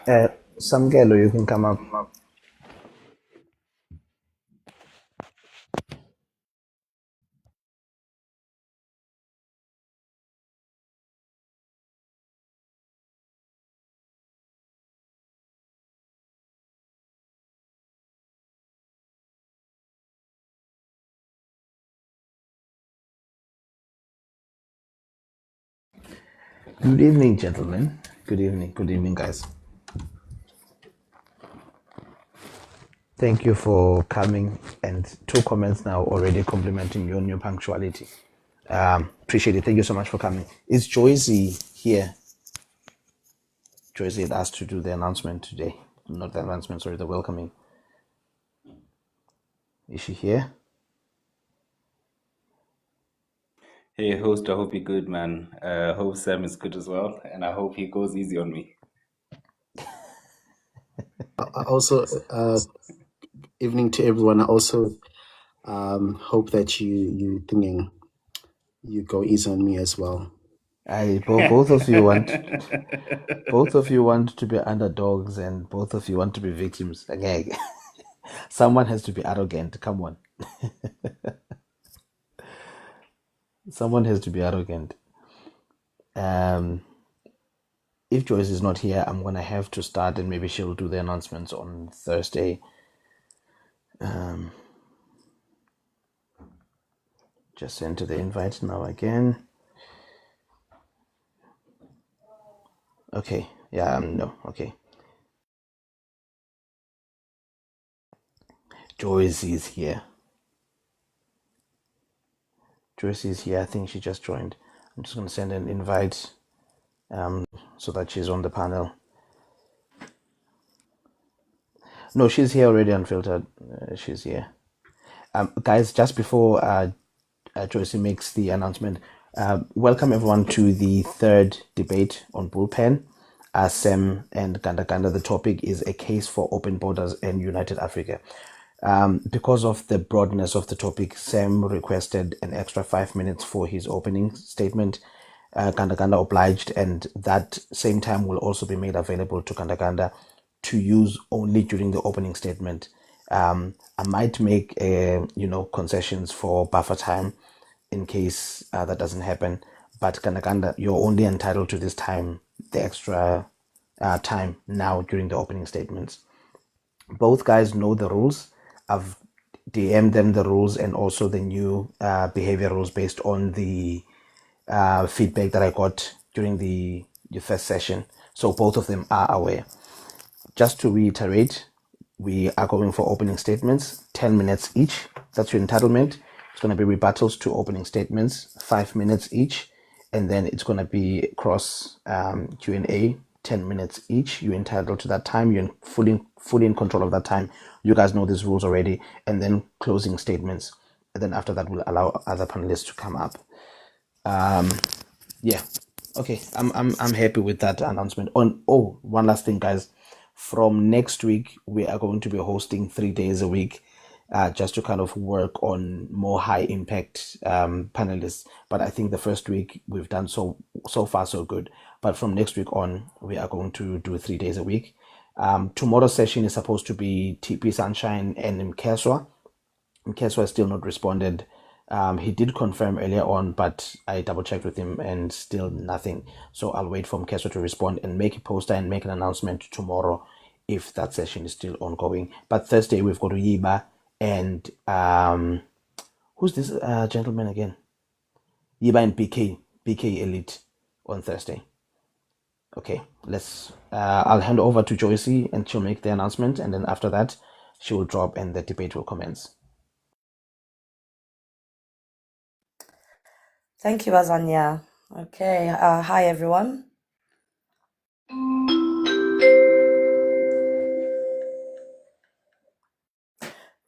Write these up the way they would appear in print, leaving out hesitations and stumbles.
Samgelo, you can come up. Good evening, gentlemen. Good evening. Good evening, guys. Thank you for coming. And 2 comments now already complimenting you on your punctuality. Appreciate it. Thank you so much for coming. Is Joycey here? Joycey had asked to do the announcement today. Not the announcement, sorry, the welcoming. Is she here? Hey, host, I hope you're good, man. I hope Sam is good as well, and I hope he goes easy on me. Also, evening to everyone. I also hope that you thinking you go easy on me as well. Both of you want to be underdogs, and both of you want to be victims. Okay. Someone has to be arrogant. Come on. Someone has to be arrogant. If Joyce is not here, I'm gonna have to start, and maybe she'll do the announcements on Thursday. Just send to the invite now again. Okay. Yeah. No. Okay. Joyce is here. Joyce is here. I think she just joined. I'm just gonna send an invite, so that she's on the panel. No, she's here already, unfiltered. She's here. Guys, just before Joyce makes the announcement, welcome everyone to the 3rd debate on Bullpen. Sam and GandaGanda, the topic is a case for open borders and united Africa. Because of the broadness of the topic, Sam requested an extra 5 minutes for his opening statement. GandaGanda obliged, and that same time will also be made available to GandaGanda to use only during the opening statement. I might make concessions for buffer time in case that doesn't happen. But GandaGanda, you're only entitled to this time, the extra time now during the opening statements. Both guys know the rules. I've DM'd them the rules and also the new behavior rules based on the feedback that I got during the first session. So both of them are aware. Just to reiterate, we are going for opening statements, 10 minutes each. That's your entitlement. It's going to be rebuttals to opening statements, 5 minutes each. And then it's going to be cross Q&A, 10 minutes each. You're entitled to that time. You're fully in control of that time. You guys know these rules already. And then closing statements. And then after that, we'll allow other panelists to come up. Yeah. Okay. I'm happy with that announcement. One last thing, guys. From next week, we are going to be hosting 3 days a week, just to kind of work on more high impact panelists. But I think the first week we've done so far so good. But from next week on, we are going to do 3 days a week. Tomorrow's session is supposed to be TP Sunshine and Mkeswa. Mkeswa has still not responded. He did confirm earlier on, but I double checked with him and still nothing. So I'll wait for Mkeswa to respond and make a poster and make an announcement tomorrow if that session is still ongoing. But Thursday we've got Yiba and who's this gentleman again? Yiba and BK Elite on Thursday. Okay, I'll hand over to Joycey and she'll make the announcement, and then after that she will drop and the debate will commence. Thank you, Azanya. Okay, hi everyone.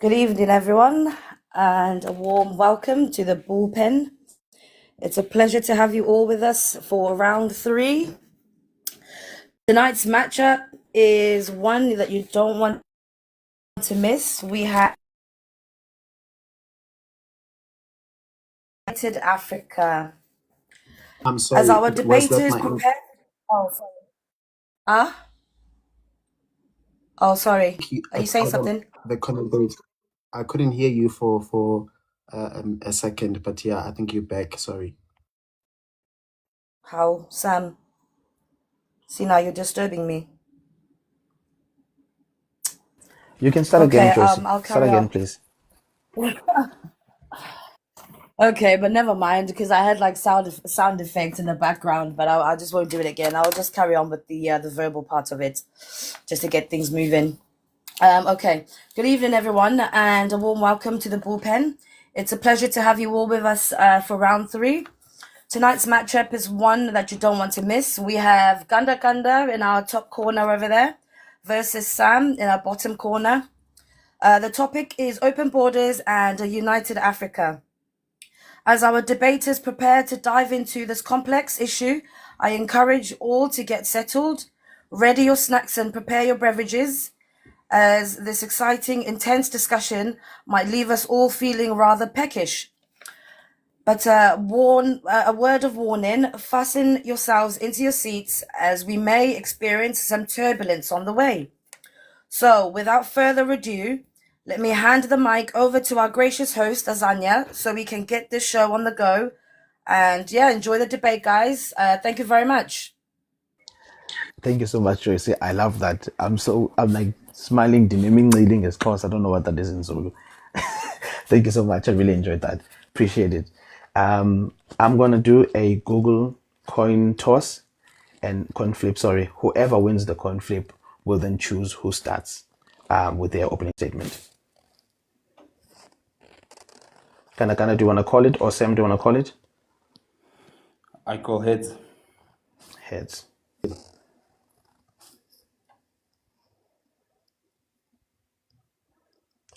Good evening, everyone, and a warm welcome to the Bullpen. It's a pleasure to have you all with us for round 3. Tonight's matchup is one that you don't want to miss. We have United Africa. I'm sorry. As our Was that debaters my prepare. Oh, sorry. Oh, sorry. Are I, you saying hold on. something? The comment, I couldn't hear you for a second, but yeah, I think you're back. Sorry. How, Sam? See, now you're disturbing me. You can start Okay, again, Joyce. I'll Start carry again, on. please. Okay, but never mind because I had like sound effects in the background, but I just won't do it again. I'll just carry on with the verbal part of it, just to get things moving. Okay, good evening, everyone, and a warm welcome to the Bullpen. It's a pleasure to have you all with us for round 3. Tonight's matchup is one that you don't want to miss. We have GandaGanda in our top corner over there versus Sam in our bottom corner. The topic is open borders and a united Africa. As our debaters prepare to dive into this complex issue, I encourage all to get settled, ready your snacks and prepare your beverages, as this exciting, intense discussion might leave us all feeling rather peckish. But a word of warning, fasten yourselves into your seats as we may experience some turbulence on the way. So, without further ado, let me hand the mic over to our gracious host, Azania, so we can get this show on the go. And yeah, enjoy the debate, guys. Thank you very much. Thank you so much, Joyce. I love that. I'm like smiling, reading his course. I don't know what that is in Zulu. Thank you so much. I really enjoyed that. Appreciate it. I'm gonna do a Google coin toss and coin flip. Sorry, whoever wins the coin flip will then choose who starts with their opening statement. GandaGanda, do you want to call it, or Sam, do you want to call it? I call heads. Heads.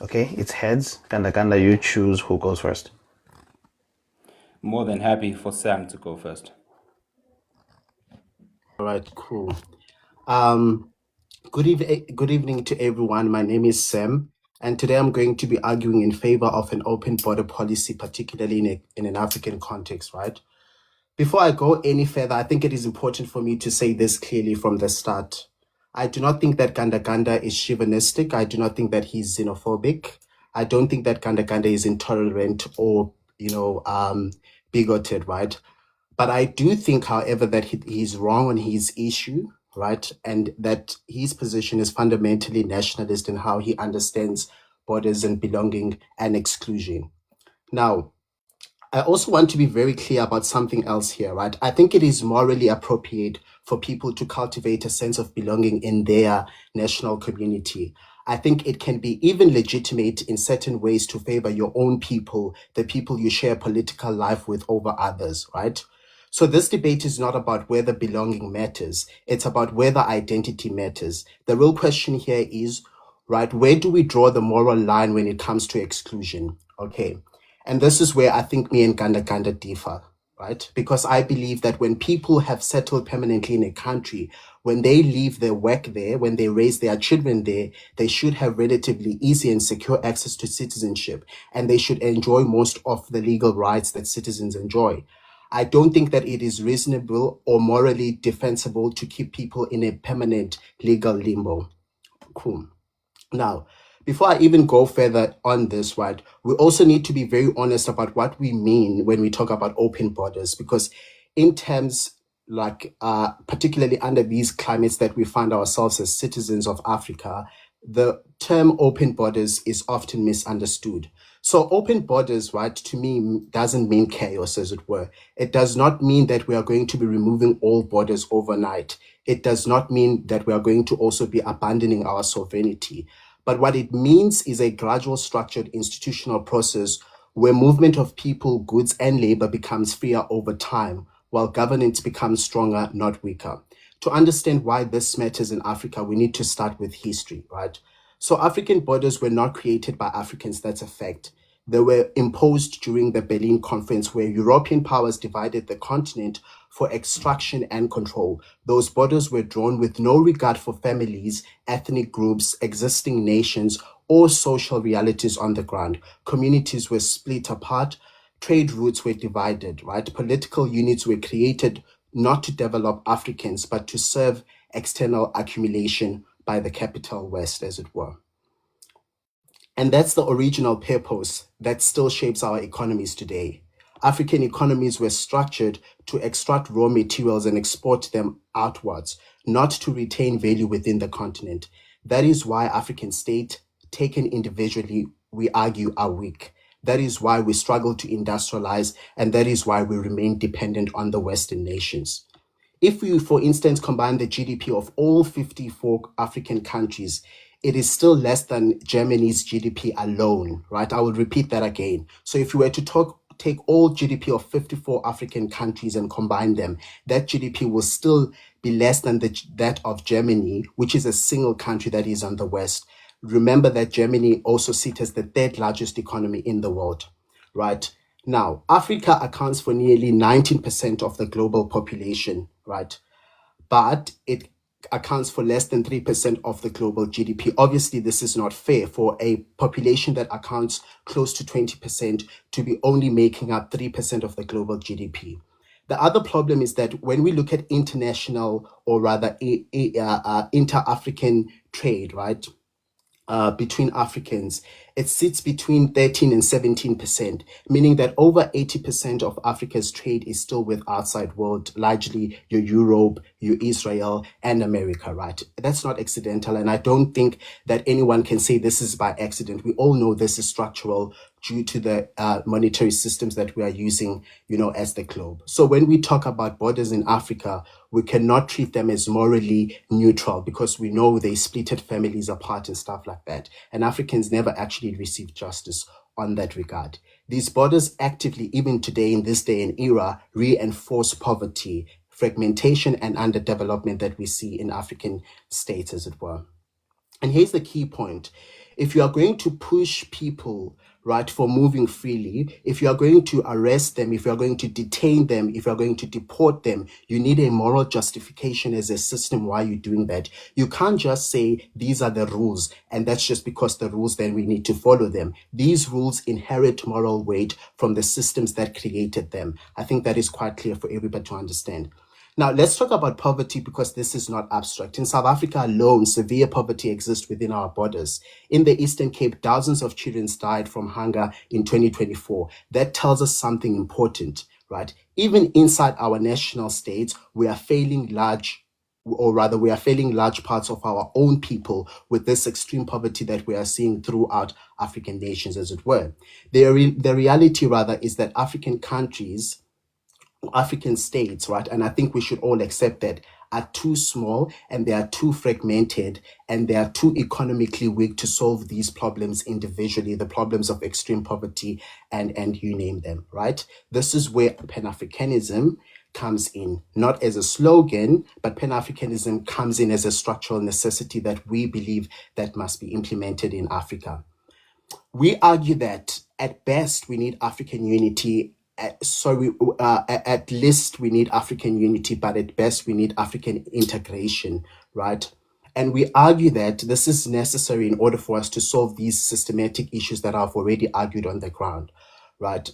Okay, it's heads. GandaGanda, you choose who goes first. More than happy for Sam to go first. All right, cool. Good evening to everyone. My name is Sam, and today I'm going to be arguing in favor of an open border policy, particularly in an African context, right? Before I go any further, I think it is important for me to say this clearly from the start. I do not think that GandaGanda is chauvinistic. I do not think that he's xenophobic. I don't think that GandaGanda is intolerant or, bigoted, right? But I do think, however, that he's wrong on his issue, right? And that his position is fundamentally nationalist in how he understands borders and belonging and exclusion. Now, I also want to be very clear about something else here, right? I think it is morally appropriate for people to cultivate a sense of belonging in their national community. I think it can be even legitimate in certain ways to favor your own people, the people you share political life with, over others, right? So this debate is not about whether belonging matters. It's about whether identity matters. The real question here is, right, where do we draw the moral line when it comes to exclusion? Okay. And this is where I think me and GandaGanda differ, right? Because I believe that when people have settled permanently in a country, when they leave their work there, when they raise their children there, they should have relatively easy and secure access to citizenship, and they should enjoy most of the legal rights that citizens enjoy. I don't think that it is reasonable or morally defensible to keep people in a permanent legal limbo. Cool. Now, before I even go further on this, right, we also need to be very honest about what we mean when we talk about open borders, because in terms like, particularly under these climates that we find ourselves as citizens of Africa, the term open borders is often misunderstood. So open borders, right, to me doesn't mean chaos, as it were. It does not mean that we are going to be removing all borders overnight. It does not mean that we are going to also be abandoning our sovereignty. But what it means is a gradual, structured institutional process where movement of people, goods, and labor becomes freer over time, while governance becomes stronger, not weaker. To understand why this matters in Africa, we need to start with history, right? So African borders were not created by Africans, that's a fact. They were imposed during the Berlin Conference, where European powers divided the continent for extraction and control. Those borders were drawn with no regard for families, ethnic groups, existing nations, or social realities on the ground. Communities were split apart, trade routes were divided, right? Political units were created not to develop Africans, but to serve external accumulation by the capital West, as it were. And that's the original purpose that still shapes our economies today. African economies were structured to extract raw materials and export them outwards, not to retain value within the continent. That is why African states, taken individually, we argue are weak. That is why we struggle to industrialize, and that is why we remain dependent on the Western nations. If we, for instance, combine the GDP of all 54 African countries, it is still less than Germany's GDP alone, right? I will repeat that again. So if you were to take all GDP of 54 African countries and combine them, that GDP will still be less than that of Germany, which is a single country that is on the West. Remember that Germany also sits as the third largest economy in the world, right? Now, Africa accounts for nearly 19% of the global population, right? But it accounts for less than 3% of the global GDP. Obviously, this is not fair for a population that accounts close to 20% to be only making up 3% of the global GDP. The other problem is that when we look at international, or rather inter-African trade, right, between Africans, it sits between 13 and 17%, meaning that over 80% of Africa's trade is still with outside world, largely your Europe, your Israel, and America, right? That's not accidental, and I don't think that anyone can say this is by accident. We all know this is structural due to the monetary systems that we are using, as the globe. So when we talk about borders in Africa, we cannot treat them as morally neutral, because we know they splitted families apart and stuff like that. And Africans never actually received justice on that regard. These borders actively, even today in this day and era, reinforce poverty, fragmentation, and underdevelopment that we see in African states, as it were. And here's the key point. If you are going to push people, right, for moving freely, if you are going to arrest them, if you are going to detain them, if you are going to deport them, you need a moral justification as a system why you're doing that. You can't just say these are the rules, and that's just because the rules, then we need to follow them. These rules inherit moral weight from the systems that created them. I think that is quite clear for everybody to understand. Now, let's talk about poverty, because this is not abstract. In South Africa alone, severe poverty exists within our borders. In the Eastern Cape, thousands of children died from hunger in 2024. That tells us something important, right? Even inside our national states, we are failing large parts of our own people with this extreme poverty that we are seeing throughout African nations, as it were. The reality, rather, is that African states, right, and I think we should all accept that, are too small, and they are too fragmented, and they are too economically weak to solve these problems individually, the problems of extreme poverty, and you name them, right? This is where Pan-Africanism comes in, not as a slogan, but Pan-Africanism comes in as a structural necessity that we believe that must be implemented in Africa. We argue that at best we need African unity. At least we need African unity, but at best we need African integration, right? And we argue that this is necessary in order for us to solve these systematic issues that I've already argued on the ground, right?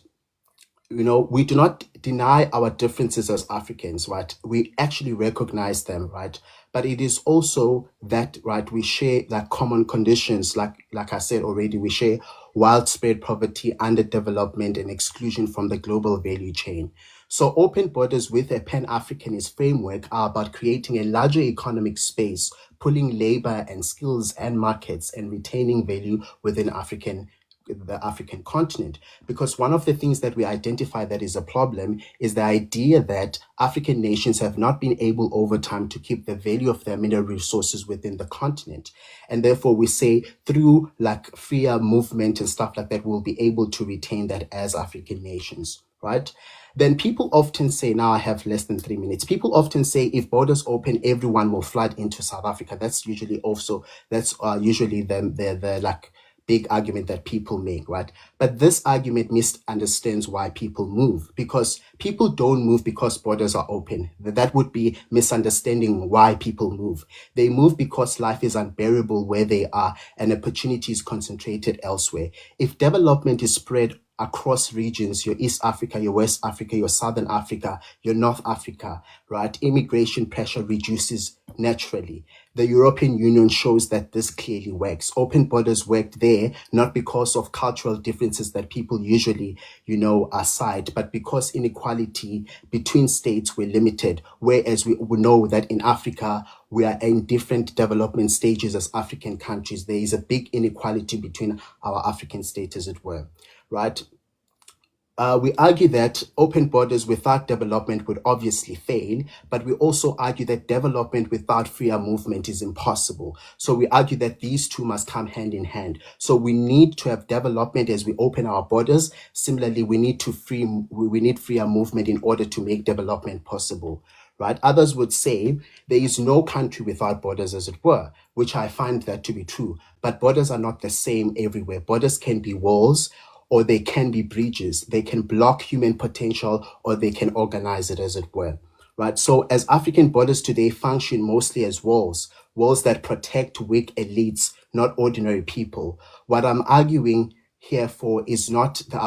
We do not deny our differences as Africans, right? We actually recognize them, right? But it is also that, right, we share like common conditions, like I said already, we share widespread poverty, underdevelopment, and exclusion from the global value chain. So open borders with a Pan-Africanist framework are about creating a larger economic space, pulling labor and skills and markets, and retaining value within the African continent. Because one of the things that we identify that is a problem is the idea that African nations have not been able over time to keep the value of their mineral resources within the continent. And therefore we say through like freer movement and stuff like that, we'll be able to retain that as African nations, right? Then people often say, now I have less than 3 minutes. People often say if borders open, everyone will flood into South Africa. That's usually the like big argument that people make, right? But this argument misunderstands why people move, because people don't move because borders are open. That would be misunderstanding why people move. They move because life is unbearable where they are and opportunity is concentrated elsewhere. If development is spread across regions, your East Africa, your West Africa, your Southern Africa, your North Africa, right? Immigration pressure reduces naturally. The European Union shows that this clearly works. Open borders worked there, not because of cultural differences that people usually, cite, but because inequality between states were limited. Whereas we know that in Africa, we are in different development stages as African countries. There is a big inequality between our African states, as it were, right? We argue that open borders without development would obviously fail, but we also argue that development without freer movement is impossible. So we argue that these two must come hand in hand. So we need to have development as we open our borders. Similarly, we need freer movement in order to make development possible. Right? Others would say there is no country without borders, as it were, which I find that to be true. But borders are not the same everywhere. Borders can be walls, or they can be bridges. They can block human potential, or they can organize it, as it were. Right? So as African borders today function mostly as walls that protect weak elites, not ordinary people. What I'm arguing here for is not the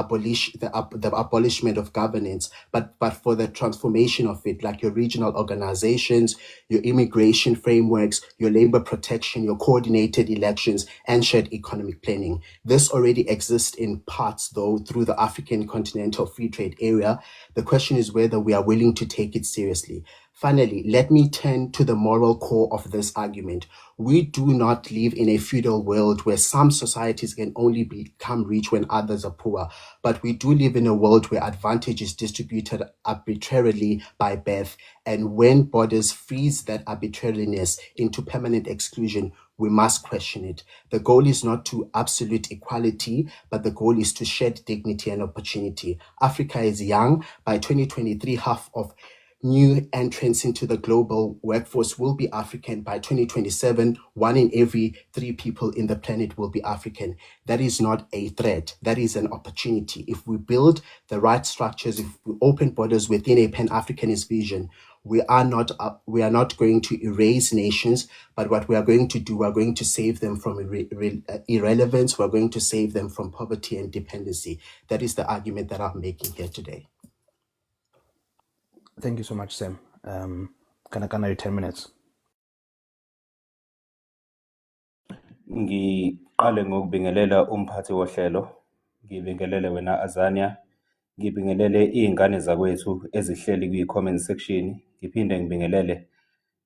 abolishment of governance, but for the transformation of it, like your regional organizations, your immigration frameworks, your labor protection, your coordinated elections, and shared economic planning. This already exists in parts, though, through the African Continental Free Trade Area. The question is whether we are willing to take it seriously. Finally, let me turn to the moral core of this argument. We do not live in a feudal world where some societies can only become rich when others are poor, but we do live in a world where advantage is distributed arbitrarily by birth, and when borders freeze that arbitrariness into permanent exclusion, we must question it. The goal is not to absolute equality, but the goal is to shared dignity and opportunity. Africa is young. By 2023, half of new entrants into the global workforce will be African. By 2027, 1 in every 3 people in the planet will be African. That is not a threat. That is an opportunity. If we build the right structures, if we open borders within a Pan-Africanist vision, we are not going to erase nations, but what we are going to do, we are going to save them from irrelevance. We are going to save them from poverty and dependency. That is the argument that I'm making here today. Thank you so much, Sam. GandaGanda, your 10 minutes. Ngiqale ngokubingelela umphathi wohlelo, ngibingelele wena Azania, ngibingelele izingane zakwethu ezihleli kwi-comment section, ngiphinde ngibingelele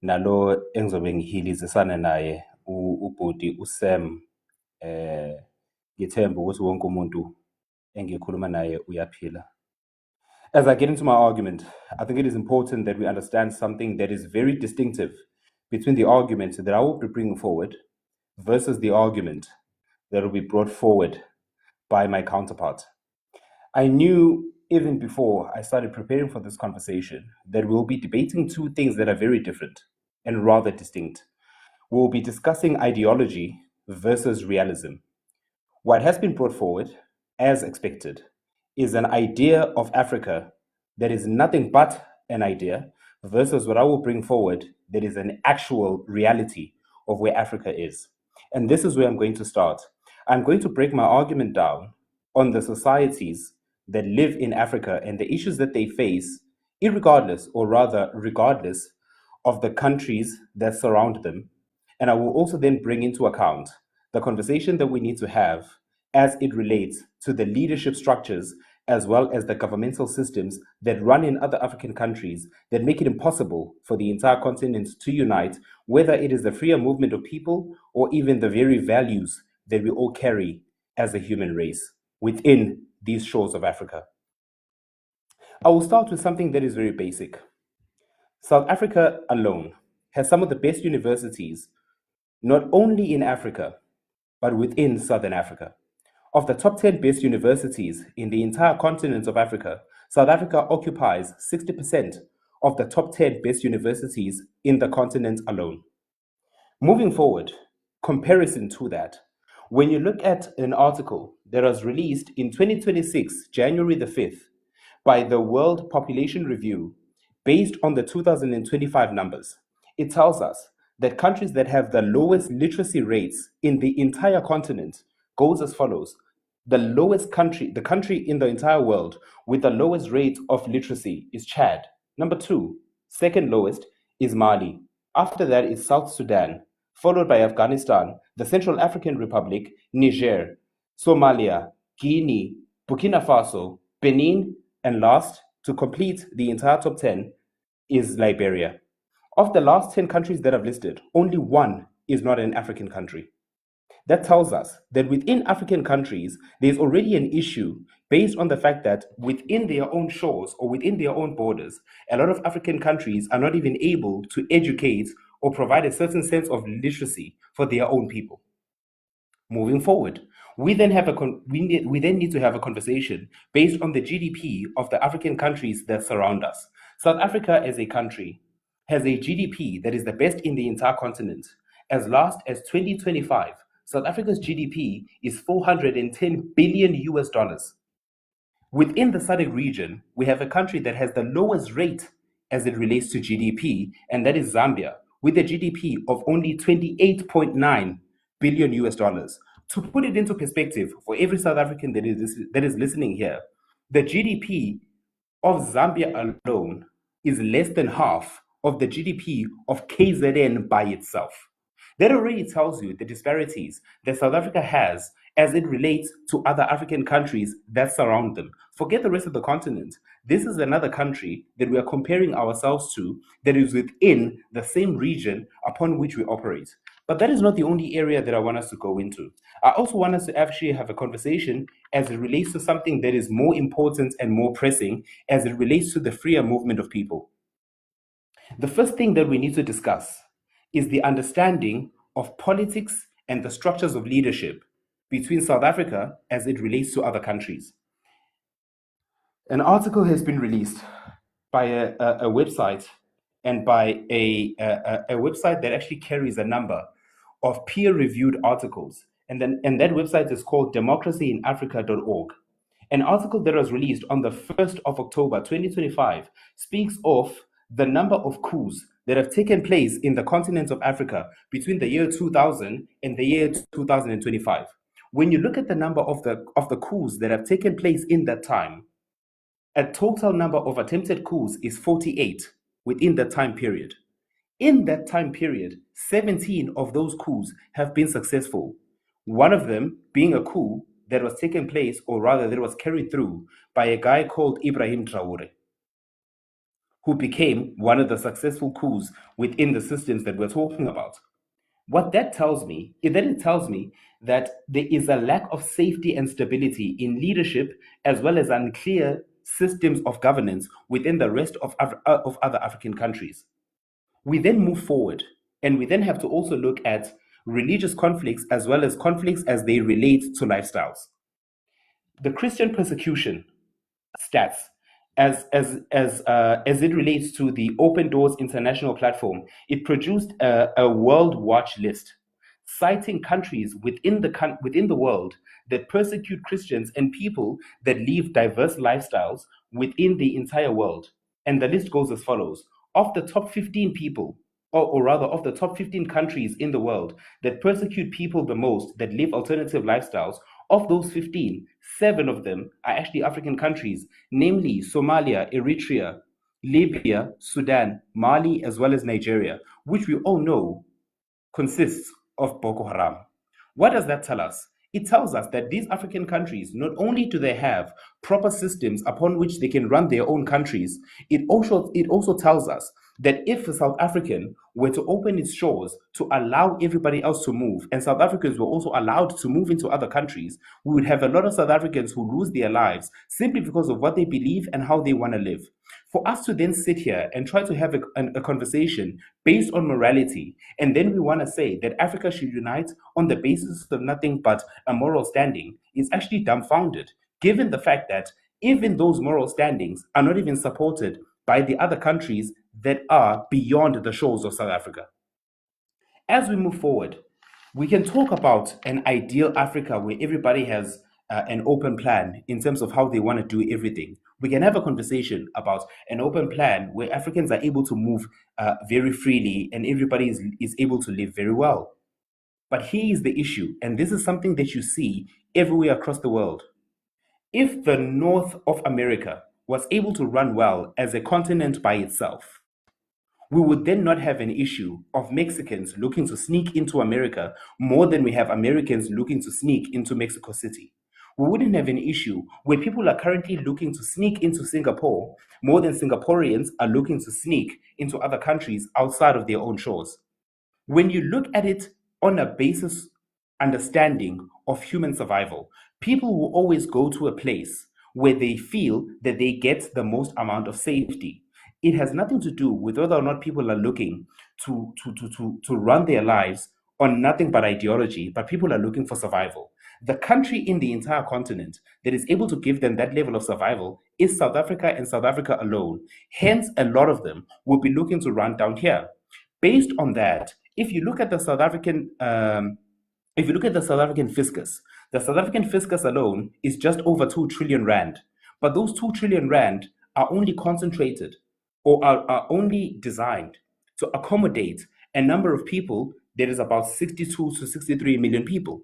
nalo engizobe ngihilizisana naye ubhudi uSam. Ngithemba ukuthi wonke umuntu engikhuluma naye uyaphila. As I get into my argument, I think it is important that we understand something that is very distinctive between the argument that I will be bringing forward versus the argument that will be brought forward by my counterpart. I knew even before I started preparing for this conversation that we'll be debating two things that are very different and rather distinct. We'll be discussing ideology versus realism. What has been brought forward, as expected, is an idea of Africa that is nothing but an idea versus what I will bring forward that is an actual reality of where Africa is. And this is where I'm going to start. I'm going to break my argument down on the societies that live in Africa and the issues that they face, irregardless, or rather regardless, of the countries that surround them. And I will also then bring into account the conversation that we need to have as it relates to the leadership structures as well as the governmental systems that run in other African countries that make it impossible for the entire continent to unite, whether it is the freer movement of people or even the very values that we all carry as a human race within these shores of Africa. I will start with something that is very basic. South Africa alone has some of the best universities, not only in Africa, but within Southern Africa. Of the top 10 best universities in the entire continent of Africa, South Africa occupies 60% of the top 10 best universities in the continent alone. Moving forward, comparison to that, when you look at an article that was released in 2026, January the 5th, by the World Population Review, based on the 2025 numbers, it tells us that countries that have the lowest literacy rates in the entire continent goes as follows. The country in the entire world with the lowest rate of literacy is Chad. Number 2, second lowest is Mali. After that is South Sudan, followed by Afghanistan, the Central African Republic, Niger, Somalia, Guinea, Burkina Faso, Benin, and last, to complete the entire top 10, is Liberia. Of the last 10 countries that I've listed, only one is not an African country. That tells us that within African countries, there's already an issue based on the fact that within their own shores or within their own borders, a lot of African countries are not even able to educate or provide a certain sense of literacy for their own people. Moving forward, we then need to have a conversation based on the GDP of the African countries that surround us. South Africa as a country has a GDP that is the best in the entire continent. As last as 2025, South Africa's GDP is 410 billion US dollars. Within the SADC region, we have a country that has the lowest rate as it relates to GDP, and that is Zambia, with a GDP of only 28.9 billion US dollars. To put it into perspective for every South African that is listening here, the GDP of Zambia alone is less than half of the GDP of KZN by itself. That already tells you the disparities that South Africa has as it relates to other African countries that surround them. Forget the rest of the continent. This is another country that we are comparing ourselves to that is within the same region upon which we operate. But that is not the only area that I want us to go into. I also want us to actually have a conversation as it relates to something that is more important and more pressing as it relates to the freer movement of people. The first thing that we need to discuss is the understanding of politics and the structures of leadership between South Africa as it relates to other countries. An article has been released by a website and by a website that actually carries a number of peer-reviewed articles. And that website is called democracyinafrica.org. An article that was released on the 1st of October 2025 speaks of the number of coups that have taken place in the continent of Africa between the year 2000 and the year 2025. When you look at the number of the coups that have taken place in that time, a total number of attempted coups is 48 within that time period. In that time period, 17 of those coups have been successful. One of them being a coup that was taken place, or rather that was carried through by a guy called Ibrahim Traore, who became one of the successful coups within the systems that we're talking about. What that tells me is that it tells me that there is a lack of safety and stability in leadership, as well as unclear systems of governance within the rest of other African countries. We then move forward, and we then have to also look at religious conflicts as well as conflicts as they relate to lifestyles. The Christian persecution stats as it relates to the Open Doors International platform, it produced a world watch list citing countries within the world that persecute Christians and people that live diverse lifestyles within the entire world. And the list goes as follows. Of the top 15 people, or rather of the top 15 countries in the world that persecute people the most that live alternative lifestyles, of those 15, 7 of them are actually African countries, namely Somalia, Eritrea, Libya, Sudan, Mali, as well as Nigeria, which we all know consists of Boko Haram. What does that tell us? It tells us that these African countries, not only do they have proper systems upon which they can run their own countries, it also tells us that if a South African were to open its shores to allow everybody else to move, and South Africans were also allowed to move into other countries, we would have a lot of South Africans who lose their lives simply because of what they believe and how they want to live. For us to then sit here and try to have a conversation based on morality, and then we want to say that Africa should unite on the basis of nothing but a moral standing, is actually dumbfounded, given the fact that even those moral standings are not even supported by the other countries that are beyond the shores of South Africa. As we move forward, we can talk about an ideal Africa where everybody has an open plan in terms of how they want to do everything. We can have a conversation about an open plan where Africans are able to move very freely and everybody is able to live very well. But here is the issue, and this is something that you see everywhere across the world. If the North of America was able to run well as a continent by itself, we would then not have an issue of Mexicans looking to sneak into America more than we have Americans looking to sneak into Mexico City. We wouldn't have an issue where people are currently looking to sneak into Singapore more than Singaporeans are looking to sneak into other countries outside of their own shores. When you look at it on a basis understanding of human survival, people will always go to a place where they feel that they get the most amount of safety. It has nothing to do with whether or not people are looking to run their lives on nothing but ideology, but people are looking for survival. The country in the entire continent that is able to give them that level of survival is South Africa and South Africa alone. Hence, a lot of them will be looking to run down here. Based on that, if you look at the South African fiscus, the South African fiscus alone is just over 2 trillion rand. But those 2 trillion rand are only concentrated or are only designed to accommodate a number of people that is about 62 to 63 million people.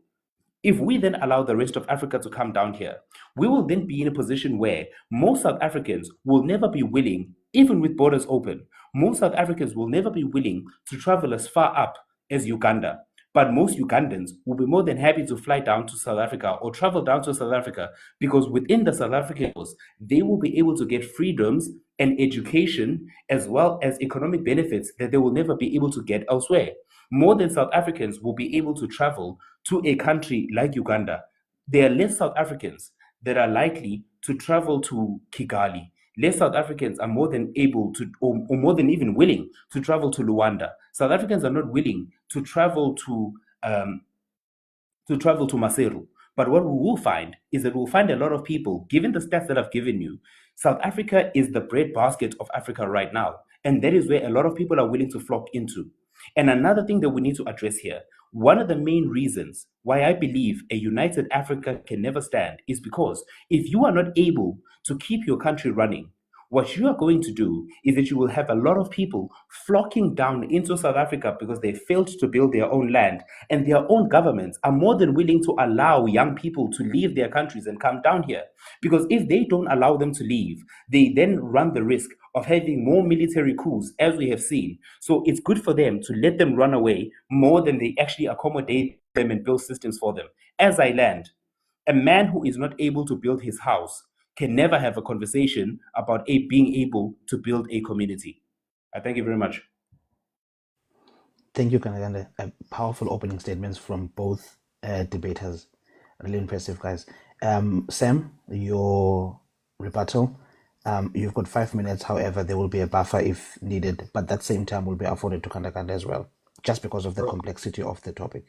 If we then allow the rest of Africa to come down here, we will then be in a position where most South Africans will never be willing, even with borders open, most South Africans will never be willing to travel as far up as Uganda. But most Ugandans will be more than happy to fly down to South Africa or travel down to South Africa because within the South African laws, they will be able to get freedoms and education as well as economic benefits that they will never be able to get elsewhere. More than South Africans will be able to travel to a country like Uganda. There are less South Africans that are likely to travel to Kigali. Less South Africans are more than able to, or more than even willing to travel to Luanda. South Africans are not willing to travel to Maseru. But what we will find is that we'll find a lot of people, given the stats that I've given you, South Africa is the breadbasket of Africa right now. And that is where a lot of people are willing to flock into. And another thing that we need to address here, one of the main reasons why I believe a united Africa can never stand is because if you are not able to keep your country running, what you are going to do is that you will have a lot of people flocking down into South Africa because they failed to build their own land, and their own governments are more than willing to allow young people to leave their countries and come down here. Because if they don't allow them to leave, they then run the risk of having more military coups, as we have seen. So it's good for them to let them run away more than they actually accommodate them and build systems for them. As I land, a man who is not able to build his house can never have a conversation about being able to build a community. I thank you very much. Thank you, GandaGanda. Powerful opening statements from both debaters. Really impressive, guys. Sam, your rebuttal. You've got 5 minutes. However, there will be a buffer if needed, but that same time will be afforded to GandaGanda as well, just because of the complexity of the topic.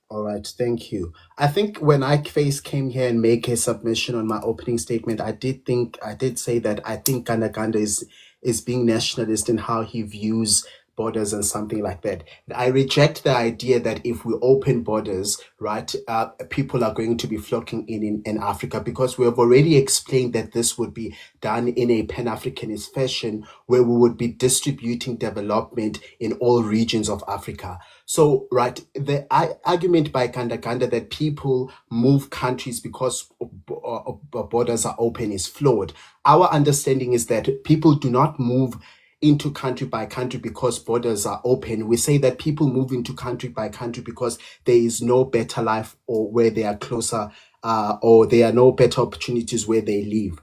All right, thank you. I think when I first came here and make a submission on my opening statement, I did say that I think GandaGanda is being nationalist in how he views borders and something like that. I reject the idea that if we open borders, right, people are going to be flocking in Africa, because we have already explained that this would be done in a Pan-Africanist fashion where we would be distributing development in all regions of Africa. So, right, the argument by GandaGanda that people move countries because borders are open is flawed. Our understanding is that people do not move into country by country because borders are open. We say that people move into country by country because there is no better life or where they are closer, or there are no better opportunities where they live.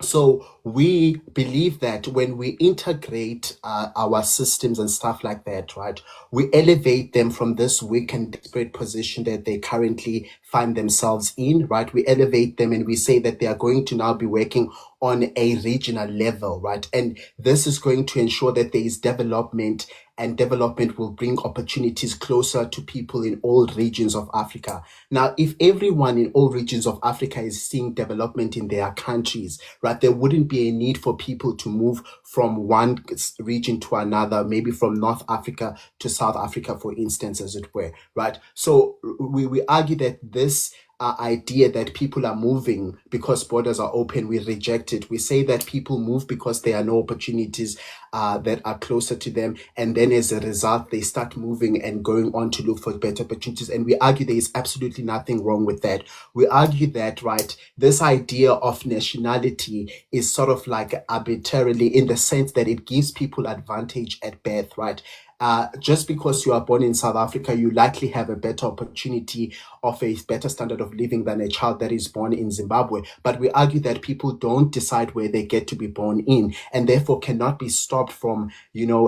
So we believe that when we integrate our systems and stuff like that, right, we elevate them from this weak and desperate position that they currently find themselves in, right? We elevate them and we say that they are going to now be working on a regional level, right? And this is going to ensure that there is development, and development will bring opportunities closer to people in all regions of Africa. Now, if everyone in all regions of Africa is seeing development in their countries, right, there wouldn't be a need for people to move from one region to another, maybe from North Africa to South Africa, for instance, as it were, right? So we argue that this idea that people are moving because borders are open, we reject it. We say that people move because there are no opportunities that are closer to them, and then as a result they start moving and going on to look for better opportunities. And we argue there is absolutely nothing wrong with that. We argue that, right, this idea of nationality is sort of like arbitrarily, in the sense that it gives people advantage at birth, right? Just because you are born in South Africa, you likely have a better opportunity of a better standard of living than a child that is born in Zimbabwe. But we argue that people don't decide where they get to be born in, and therefore cannot be stopped from,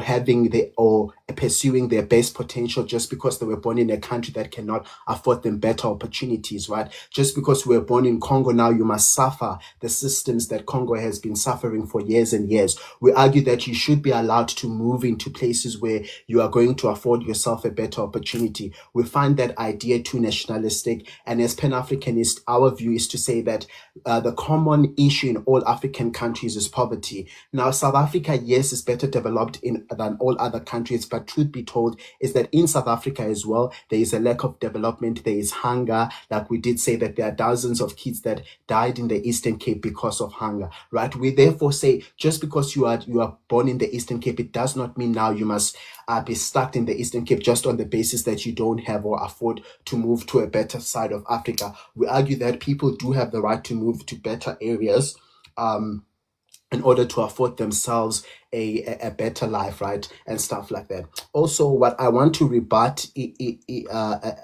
having or pursuing their best potential just because they were born in a country that cannot afford them better opportunities, right? Just because we were born in Congo, now you must suffer the systems that Congo has been suffering for years and years. We argue that you should be allowed to move into places where you are going to afford yourself a better opportunity. We find that idea too nationalistic, and as Pan-Africanists, our view is to say that the common issue in all African countries is poverty. Now, South Africa, yes, is better developed than all other countries, but truth be told is that in South Africa as well, there is a lack of development, there is hunger. Like we did say that there are dozens of kids that died in the Eastern Cape because of hunger, right? We therefore say just because you are born in the Eastern Cape, it does not mean now you must be stuck in the Eastern Cape just on the basis that you don't have or afford to move to a better side of Africa. We argue that people do have the right to move to better areas in order to afford themselves a better life, right? And stuff like that. Also, what I want to rebut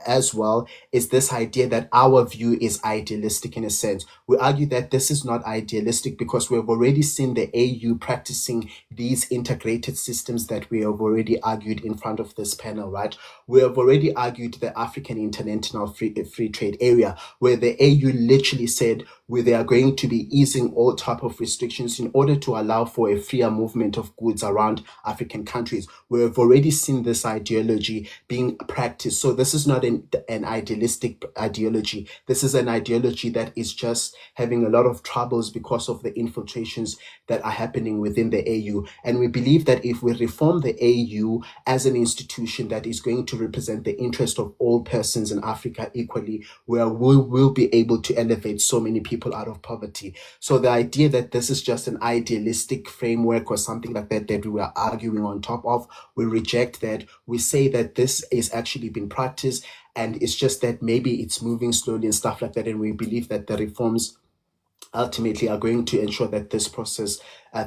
as well is this idea that our view is idealistic in a sense. We argue that this is not idealistic because we have already seen the AU practicing these integrated systems that we have already argued in front of this panel, right? We have already argued the African International Free Trade Area, where the AU literally said where they are going to be easing all type of restrictions in order to allow for a freer movement of goods around African countries. We have already seen this ideology being practiced. So this is not an idealistic ideology. This is an ideology that is just having a lot of troubles because of the infiltrations that are happening within the AU. And we believe that if we reform the AU as an institution that is going to represent the interest of all persons in Africa equally, where we will be able to elevate so many people out of poverty. So the idea that this is just an idealistic framework or something like that we are arguing on top of, we reject that. We say that this is actually been practiced, and it's just that maybe it's moving slowly and stuff like that. And we believe that the reforms ultimately are going to ensure that this process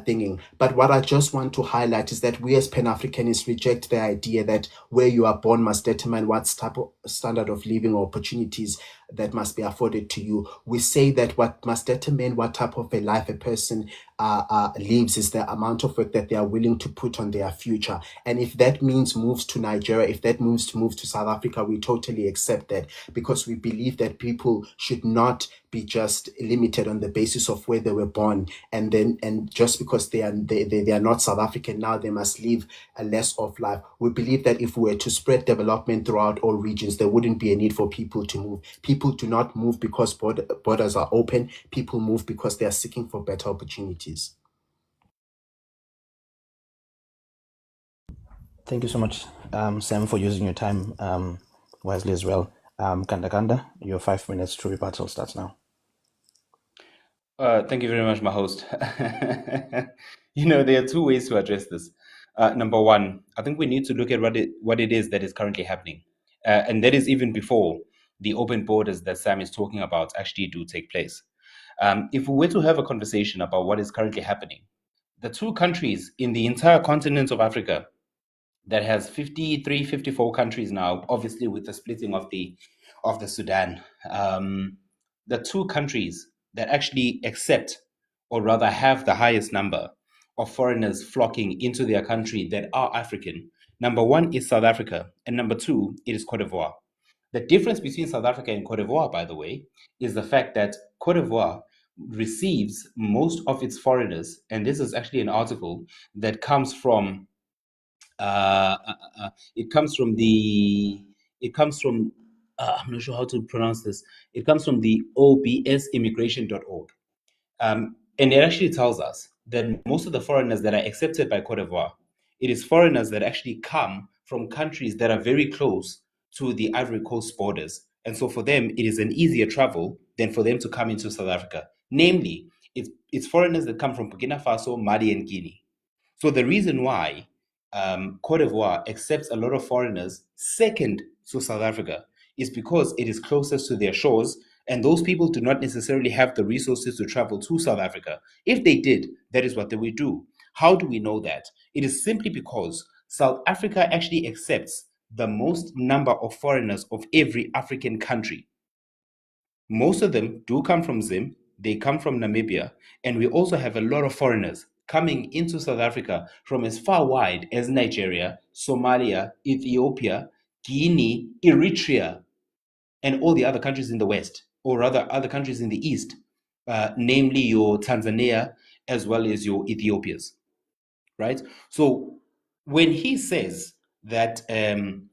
thinking. But what I just want to highlight is that we as Pan-Africanists reject the idea that where you are born must determine what type of standard of living or opportunities that must be afforded to you. We say that what must determine what type of a life a person lives is the amount of work that they are willing to put on their future. And if that means moves to Nigeria, if that means to move to South Africa, we totally accept that, because we believe that people should not be just limited on the basis of where they were born, and just because they are not South African, now they must live a less of life. We believe that if we were to spread development throughout all regions, there wouldn't be a need for people to move. People do not move because borders are open. People move because they are seeking for better opportunities. Thank you so much, Sam, for using your time wisely as well. GandaGanda, your 5 minutes to rebuttal starts now. Thank you very much, my host. There are two ways to address this. Number one, I think we need to look at what it is that is currently happening. And that is even before the open borders that Sam is talking about actually do take place. If we were to have a conversation about what is currently happening, the two countries in the entire continent of Africa that has 53, 54 countries now, obviously with the splitting of the Sudan, the two countries that actually accept, or rather have the highest number of foreigners flocking into their country that are African, number one is South Africa, and number two, it is Cote d'Ivoire. The difference between South Africa and Cote d'Ivoire, by the way, is the fact that Cote d'Ivoire receives most of its foreigners, and this is actually an article that comes from it comes from I'm not sure how to pronounce this. It comes from the obsimmigration.org. And it actually tells us that most of the foreigners that are accepted by Cote d'Ivoire, it is foreigners that actually come from countries that are very close to the Ivory Coast borders. And so for them, it is an easier travel than for them to come into South Africa. Namely, it's foreigners that come from Burkina Faso, Mali, and Guinea. So the reason why Cote d'Ivoire accepts a lot of foreigners second to South Africa is because it is closest to their shores, and those people do not necessarily have the resources to travel to South Africa. If they did, that is what they would do. How do we know that? It is simply because South Africa actually accepts the most number of foreigners of every African country. Most of them do come from Zim, they come from Namibia, and we also have a lot of foreigners coming into South Africa from as far wide as Nigeria, Somalia, Ethiopia, Guinea, Eritrea, and all the other countries in the West, or rather other countries in the East, namely your Tanzania as well as your Ethiopias, right? So when he says that, the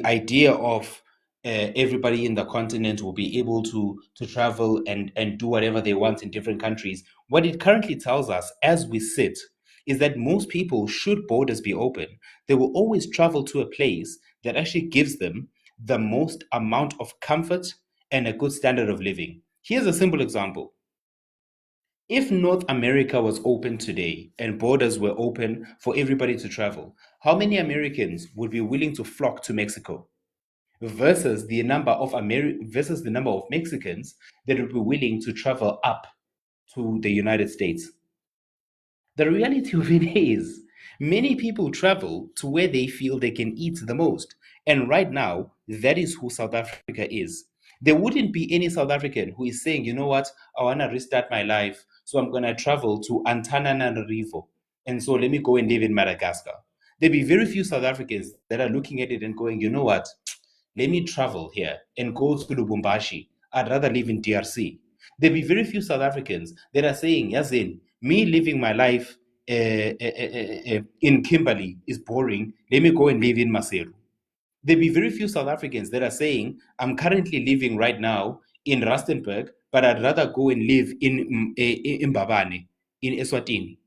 idea of everybody in the continent will be able to travel and do whatever they want in different countries, what it currently tells us as we sit is that most people, should borders be open, they will always travel to a place that actually gives them the most amount of comfort and a good standard of living. Here's a simple example. If North America was open today and borders were open for everybody to travel, how many Americans would be willing to flock to Mexico versus the number of Mexicans that would be willing to travel up to the United States? The reality of it is, many people travel to where they feel they can eat the most. And right now, that is who South Africa is. There wouldn't be any South African who is saying, you know what, I want to restart my life, so I'm going to travel to Antananarivo. And so let me go and live in Madagascar. There'll be very few South Africans that are looking at it and going, you know what, let me travel here and go to Lubumbashi. I'd rather live in DRC. There'll be very few South Africans that are saying, Yazin, me living my life in Kimberley is boring. Let me go and live in Maseru. There'll be very few South Africans that are saying, I'm currently living right now in Rustenburg, but I'd rather go and live in Mbabane, in Eswatini.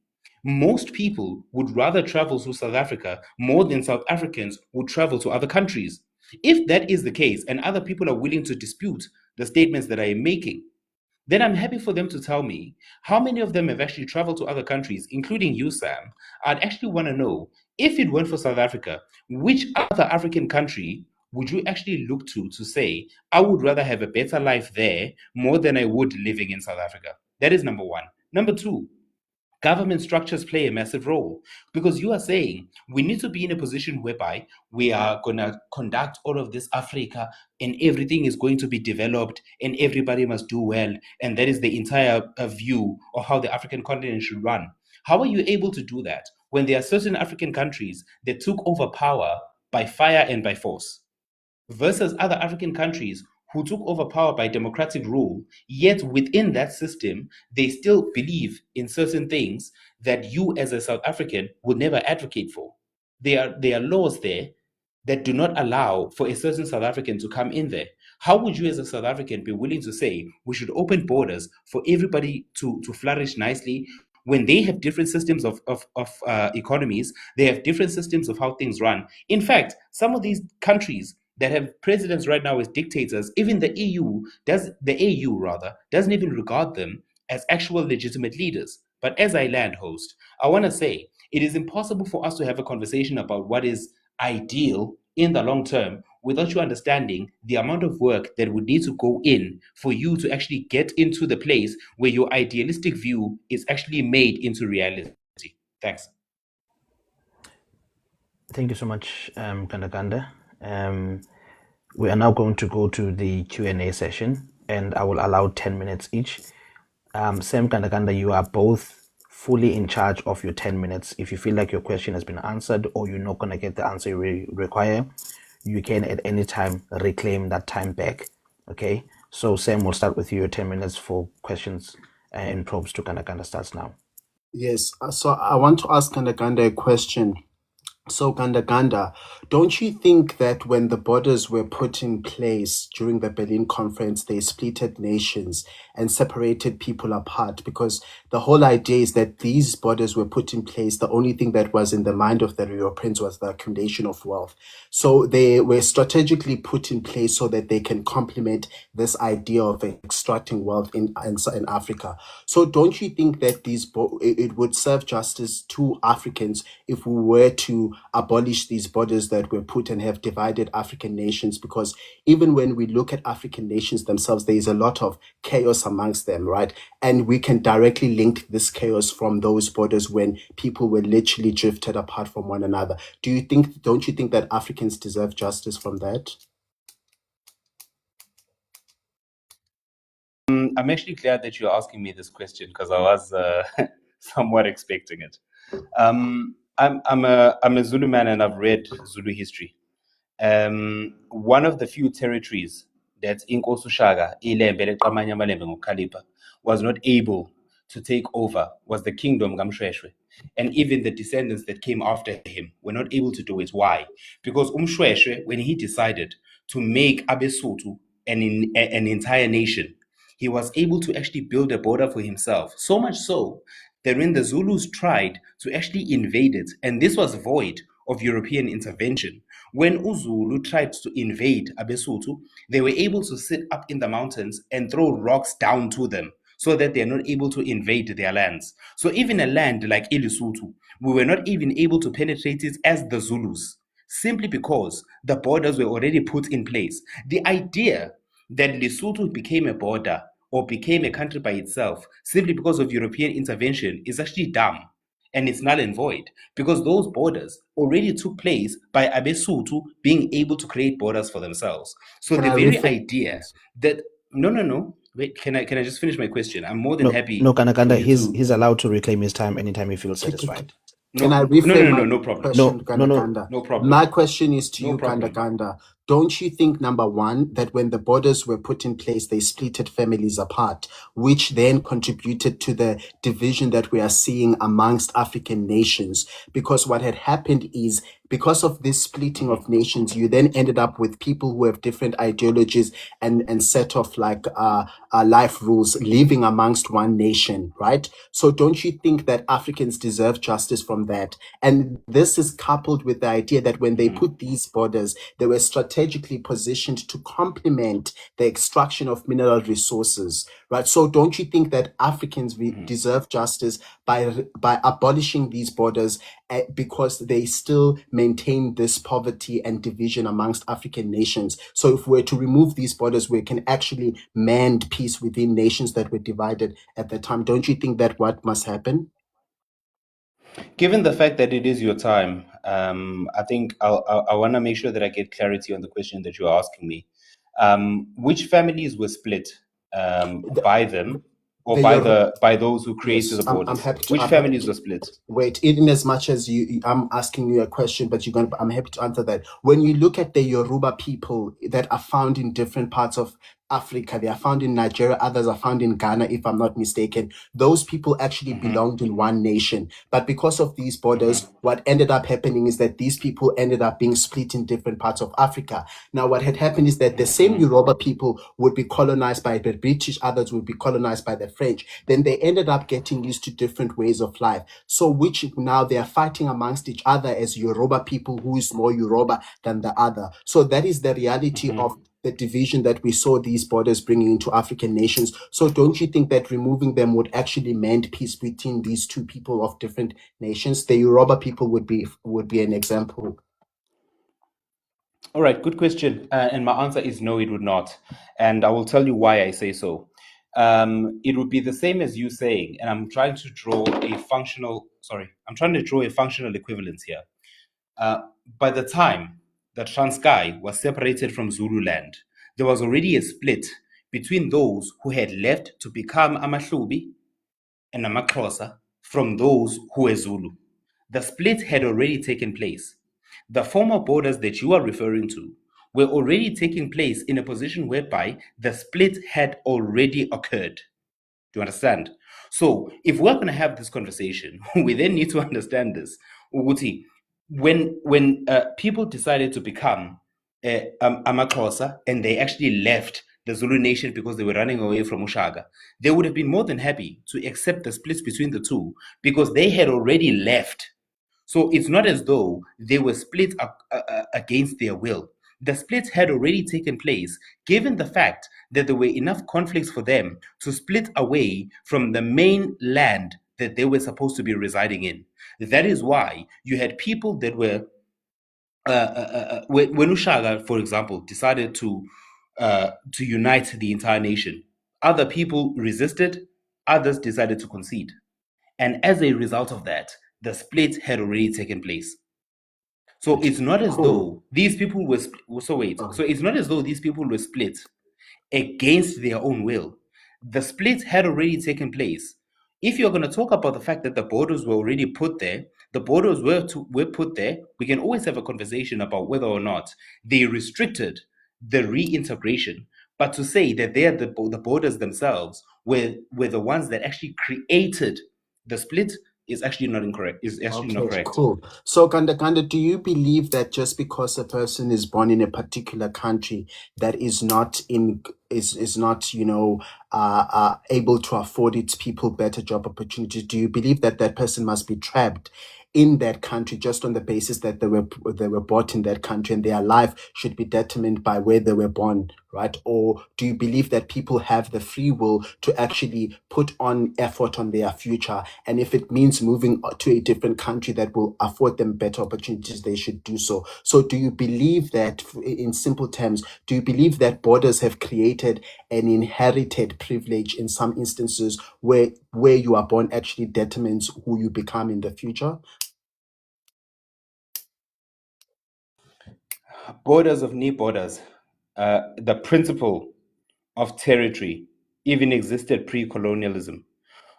Most people would rather travel to South Africa more than South Africans would travel to other countries. If that is the case, and other people are willing to dispute the statements that I am making, then I'm happy for them to tell me how many of them have actually traveled to other countries, including you, Sam. I'd actually want to know, if it weren't for South Africa, which other African country would you actually look to say, I would rather have a better life there more than I would living in South Africa? That is number one. Number two, government structures play a massive role, because you are saying we need to be in a position whereby we are going to conduct all of this Africa and everything is going to be developed and everybody must do well. And that is the entire view of how the African continent should run. How are you able to do that when there are certain African countries that took over power by fire and by force, versus other African countries who took over power by democratic rule, yet within that system, they still believe in certain things that you as a South African would never advocate for? There are laws there that do not allow for a certain South African to come in there. How would you as a South African be willing to say we should open borders for everybody to flourish nicely when they have different systems of economies, they have different systems of how things run? In fact, some of these countries that have presidents right now as dictators, even the AU rather, doesn't even regard them as actual legitimate leaders. But as I land host, I want to say it is impossible for us to have a conversation about what is ideal in the long term without you understanding the amount of work that would need to go in for you to actually get into the place where your idealistic view is actually made into reality. Thanks. Thank you so much, GandaGanda. We are now going to go to the Q&A session, and I will allow 10 minutes each. Sam, GandaGanda, you are both fully in charge of your 10 minutes. If you feel like your question has been answered or you're not going to get the answer you require, you can at any time reclaim that time back. Okay, so Sam, we'll start with you. Your 10 minutes for questions and probes to GandaGanda starts now. Yes, so I want to ask GandaGanda a question. So GandaGanda, Don't you think that when the borders were put in place during the Berlin Conference, they splitted nations and separated people apart? Because the whole idea is that these borders were put in place. The only thing that was in the mind of the Europeans was the accumulation of wealth. So they were strategically put in place so that they can complement this idea of extracting wealth in Africa. So don't you think that it would serve justice to Africans if we were to abolish these borders that were put and have divided African nations? Because even when we look at African nations themselves, there is a lot of chaos amongst them, right? And we can directly link this chaos from those borders when people were literally drifted apart from one another. Don't you think that Africans deserve justice from that? I'm actually glad that you're asking me this question because I was somewhat expecting it. I'm a Zulu man and I've read Zulu history. One of the few territories that Inkosi Shaka, iLembe leqamanya amalembe ngoKhalipha, was not able to take over was the kingdom kaMshweshwe. And even the descendants that came after him were not able to do it. Why? Because uMshweshwe, when he decided to make abeSuthu an entire nation, he was able to actually build a border for himself. So much so that when the Zulus tried to actually invade it, and this was void of European intervention, when uZulu tried to invade abeSuthu, they were able to sit up in the mountains and throw rocks down to them so that they're not able to invade their lands. So even a land like iLesotho, we were not even able to penetrate it as the Zulus, simply because the borders were already put in place. The idea that Lesotho became a border or became a country by itself simply because of European intervention is actually dumb. And it's null and void because those borders already took place by abeSuthu being able to create borders for themselves. So the very idea that no, wait, can I just finish my question? I'm more than happy. No, GandaGanda, he's allowed to reclaim his time anytime he feels satisfied. Can I reframe no problem. GandaGanda? No problem. My question is to No you, problem. GandaGanda. Don't you think, number one, that when the borders were put in place, they splitted families apart, which then contributed to the division that we are seeing amongst African nations? Because what had happened is, because of this splitting of nations, you then ended up with people who have different ideologies and set of life rules living amongst one nation, right? So don't you think that Africans deserve justice from that? And this is coupled with the idea that when they put these borders, they were strategically positioned to complement the extraction of mineral resources, right? So don't you think that Africans deserve justice by abolishing these borders because they still maintain this poverty and division amongst African nations? So if we're to remove these borders, we can actually mend peace within nations that were divided at the time. Don't you think that what must happen? Given the fact that it is your time, I think I want to make sure that I get clarity on the question that you're asking me. Which families were split by them or by those who created the borders? Which families were split? Wait, even as much as I'm asking you a question, but I'm happy to answer that. When you look at the Yoruba people that are found in different parts of Africa, they are found in Nigeria, others are found in Ghana, if I'm not mistaken. Those people actually belonged in one nation. But because of these borders, what ended up happening is that these people ended up being split in different parts of Africa. Now, what had happened is that the same Yoruba people would be colonized by the British, others would be colonized by the French. Then they ended up getting used to different ways of life. So which now they are fighting amongst each other as Yoruba people, who is more Yoruba than the other. So that is the reality of the division that we saw these borders bringing into African nations. So don't you think that removing them would actually mend peace between these two people of different nations? The Yoruba people would be an example. All right, good question. And my answer is no, it would not. And I will tell you why I say so. It would be the same as you saying, and I'm trying to draw a functional equivalence here. By the time that Transkei was separated from Zululand, there was already a split between those who had left to become Amahlubi and Amakrosa from those who were Zulu. The split had already taken place. The former borders that you are referring to were already taking place in a position whereby the split had already occurred. Do you understand? So if we're going to have this conversation, we then need to understand this. Uguti, when people decided to become Amaxhosa and they actually left the Zulu nation because they were running away from Ushaga, they would have been more than happy to accept the splits between the two because they had already left. So it's not as though they were split against their will. The splits had already taken place, given the fact that there were enough conflicts for them to split away from the main land that they were supposed to be residing in. That is why you had people that were, when Ushaga, for example, decided to unite the entire nation, other people resisted, others decided to concede. And as a result of that, the split had already taken place. So it's not as though these people were so it's not as though these people were split against their own will. The split had already taken place. If you're going to talk about the fact that the borders were already put there, the borders were put there, we can always have a conversation about whether or not they restricted the reintegration. But to say that they are the borders themselves were the ones that actually created the split is actually not incorrect. Is actually not correct. Cool. So, GandaGanda, do you believe that just because a person is born in a particular country that is not able to afford its people better job opportunities, do you believe that that person must be trapped in that country just on the basis that they were bought in that country and their life should be determined by where they were born, right? Or do you believe that people have the free will to actually put on effort on their future, and if it means moving to a different country that will afford them better opportunities, they should do so? So do you believe that, in simple terms, do you believe that borders have created an inherited privilege in some instances where you are born actually determines who you become in the future? Borders of near borders, the principle of territory even existed pre-colonialism.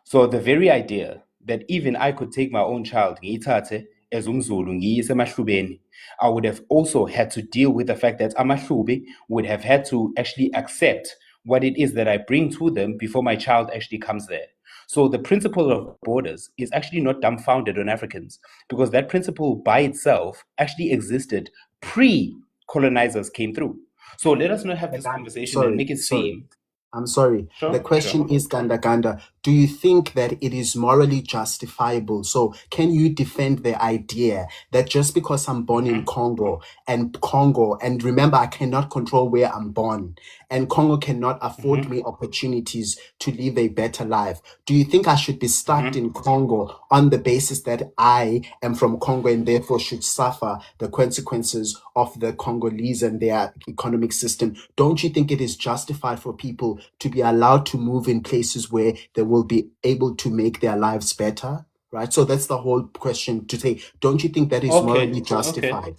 So the very idea that even I could take my own child, ngiyithathe as umZulu ngiyise emahlubeni, I would have also had to deal with the fact that amahlube would have had to actually accept what it is that I bring to them before my child actually comes there. So the principle of borders is actually not dumbfounded on Africans, because that principle by itself actually existed pre-colonizers came through. So let us not have this conversation and make it seem. I'm sorry. Sure, The question sure. is, GandaGanda, do you think that it is morally justifiable? So can you defend the idea that just because I'm born in Congo, and remember, I cannot control where I'm born, and Congo cannot afford me opportunities to live a better life, do you think I should be stuck in Congo on the basis that I am from Congo and therefore should suffer the consequences of the Congolese and their economic system? Don't you think it is justified for people to be allowed to move in places where they will be able to make their lives better? Right? So that's the whole question to say. Don't you think that is morally justified?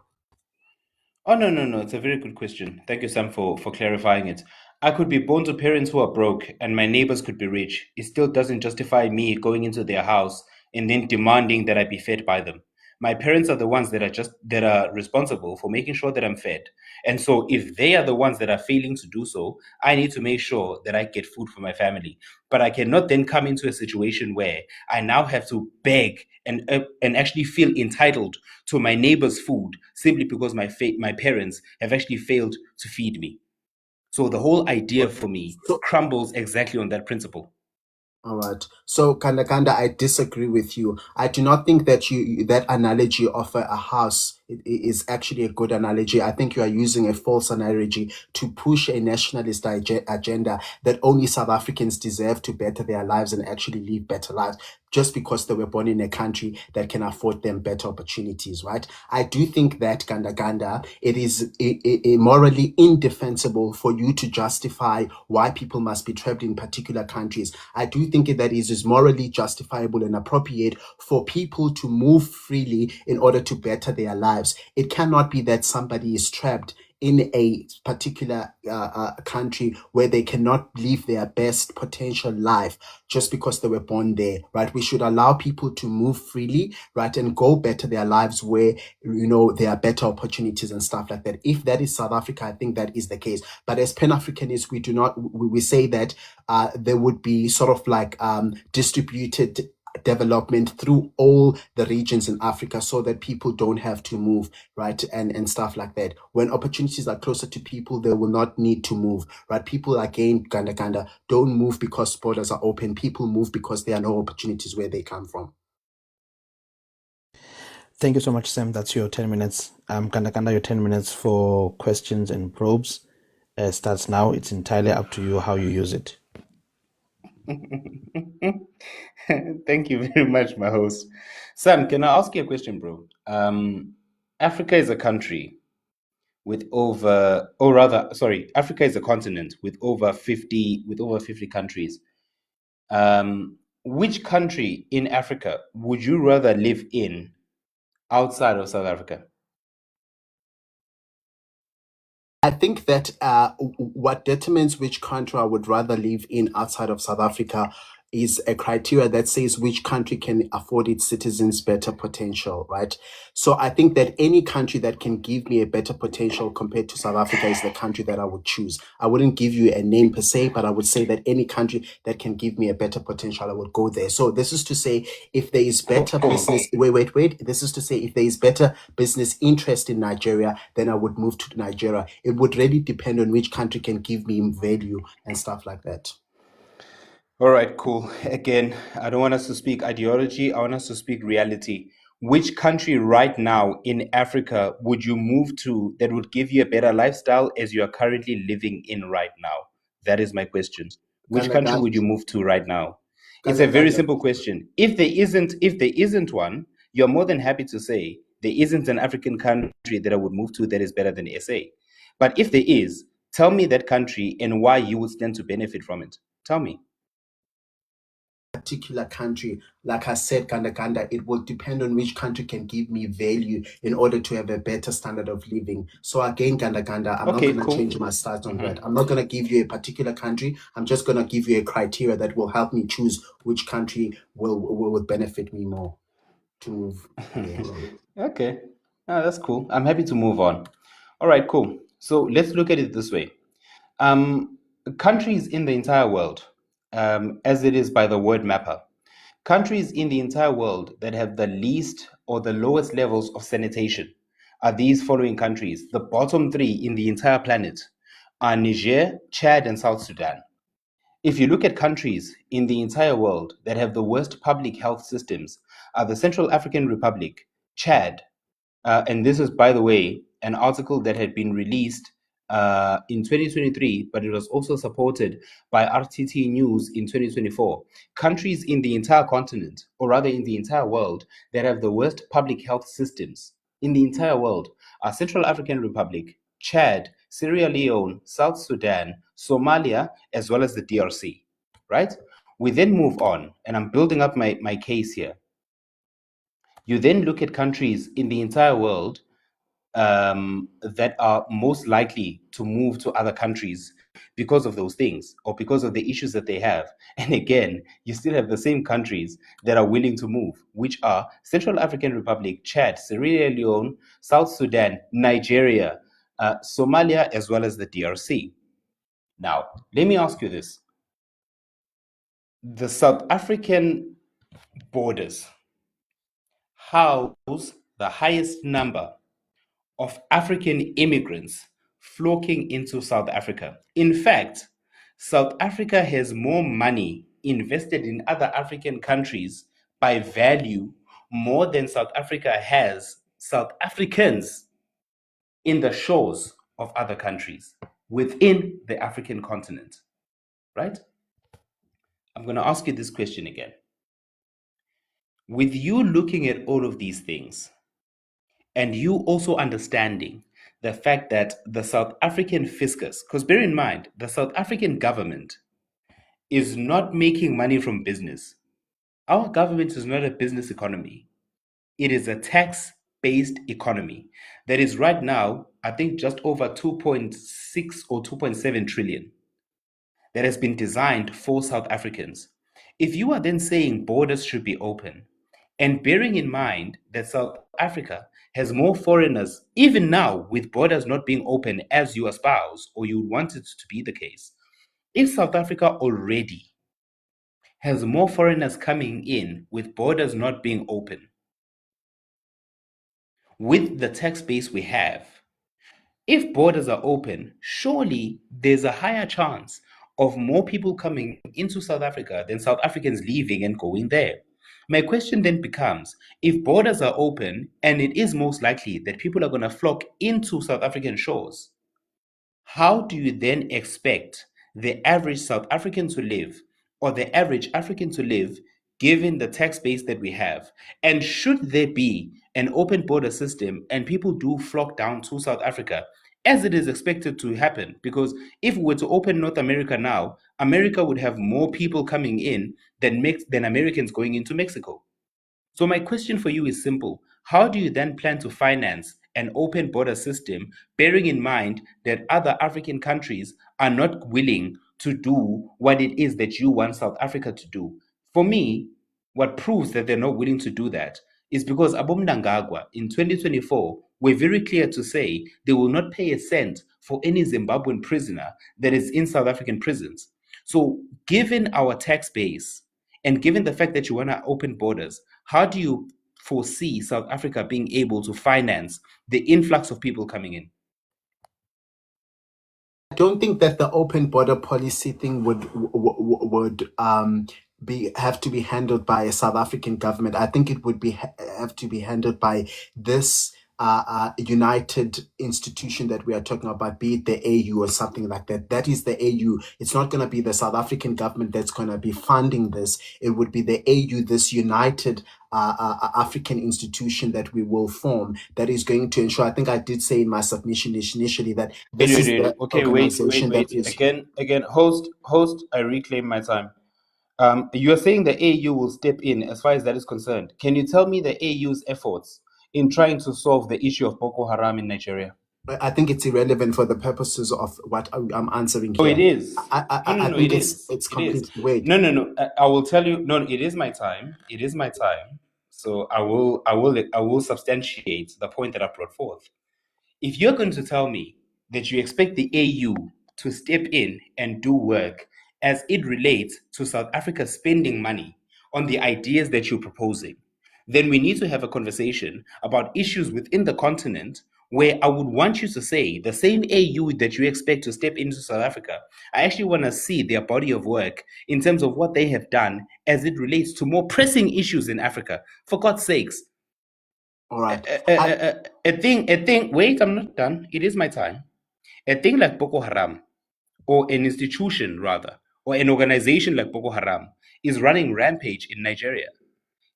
Oh, no. It's a very good question. Thank you, Sam, for clarifying it. I could be born to parents who are broke and my neighbors could be rich. It still doesn't justify me going into their house and then demanding that I be fed by them. My parents are the ones that are responsible for making sure that I'm fed. And so if they are the ones that are failing to do so, I need to make sure that I get food for my family. But I cannot then come into a situation where I now have to beg and actually feel entitled to my neighbor's food simply because my parents have actually failed to feed me. So the whole idea for me crumbles exactly on that principle. All right. So, GandaGanda, I disagree with you. I do not think that that analogy of a house is actually a good analogy. I think you are using a false analogy to push a nationalist agenda that only South Africans deserve to better their lives and actually live better lives just because they were born in a country that can afford them better opportunities, right? I do think that, GandaGanda, it is morally indefensible for you to justify why people must be trapped in particular countries. I do think that it is morally justifiable and appropriate for people to move freely in order to better their lives. It cannot be that somebody is trapped in a particular country where they cannot live their best potential life just because they were born there, right? We should allow people to move freely, right, and go better their lives where, there are better opportunities and stuff like that. If that is South Africa, I think that is the case. But as Pan-Africanists, we say that there would be sort of like distributed development through all the regions in Africa so that people don't have to move, right? And stuff like that. When opportunities are closer to people, they will not need to move, right? People, again, GandaGanda, don't move because borders are open. People move because there are no opportunities where they come from. Thank you so much, Sam. That's your 10 minutes. GandaGanda, your 10 minutes for questions and probes starts now. It's entirely up to you how you use it. Thank you very much, my host. Sam, can I ask you a question, bro? Africa is a country with over, or rather, sorry, Africa is a continent with over 50 countries. Which country in Africa would you rather live in outside of South Africa? I think that what determines which country I would rather live in outside of South Africa is a criteria that says which country can afford its citizens better potential, right? So I think that any country that can give me a better potential compared to South Africa is the country that I would choose. I wouldn't give you a name per se, but I would say that any country that can give me a better potential, I would go there. So this is to say, if there is better business, wait. This is to say, if there is better business interest in Nigeria, then I would move to Nigeria. It would really depend on which country can give me value and stuff like that. All right, cool. Again, I don't want us to speak ideology. I want us to speak reality. Which country right now in Africa would you move to that would give you a better lifestyle as you are currently living in right now? That is my question. Which country would you move to right now? It's a very simple question. If there isn't one, you're more than happy to say there isn't an African country that I would move to that is better than SA. But if there is, tell me that country and why you would stand to benefit from it. Tell me. Particular country, like I said, GandaGanda, it will depend on which country can give me value in order to have a better standard of living. So again, GandaGanda, I'm Okay, not going to cool. change my stance on that. I'm not going to give you a particular country. I'm just going to give you a criteria that will help me choose which country will benefit me more to move. Yeah. Okay. That's cool. I'm happy to move on. All right, cool. So let's look at it this way. Countries in the entire world, as it is by the word mapper, countries in the entire world that have the least or the lowest levels of sanitation are these following countries. The bottom three in the entire planet are Niger, Chad, and South Sudan. If you look at countries in the entire world that have the worst public health systems, are the Central African Republic, Chad, and this is, by the way, an article that had been released in 2023, but it was also supported by RTT News in 2024. Countries in the entire continent, or rather in the entire world, that have the worst public health systems in the entire world are Central African Republic, Chad, Sierra Leone, South Sudan, Somalia, as well as the DRC, right? We then move on, and I'm building up my case here. You then look at countries in the entire world that are most likely to move to other countries because of those things or because of the issues that they have. And again, you still have the same countries that are willing to move, which are Central African Republic, Chad, Sierra Leone, South Sudan, Nigeria, Somalia, as well as the DRC. Now, let me ask you this. The South African borders house the highest number of African immigrants flocking into South Africa. In fact, South Africa has more money invested in other African countries by value more than South Africa has South Africans in the shores of other countries within the African continent, right? I'm going to ask you this question again. With you looking at all of these things, and you also understanding the fact that the South African fiscus, because bear in mind, the South African government is not making money from business. Our government is not a business economy. It is a tax-based economy that is right now, I think, just over 2.6 or 2.7 trillion that has been designed for South Africans. If you are then saying borders should be open, and bearing in mind that South Africa has more foreigners, even now with borders not being open as you espouse or you want it to be the case, if South Africa already has more foreigners coming in with borders not being open. With the tax base we have, if borders are open, surely there's a higher chance of more people coming into South Africa than South Africans leaving and going there. My question then becomes, if borders are open and it is most likely that people are going to flock into South African shores, how do you then expect the average South African to live or the average African to live given the tax base that we have? And should there be an open border system and people do flock down to South Africa, as it is expected to happen? Because if we were to open North America now, America would have more people coming in than Americans going into Mexico. So my question for you is simple. How do you then plan to finance an open border system, bearing in mind that other African countries are not willing to do what it is that you want South Africa to do? For me, what proves that they're not willing to do that is because Abomdangagwa in 2024 were very clear to say they will not pay a cent for any Zimbabwean prisoner that is in South African prisons. So given our tax base, and given the fact that you want to open borders, how do you foresee South Africa being able to finance the influx of people coming in? I don't think that the open border policy thing would have to be handled by a South African government. I think it would have to be handled by this united institution that we are talking about, be it the AU or something like that. That is the AU. It's not going to be the South African government that's going to be funding this. It would be the AU, this united African institution that we will form that is going to ensure. I think I did say in my submission initially that this is the organization that is. Again, host, I reclaim my time. You are saying the AU will step in as far as that is concerned. Can you tell me the AU's efforts in trying to solve the issue of Boko Haram in Nigeria? I think it's irrelevant for the purposes of what I'm answering here. Oh, it is. I think it's completely. Wait. No. I will tell you. No, it is my time. It is my time. So I will substantiate the point that I brought forth. If you're going to tell me that you expect the AU to step in and do work as it relates to South Africa spending money on the ideas that you're proposing, then we need to have a conversation about issues within the continent where I would want you to say the same AU that you expect to step into South Africa. I actually want to see their body of work in terms of what they have done as it relates to more pressing issues in Africa. For God's sakes. All right. Wait, I'm not done. It is my time. A thing like Boko Haram, or an institution rather, or an organization like Boko Haram is running rampage in Nigeria.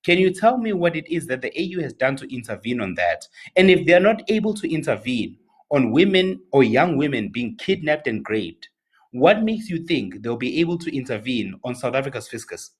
Can you tell me what it is that the AU has done to intervene on that? And if they're not able to intervene on women or young women being kidnapped and raped, what makes you think they'll be able to intervene on South Africa's fiscus?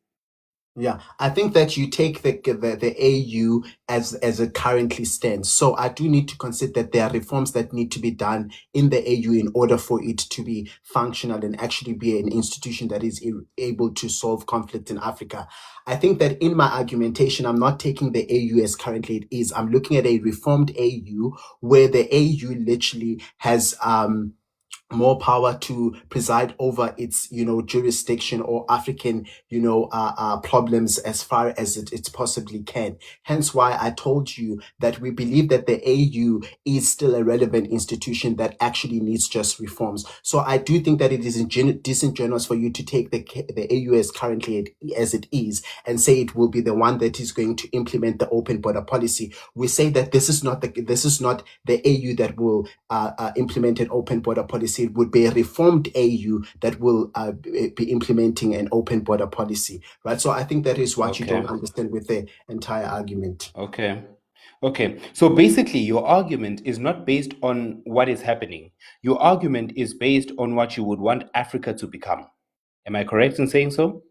Yeah, I think that you take the AU as it currently stands. So I do need to consider that there are reforms that need to be done in the AU in order for it to be functional and actually be an institution that is able to solve conflict in Africa. I think that in my argumentation, I'm not taking the AU as currently it is. I'm looking at a reformed AU where the AU literally has more power to preside over its, jurisdiction or African, problems as far as it possibly can. Hence why I told you that we believe that the AU is still a relevant institution that actually needs just reforms. So I do think that it is disingenuous for you to take the AU as currently as it is and say it will be the one that is going to implement the open border policy. We say that this is not the AU that will implement an open border policy. It would be a reformed AU that will be implementing an open border policy, right? So I think that is what you don't understand with the entire argument. Okay. So basically, your argument is not based on what is happening. Your argument is based on what you would want Africa to become. Am I correct in saying so?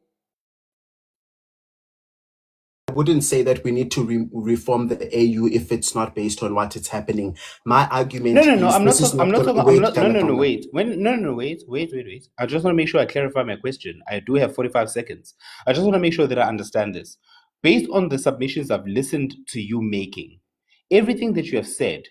I wouldn't say that we need to reform the AU if it's not based on what is happening. My argument No. is I'm not talking. Wait. Wait. I just want to make sure I clarify my question. I do have 45 seconds. I just want to make sure that I understand this. Based on the submissions I've listened to you making, everything that you have said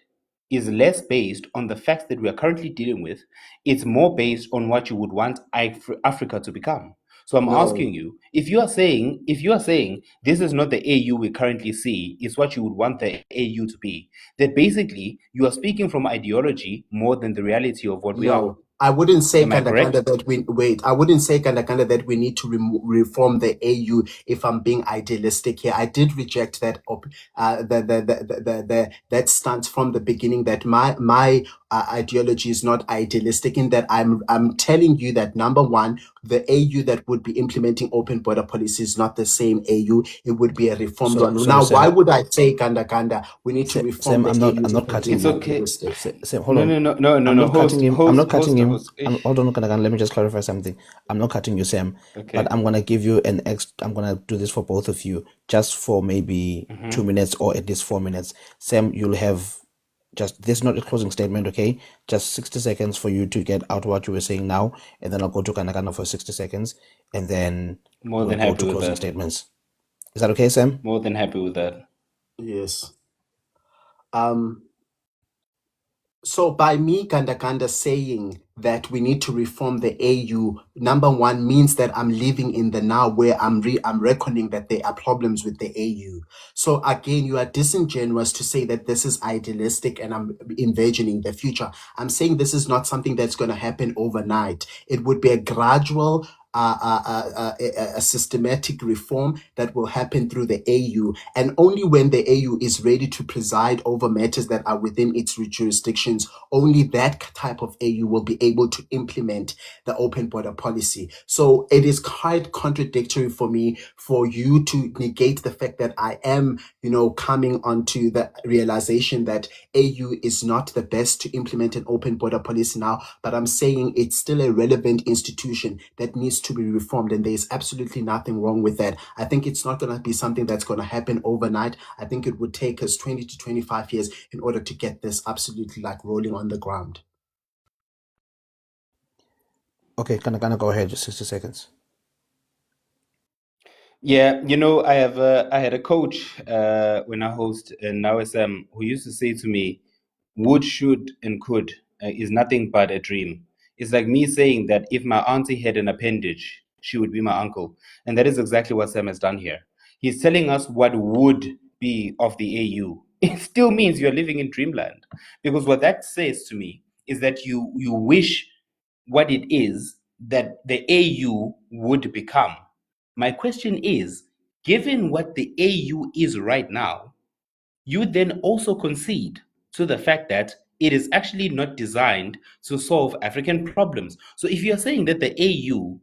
is less based on the facts that we are currently dealing with. It's more based on what you would want Africa to become. So I'm No. asking you, if you are saying this is not the AU we currently see, it's what you would want the AU to be, that basically you are speaking from ideology more than the reality of what we are. No, I wouldn't say Am I correct? GandaGanda that we wait. I wouldn't say GandaGanda that we need to reform the AU. If I'm being idealistic here, I did reject that that stance from the beginning. That my ideology is not idealistic. In that I'm telling you that number one, the AU that would be implementing open border policy is not the same AU. It would be a reformed one. Sorry, Now, why Sam. would I say GandaGanda? We need to reform Sam, the I'm not. AU. I'm not because cutting It's we're you. okay. idealistic. Sam, hold on. No. I'm not cutting him. I'm not cutting him. Host. Hold on, Kandagan. Let me just clarify something. I'm not cutting you, Sam. Okay. But I'm gonna give you I'm gonna do this for both of you, just for maybe 2 minutes or at least 4 minutes. Sam, you'll have just this is not a closing statement, okay? Just 60 seconds for you to get out what you were saying now, and then I'll go to Kandagan for 60 seconds, and then More we'll than go happy to with closing that. statements. Is that okay, Sam? More than happy with that. Yes. So by me, GandaGanda, saying that we need to reform the AU, number one means that I'm living in the now, where I'm reckoning that there are problems with the AU. So again, you are disingenuous to say that this is idealistic and I'm envisioning the future. I'm saying this is not something that's going to happen overnight. It would be a gradual a systematic reform that will happen through the AU, and only when the AU is ready to preside over matters that are within its jurisdictions, only that type of AU will be able to implement the open border policy. So it is quite contradictory for me for you to negate the fact that I am, coming onto the realization that AU is not the best to implement an open border policy now, but I'm saying it's still a relevant institution that needs to be reformed, and there's absolutely nothing wrong with that. I think it's not going to be something that's going to happen overnight. I think it would take us 20 to 25 years in order to get this absolutely rolling on the ground. Okay, Kandagan, go ahead. Just 60 seconds. Yeah, I had a coach when I host in NowSM who used to say to me, would, should, and could is nothing but a dream. It's like me saying that if my auntie had an appendage, she would be my uncle. And that is exactly what Sam has done here. He's telling us what would be of the AU. It still means you're living in dreamland. Because what that says to me is that you wish what it is that the AU would become. My question is, given what the AU is right now, you then also concede to the fact that it is actually not designed to solve African problems. So if you're saying that the AU,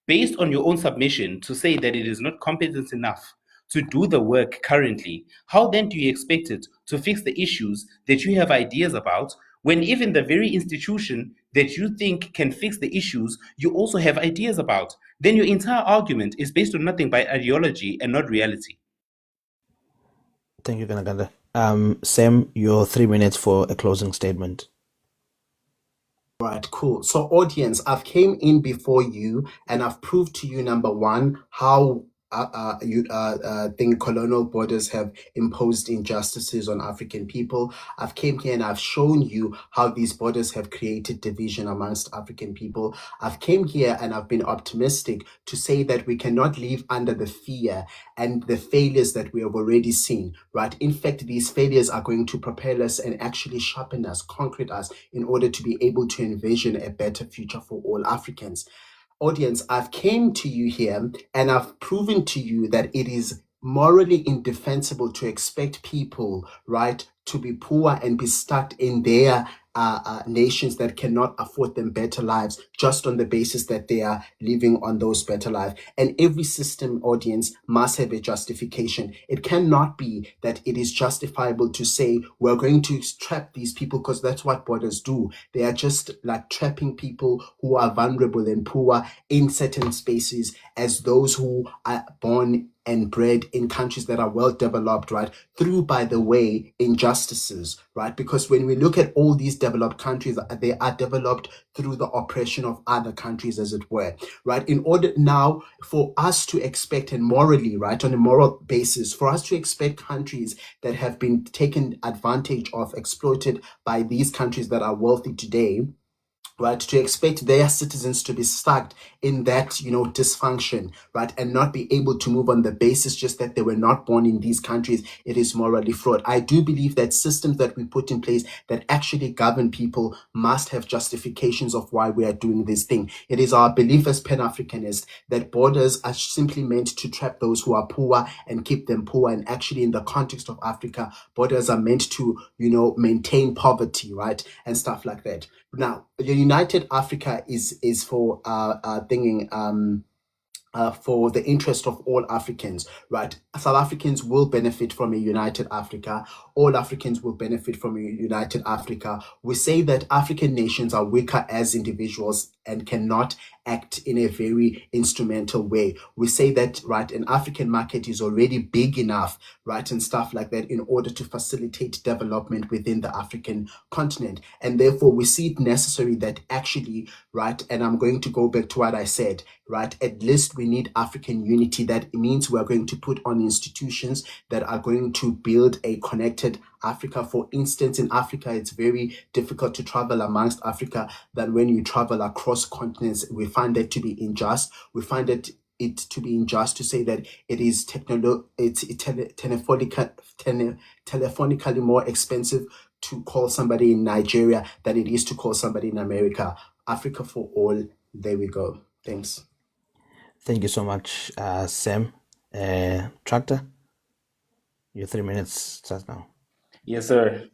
based on your own submission, to say that it is not competent enough to do the work currently, how then do you expect it to fix the issues that you have ideas about, when even the very institution that you think can fix the issues, you also have ideas about? Then your entire argument is based on nothing but ideology and not reality. Thank you, Kandagan. Sam, your 3 minutes for a closing statement. Right, cool. So audience, I've came in before you and I've proved to you, number one, how you think colonial borders have imposed injustices on African people. I've came here and I've shown you how these borders have created division amongst African people. I've came here and I've been optimistic to say that we cannot live under the fear and the failures that we have already seen, right? In fact, these failures are going to propel us and actually sharpen us, concrete us, in order to be able to envision a better future for all Africans. Audience, I've came to you here and I've proven to you that it is morally indefensible to expect people, right, to be poor and be stuck in their nations that cannot afford them better lives just on the basis that they are living on those better lives. And every system, audience, must have a justification. It cannot be that it is justifiable to say we're going to trap these people, because that's what borders do. They are just like trapping people who are vulnerable and poor in certain spaces as those who are born and bred in countries that are well developed, right, through, by the way, injustices, right? Because when we look at all these developed countries, they are developed through the oppression of other countries, as it were, right? In order now for us to expect, and morally, right, on a moral basis, for us to expect countries that have been taken advantage of, exploited by these countries that are wealthy today, right, to expect their citizens to be stuck in that, dysfunction, right, and not be able to move on the basis just that they were not born in these countries, it is morally flawed. I do believe that systems that we put in place that actually govern people must have justifications of why we are doing this thing. It is our belief as Pan-Africanists that borders are simply meant to trap those who are poor and keep them poor. And actually, in the context of Africa, borders are meant to, maintain poverty, right, and stuff like that. Now, the United Africa is for thinking for the interest of all Africans, right? South Africans will benefit from a united Africa. All Africans will benefit from a united Africa. We say that African nations are weaker as individuals and cannot act in a very instrumental way. We say that, right, an African market is already big enough, right, and stuff like that in order to facilitate development within the African continent. And therefore, we see it necessary that actually, right, and I'm going to go back to what I said, right, at least we need African unity. That means we're going to put on institutions that are going to build a connected Africa. For instance, in Africa, it's very difficult to travel amongst Africa than when you travel across continents. We find that to be unjust. We find it to be unjust to say that it is telephonically more expensive to call somebody in Nigeria than it is to call somebody in America. Africa for all. There we go. Thanks. Thank you so much, Sam. Tractor, your 3 minutes starts now. Yes, sir.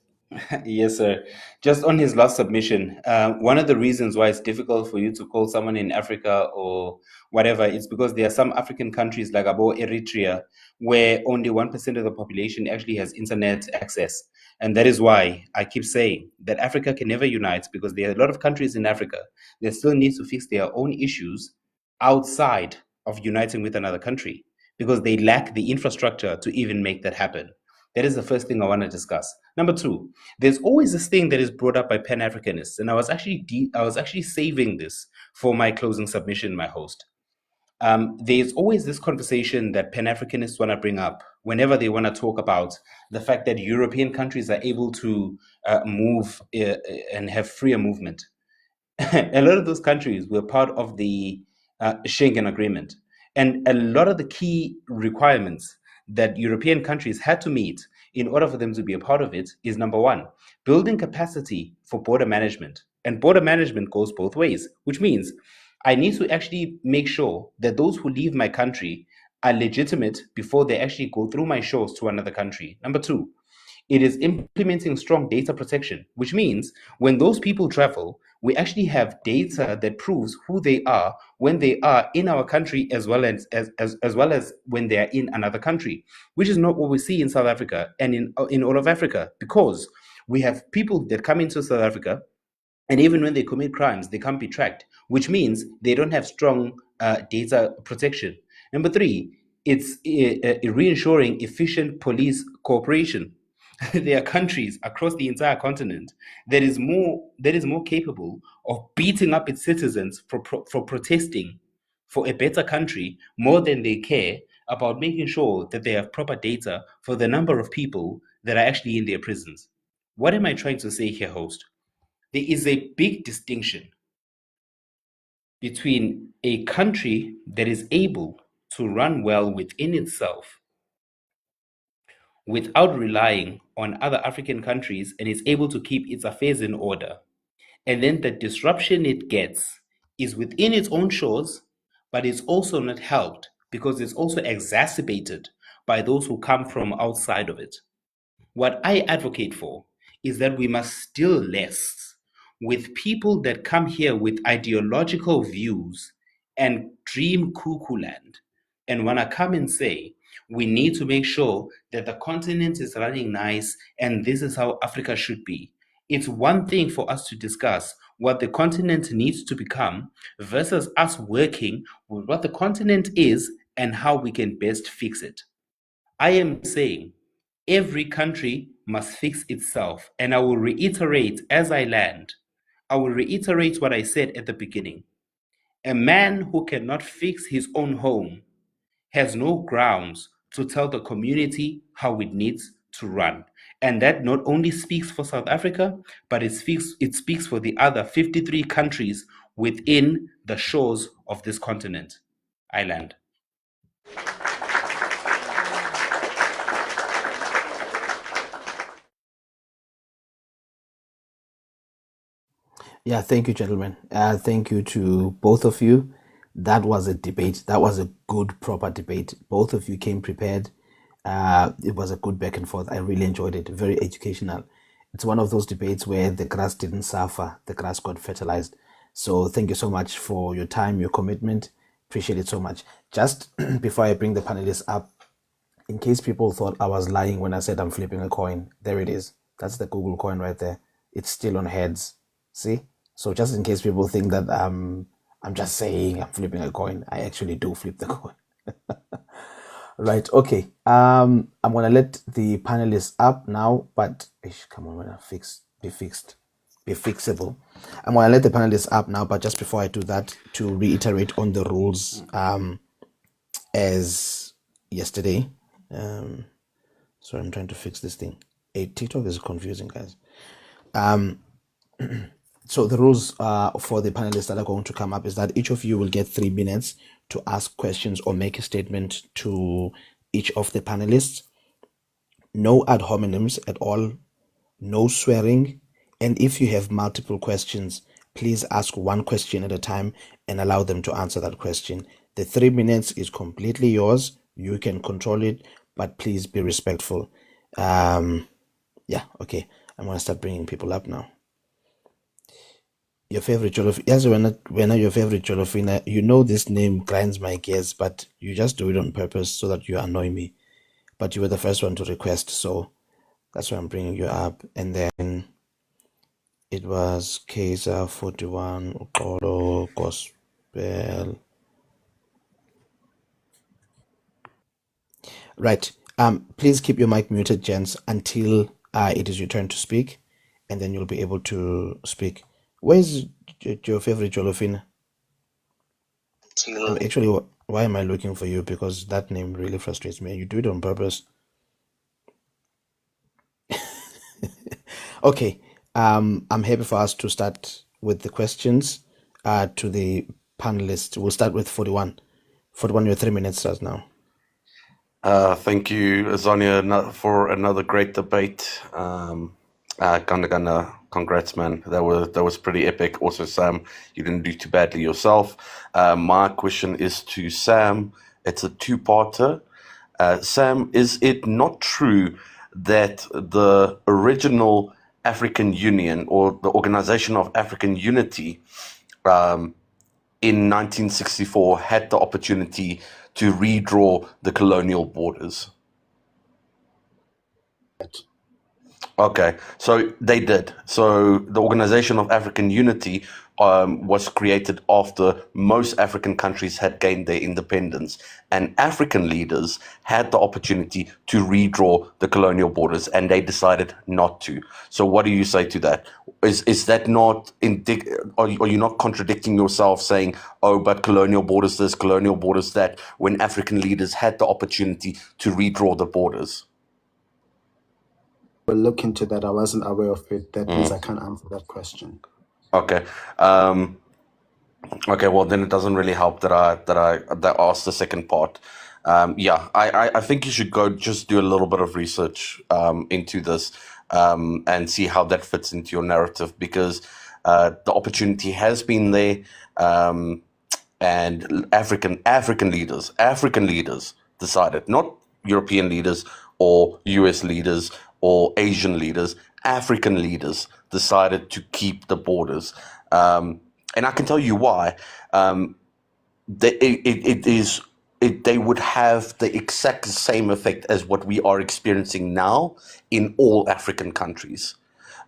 Yes, sir. Just on his last submission, one of the reasons why it's difficult for you to call someone in Africa or whatever, it's because there are some African countries like Eritrea, where only 1% of the population actually has internet access. And that is why I keep saying that Africa can never unite, because there are a lot of countries in Africa that still need to fix their own issues outside of uniting with another country, because they lack the infrastructure to even make that happen. That is the first thing I want to discuss. Number two, there's always this thing that is brought up by Pan-Africanists, and I was actually saving this for my closing submission, my host. There's always this conversation that Pan-Africanists want to bring up whenever they want to talk about the fact that European countries are able to move and have freer movement. A lot of those countries were part of the Schengen Agreement, and a lot of the key requirements that European countries had to meet in order for them to be a part of it is, number one, building capacity for border management. And border management goes both ways, which means I need to actually make sure that those who leave my country are legitimate before they actually go through my shores to another country. Number two, it is implementing strong data protection, which means when those people travel, we actually have data that proves who they are when they are in our country, as well as when they are in another country, which is not what we see in South Africa and in all of Africa, because we have people that come into South Africa, and even when they commit crimes, they can't be tracked, which means they don't have strong data protection. Number three, it's reinsuring efficient police cooperation. There are countries across the entire continent that is more capable of beating up its citizens for protesting for a better country more than they care about making sure that they have proper data for the number of people that are actually in their prisons. What am I trying to say here, host? There is a big distinction between a country that is able to run well within itself without relying on other African countries and is able to keep its affairs in order. And then the disruption it gets is within its own shores, but it's also not helped because it's also exacerbated by those who come from outside of it. What I advocate for is that we must deal less with people that come here with ideological views and dream cuckoo land and want to come and say, we need to make sure that the continent is running nice and this is how Africa should be. It's one thing for us to discuss what the continent needs to become versus us working with what the continent is and how we can best fix it. I am saying every country must fix itself, and I will reiterate as I land. I will reiterate what I said at the beginning. A man who cannot fix his own home has no grounds to tell the community how it needs to run. And that not only speaks for South Africa, but it speaks for the other 53 countries within the shores of this continent. I land. Yeah, thank you, gentlemen. Thank you to both of you. That was a debate. That was a good, proper debate. Both of you came prepared. It was a good back and forth. I really enjoyed it. Very educational. It's one of those debates where the grass didn't suffer, the grass got fertilized. So thank you so much for your time, your commitment. Appreciate it so much. Just before I bring the panelists up, in case people thought I was lying when I said I'm flipping a coin, there it is. That's the Google coin right there. It's still on heads. See? So just in case people think that I'm just saying I'm flipping a coin, I actually do flip the coin. Right, okay. I'm gonna let the panelists up now, but come on, be fixable. I'm gonna let the panelists up now, but just before I do that, to reiterate on the rules as yesterday. Sorry, I'm trying to fix this thing. TikTok is confusing, guys. So the rules for the panelists that are going to come up is that each of you will get 3 minutes to ask questions or make a statement to each of the panelists. No ad hominems at all, no swearing, and if you have multiple questions, please ask one question at a time and allow them to answer that question. The 3 minutes is completely yours. You can control it, but please be respectful. Yeah, okay. I'm going to start bringing people up now. Your favorite Jollof, yes, when your favorite Jolofina, you know this name grinds my gears, but you just do it on purpose so that you annoy me. But you were the first one to request, so that's why I'm bringing you up. And then it was Kaiser 41, Okoro, Gospel. Right. Please keep your mic muted, gents, until it is your turn to speak, and then you'll be able to speak. Where's your favorite Jolofina? Actually, why am I looking for you? Because that name really frustrates me. You do it on purpose. Okay. I'm happy for us to start with the questions to the panelists. We'll start with 41. 41, your 3 minutes starts now. Thank you, Azania, for another great debate. GandaGanda, congrats, man. That was pretty epic. Also, Sam, you didn't do too badly yourself. My question is to Sam. It's a two-parter. Sam, is it not true that the original African Union or the Organization of African Unity in 1964 had the opportunity to redraw the colonial borders? Okay, so they did. So the Organization of African Unity was created after most African countries had gained their independence, and African leaders had the opportunity to redraw the colonial borders, and they decided not to. So what do you say to that? Is that not are you not contradicting yourself, saying, oh, but colonial borders this, colonial borders that, when African leaders had the opportunity to redraw the borders? We'll look into that. I wasn't aware of it. That means I can't answer that question. Okay. Okay, well then it doesn't really help that I asked the second part. Yeah, I think you should go just do a little bit of research into this and see how that fits into your narrative, because the opportunity has been there, and African leaders decided, not European leaders or US leaders or Asian leaders, African leaders decided to keep the borders. And I can tell you why. They would have the exact same effect as what we are experiencing now in all African countries.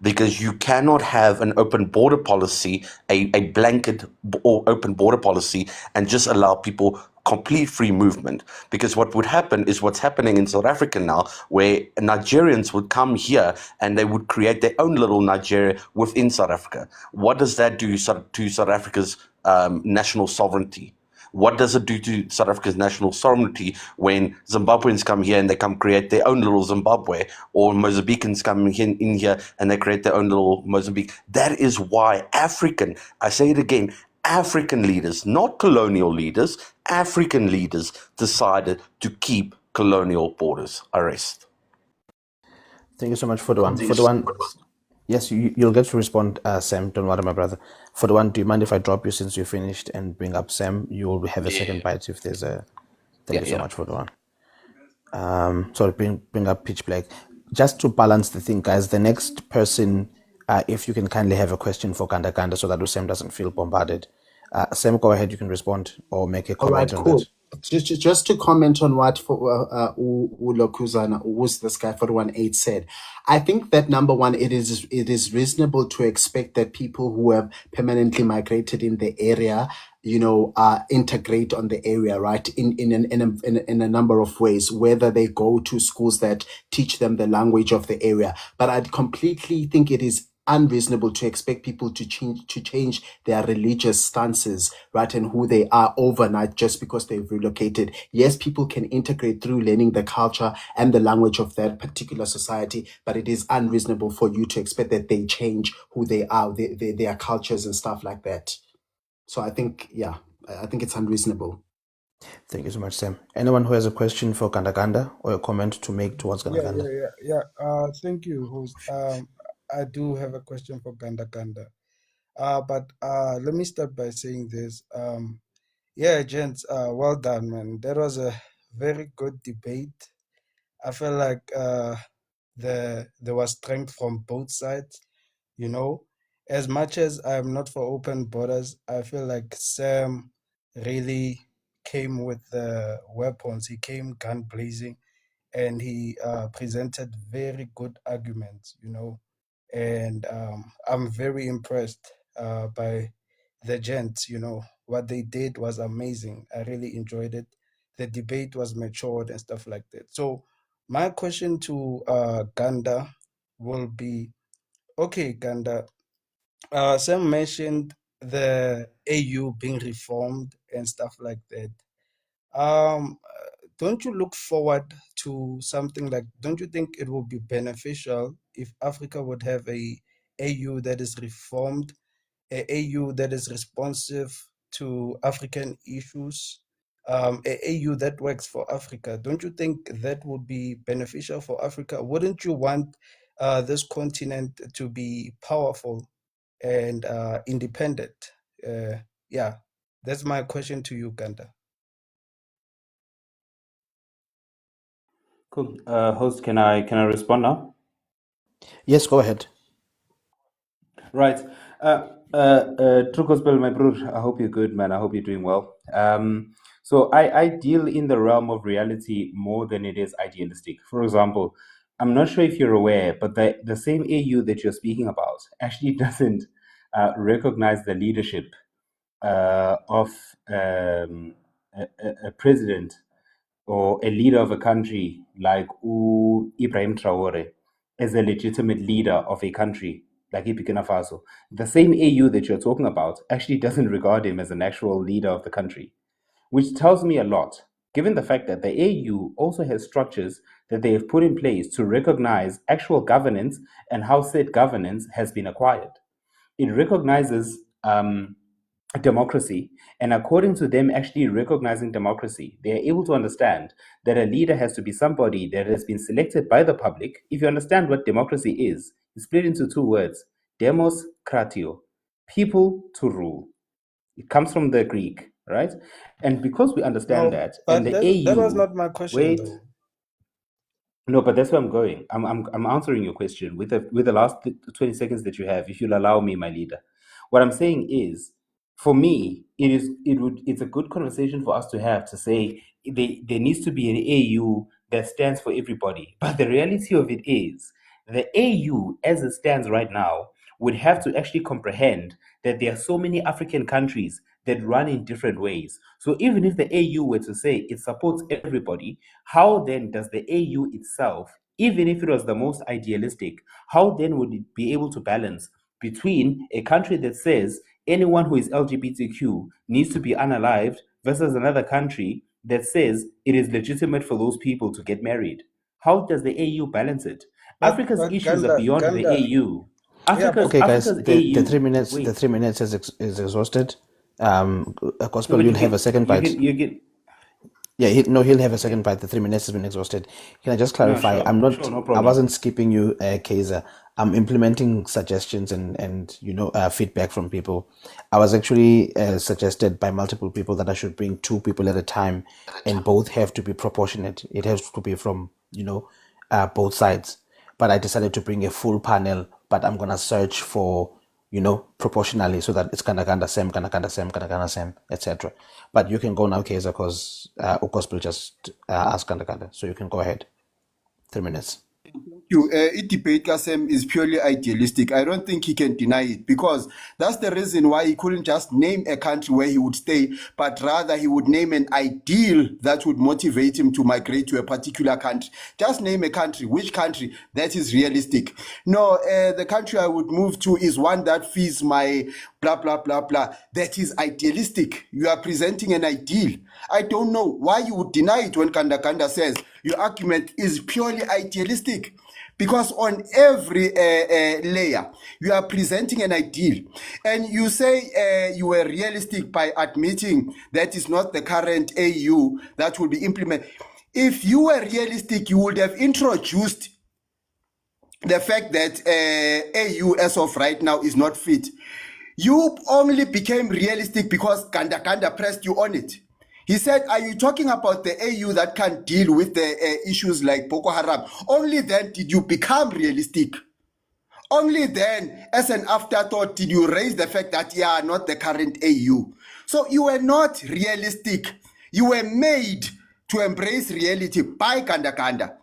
Because you cannot have an open border policy, a blanket or open border policy, and just allow people complete free movement. Because what would happen is what's happening in South Africa now, where Nigerians would come here and they would create their own little Nigeria within South Africa. What does that do to South Africa's national sovereignty? What does it do to South Africa's national sovereignty when Zimbabweans come here and they come create their own little Zimbabwe, or Mozambicans come in here and they create their own little Mozambique? That is why I say it again, African leaders, not colonial leaders, African leaders decided to keep colonial borders. I rest. Thank you so much for the one. For the one, yes, you'll get to respond, Sam. Don't worry, my brother. For the one, do you mind if I drop you since you finished and bring up Sam? You will have a second bite if there's a. Thank you so much for the one. Sorry, bring up Pitch Black. Just to balance the thing, guys, the next person, if you can kindly have a question for GandaGanda so that Sam doesn't feel bombarded. Sam, go ahead, you can respond or make a All right, comment on cool. that. Just to comment on what Ulokuzana, who's this guy 418 said, I think that number one, it is reasonable to expect that people who have permanently migrated in the area, integrate on the area, right? In a number of ways, whether they go to schools that teach them the language of the area. But I'd completely think it is unreasonable to expect people to change their religious stances, right, and who they are overnight just because they've relocated. Yes, people can integrate through learning the culture and the language of that particular society, but it is unreasonable for you to expect that they change who they are, their cultures and stuff like that. So I think, I think it's unreasonable. Thank you so much, Sam. Anyone who has a question for GandaGanda or a comment to make towards GandaGanda? Thank you, host. I do have a question for GandaGanda. But let me start by saying this. Gents, well done, man. That was a very good debate. I feel like there was strength from both sides. As much as I'm not for open borders, I feel like Sam really came with the weapons. He came gun blazing, and he presented very good arguments. And I'm very impressed by the gents. What they did was amazing. I really enjoyed it. The debate was matured and stuff like that. So my question to Ganda will be, okay, Ganda, Sam mentioned the AU being reformed and stuff like that. Don't you look forward to something like, don't you think it would be beneficial if Africa would have a AU that is reformed, a AU that is responsive to African issues, a AU that works for Africa? Don't you think that would be beneficial for Africa? Wouldn't you want this continent to be powerful and independent? That's my question to you, Ganda. Cool. Host, can I respond now? Yes, go ahead. Right. True Gospel, my brother, I hope you're good, man. I hope you're doing well. So I deal in the realm of reality more than it is idealistic. For example, I'm not sure if you're aware, but the same AU that you're speaking about actually doesn't recognize the leadership of a president or a leader of a country like Ibrahim Traore as a legitimate leader of a country like Burkina Faso. The same AU that you're talking about actually doesn't regard him as an actual leader of the country, which tells me a lot, given the fact that the AU also has structures that they have put in place to recognize actual governance and how said governance has been acquired. It recognizes democracy, and according to them actually recognizing democracy, they are able to understand that a leader has to be somebody that has been selected by the public. If you understand what democracy is, it's split into two words: demos kratio, people to rule. It comes from the Greek, right? And because we understand No, and but the that was AU, not my question, wait, though. no, but that's where I'm going. I'm answering your question with the last 20 seconds that you have, if you'll allow me, my leader. What I'm saying is, for me, it's a good conversation for us to have, to say there needs to be an AU that stands for everybody. But the reality of it is, the AU as it stands right now would have to actually comprehend that there are so many African countries that run in different ways. So even if the AU were to say it supports everybody, how then does the AU itself, even if it was the most idealistic, how then would it be able to balance between a country that says anyone who is LGBTQ needs to be unalived versus another country that says it is legitimate for those people to get married. How does the AU balance it? Africa's But issues are beyond the Ganda, AU. yeah, but Okay, guys, Africa's the AU. 3 minutes Wait, the 3 minutes is exhausted. no, Gospel, but you'll have a second bite. you get. Yeah, he'll have a second bite. The 3 minutes has been exhausted. Can I just clarify? No, sure, no I problem. wasn't skipping you, Kaiser. I'm implementing suggestions and feedback from people. I was actually suggested by multiple people that I should bring 2 people at a time, and both have to be proportionate. It has to be from both sides. But I decided to bring a full panel. But I'm gonna search for proportionally, so that it's GandaGanda same, GandaGanda same, GandaGanda same, etc. But you can go now, Kaiser, because Gospel just asked GandaGanda. So you can go ahead. 3 minutes. Debate Kasem is purely idealistic. I don't think he can deny it, because that's the reason why he couldn't just name a country where he would stay, but rather he would name an ideal that would motivate him to migrate to a particular country. Just name a country. Which country? That is realistic. No, the country I would move to is one that feeds my blah, blah, blah, blah. That is idealistic. You are presenting an ideal. I don't know why you would deny it when GandaGanda says your argument is purely idealistic. Because on every layer, you are presenting an ideal. And you say you were realistic by admitting that is not the current AU that will be implemented. If you were realistic, you would have introduced the fact that AU as of right now is not fit. You only became realistic because GandaGanda pressed you on it. He said, are you talking about the AU that can deal with the issues like Boko Haram? Only then did you become realistic. Only then, as an afterthought, did you raise the fact that you are not the current AU. So you were not realistic. You were made to embrace reality by GandaGanda.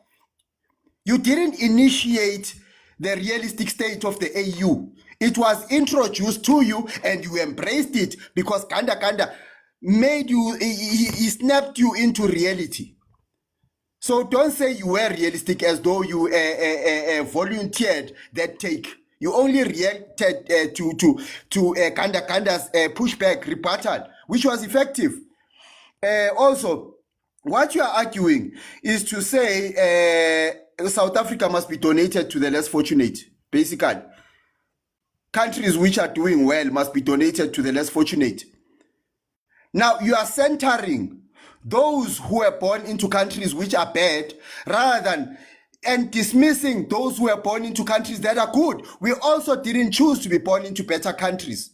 You didn't initiate the realistic state of the AU. It was introduced to you and you embraced it because GandaGanda made you, he snapped you into reality. So don't say you were realistic as though you volunteered that take. You only reacted to GandaGanda's pushback rebuttal, which was effective. Also, what you are arguing is to say South Africa must be donated to the less fortunate, basically. Countries which are doing well must be donated to the less fortunate. Now, you are centering those who were born into countries which are bad and dismissing those who were born into countries that are good. We also didn't choose to be born into better countries.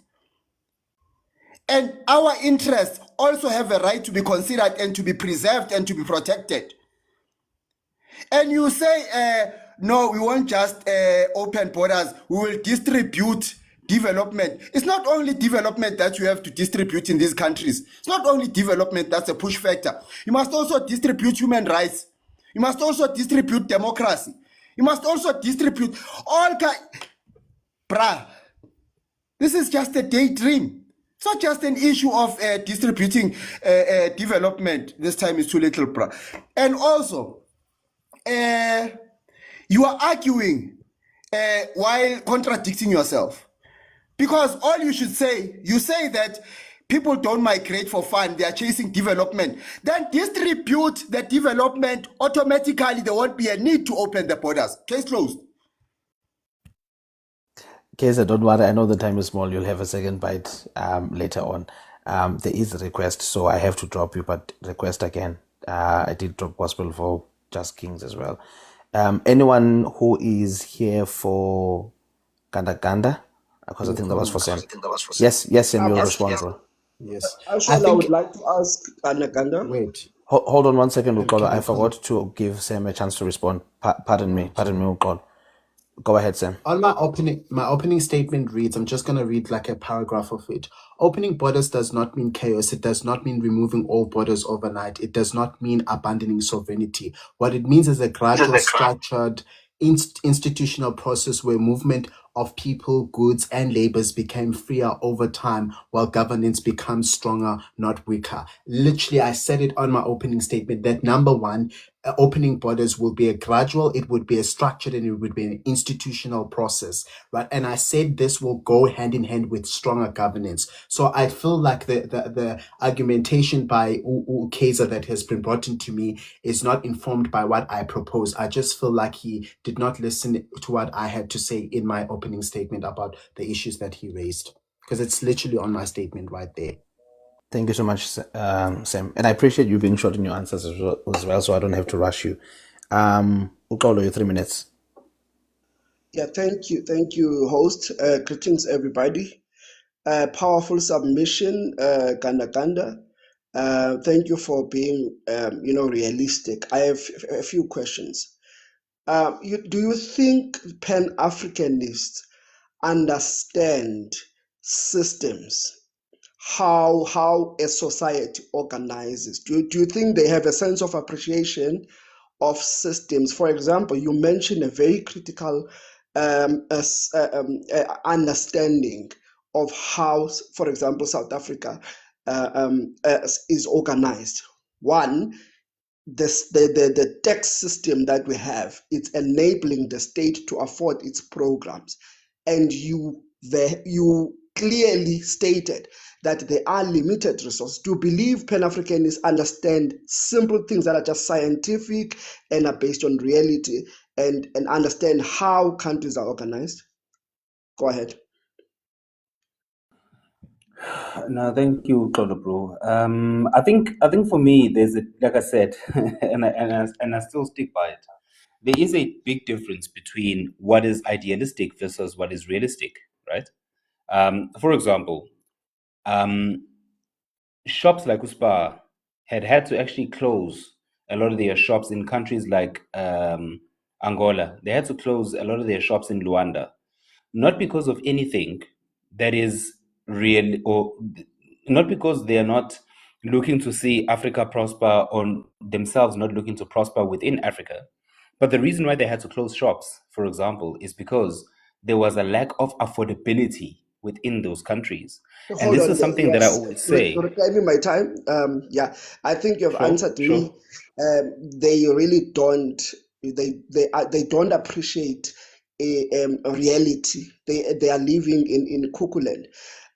And our interests also have a right to be considered and to be preserved and to be protected. And you say, no, we won't just open borders, we will distribute development. It's not only development that you have to distribute in these countries. It's not only development that's a push factor. You must also distribute human rights. You must also distribute democracy. You must also distribute all bruh, this is just a daydream. It's not just an issue of distributing development. This time is too little, bruh. And also, you are arguing while contradicting yourself. Because all you should say, you say that people don't migrate for fun, they are chasing development. Then distribute the development automatically. There won't be a need to open the borders. Case closed. Kaiser, don't worry. I know the time is small. You'll have a second bite later on. There is a request, so I have to drop you, but request again. I did drop Gospel for Just Kings as well. Anyone who is here for GandaGanda? Because I think that was for Sam. Yes, Sam, you'll respond, bro. Yes. Actually, I would like to ask GandaGanda. Wait. Hold on 1 second, Ukolo. I forgot to give Sam a chance to respond. Pardon me, Ukolo. Go ahead, Sam. On my opening statement reads, I'm just going to read like a paragraph of it. Opening borders does not mean chaos. It does not mean removing all borders overnight. It does not mean abandoning sovereignty. What it means is a gradual, structured, institutional process where movement of people, goods, and labors became freer over time, while governance becomes stronger, not weaker. Literally, I said it on my opening statement that number one, opening borders will be a gradual, it would be a structured, and it would be an institutional process, right? And I said this will go hand in hand with stronger governance. So I feel like the argumentation by Kaiser that has been brought into me is not informed by what I propose. I just feel like he did not listen to what I had to say in my opening statement about the issues that he raised, because it's literally on my statement right there. Thank you so much, Sam. And I appreciate you being short in your answers as well, so I don't have to rush you. Uxolo, your 3 minutes. Yeah, thank you, host. Greetings, everybody. Powerful submission, GandaGanda. Thank you for being, realistic. I have a few questions. Do you think Pan-Africanists understand systems? How a society organizes? Do you think they have a sense of appreciation of systems? For example, you mentioned a very critical understanding of how, for example, South Africa is organized. One, the tax system that we have, it's enabling the state to afford its programs, and you clearly stated that there are limited resources. Do you believe Pan-Africanists understand simple things that are just scientific and are based on reality, and understand how countries are organized? Go ahead. No, thank you, Xolo bro. I think for me, there's like I said, and I still stick by it. There is a big difference between what is idealistic versus what is realistic, right? For example, shops like Uspa had to actually close a lot of their shops in countries like Angola. They had to close a lot of their shops in Luanda, not because of anything that is real, or not because they are not looking to see Africa prosper, or themselves not looking to prosper within Africa. But the reason why they had to close shops, for example, is because there was a lack of affordability within those countries. And Hold this on is there. something that I Yes, always say. reclaiming my time. Yeah, I think you've answered Sure. me. They really don't. They don't appreciate a reality. They are living in cuckoo land.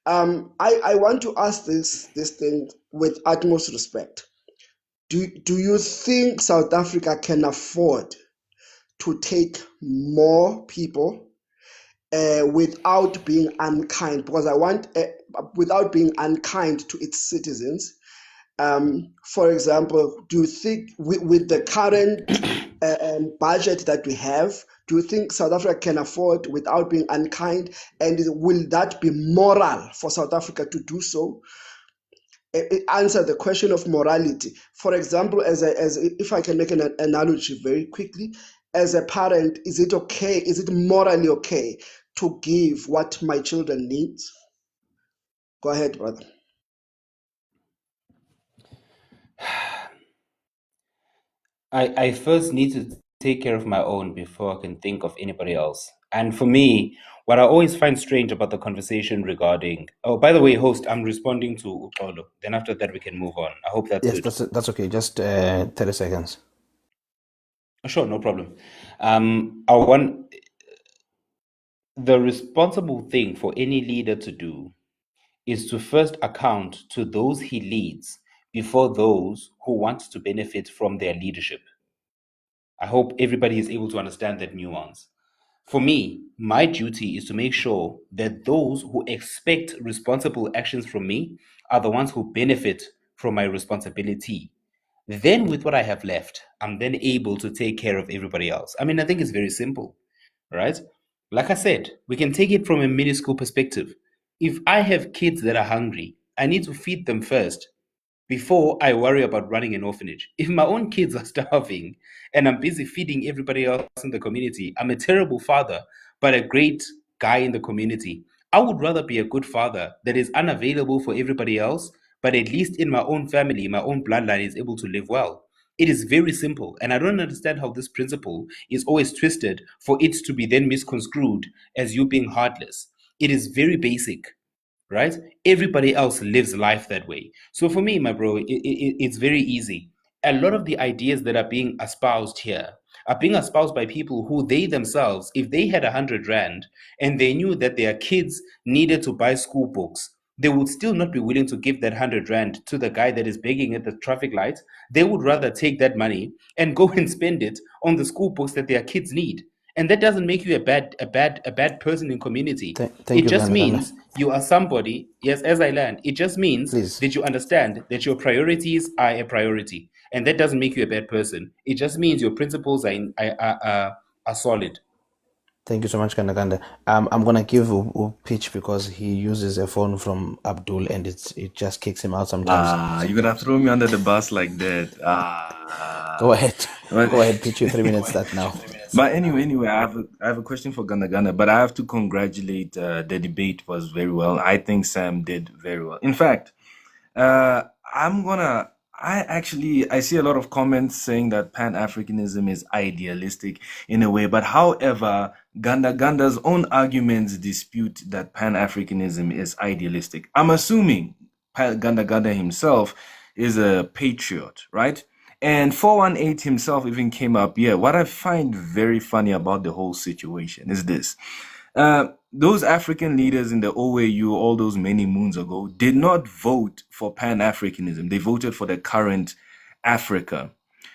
I want to ask this thing with utmost respect. Do you think South Africa can afford to take more people without being unkind? Because I want without being unkind to its citizens. For example, do you think with the current budget that we have, do you think South Africa can afford without being unkind? And will that be moral for South Africa to do so? Answer the question of morality. For example, as if I can make an analogy very quickly, as a parent, is it okay? Is it morally okay to give what my children need? Go ahead, brother. I first need to take care of my own before I can think of anybody else. And for me, what I always find strange about the conversation regarding, oh, by the way, host, I'm responding to Uxolo. Then after that, we can move on. I hope that's Yes, good. that's okay. Just 30 seconds. Sure, no problem. The responsible thing for any leader to do is to first account to those he leads before those who want to benefit from their leadership. I hope everybody is able to understand that nuance. For me, my duty is to make sure that those who expect responsible actions from me are the ones who benefit from my responsibility. Then, with what I have left, I'm then able to take care of everybody else. I mean, I think it's very simple, right? Like I said, we can take it from a minuscule perspective. If I have kids that are hungry, I need to feed them first before I worry about running an orphanage. If my own kids are starving and I'm busy feeding everybody else in the community, I'm a terrible father, but a great guy in the community. I would rather be a good father that is unavailable for everybody else, but at least in my own family, my own bloodline is able to live well. It is very simple. And I don't understand how this principle is always twisted for it to be then misconstrued as you being heartless. It is very basic, right? Everybody else lives life that way. So for me, my bro, it's very easy. A lot of the ideas that are being espoused here are being espoused by people who they themselves, if they had 100 rand and they knew that their kids needed to buy school books, they would still not be willing to give that 100 rand to the guy that is begging at the traffic light. They would rather take that money and go and spend it on the school books that their kids need. And that doesn't make you a bad person in community. Thank It you, just GandaGanda. means you are somebody. Yes, as I learned, it just means Please. that you understand that your priorities are a priority, and that doesn't make you a bad person. It just means your principles are solid. Thank you so much, GandaGanda. I'm gonna give a pitch because he uses a phone from Abdul and it just kicks him out sometimes. You're gonna throw me under the bus like that. Go ahead. But- Go ahead, pitch your 3 minutes start now. But anyway, I have a question for GandaGanda, but I have to congratulate the debate was very well. I think Sam did very well. In fact, I see a lot of comments saying that Pan-Africanism is idealistic in a way, but however, GandaGanda's own arguments dispute that Pan-Africanism is idealistic. I'm assuming GandaGanda himself is a patriot, right? And 418 himself even came up. Yeah, what I find very funny about the whole situation is this. Those African leaders in the OAU all those many moons ago did not vote for Pan-Africanism. They voted for the current Africa,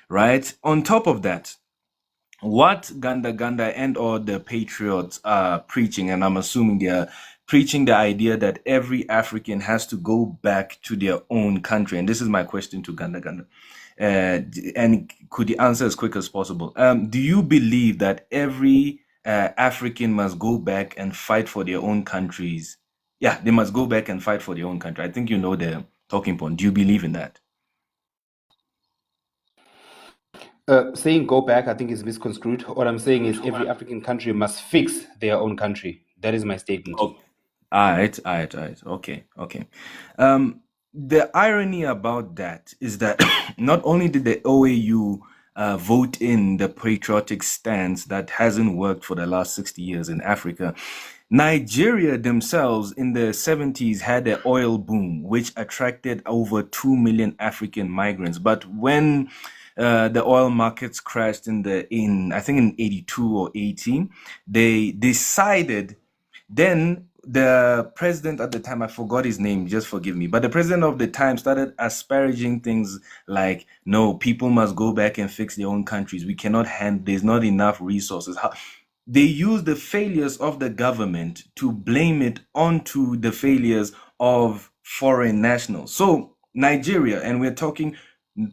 right? On top of that, what GandaGanda and or the patriots are preaching, and I'm assuming they are preaching the idea that every African has to go back to their own country. And this is my question to GandaGanda. And could you answer as quick as possible? Do you believe that every African must go back and fight for their own countries? Yeah, they must go back and fight for their own country. I think you know the talking point. Do you believe in that? Saying go back, I think, is misconstrued. What I'm saying is every African country must fix their own country. That is my statement. Oh, all right. Okay. The irony about that is that not only did the OAU vote in the patriotic stance that hasn't worked for the last 60 years in Africa, Nigeria themselves in the 70s had an oil boom, which attracted over 2 million African migrants. But when the oil markets crashed in I think in 82 or 18, they decided then the president at the time, I forgot his name, just forgive me, but the president of the time started asparaging things like, no, people must go back and fix their own countries. We cannot there's not enough resources. They use the failures of the government to blame it onto the failures of foreign nationals. So Nigeria, and we're talking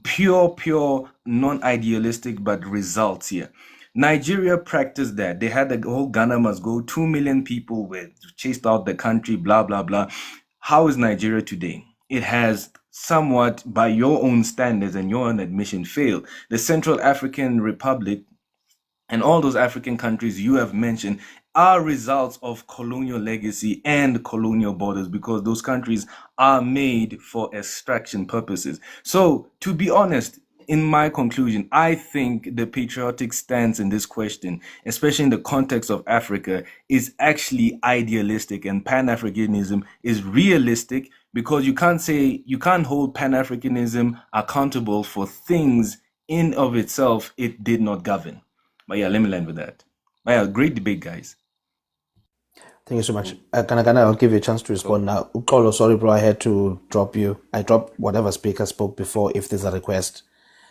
pure, non-idealistic, but results here. Nigeria practiced that. They had the whole Ghana must go, 2 million people were chased out the country, blah, blah, blah. How is Nigeria today? It has somewhat, by your own standards and your own admission, failed. The Central African Republic and all those African countries you have mentioned are results of colonial legacy and colonial borders because those countries are made for extraction purposes. So, to be honest, in my conclusion, I think the patriotic stance in this question, especially in the context of Africa, is actually idealistic, and Pan-Africanism is realistic because you can't hold Pan-Africanism accountable for things in of itself it did not govern. But yeah, let me land with that. But yeah, great debate, guys. Thank you so much. GandaGanda, I'll give you a chance to respond now. Ukolo, sorry, bro, I had to drop you. I dropped whatever speaker spoke before if there's a request.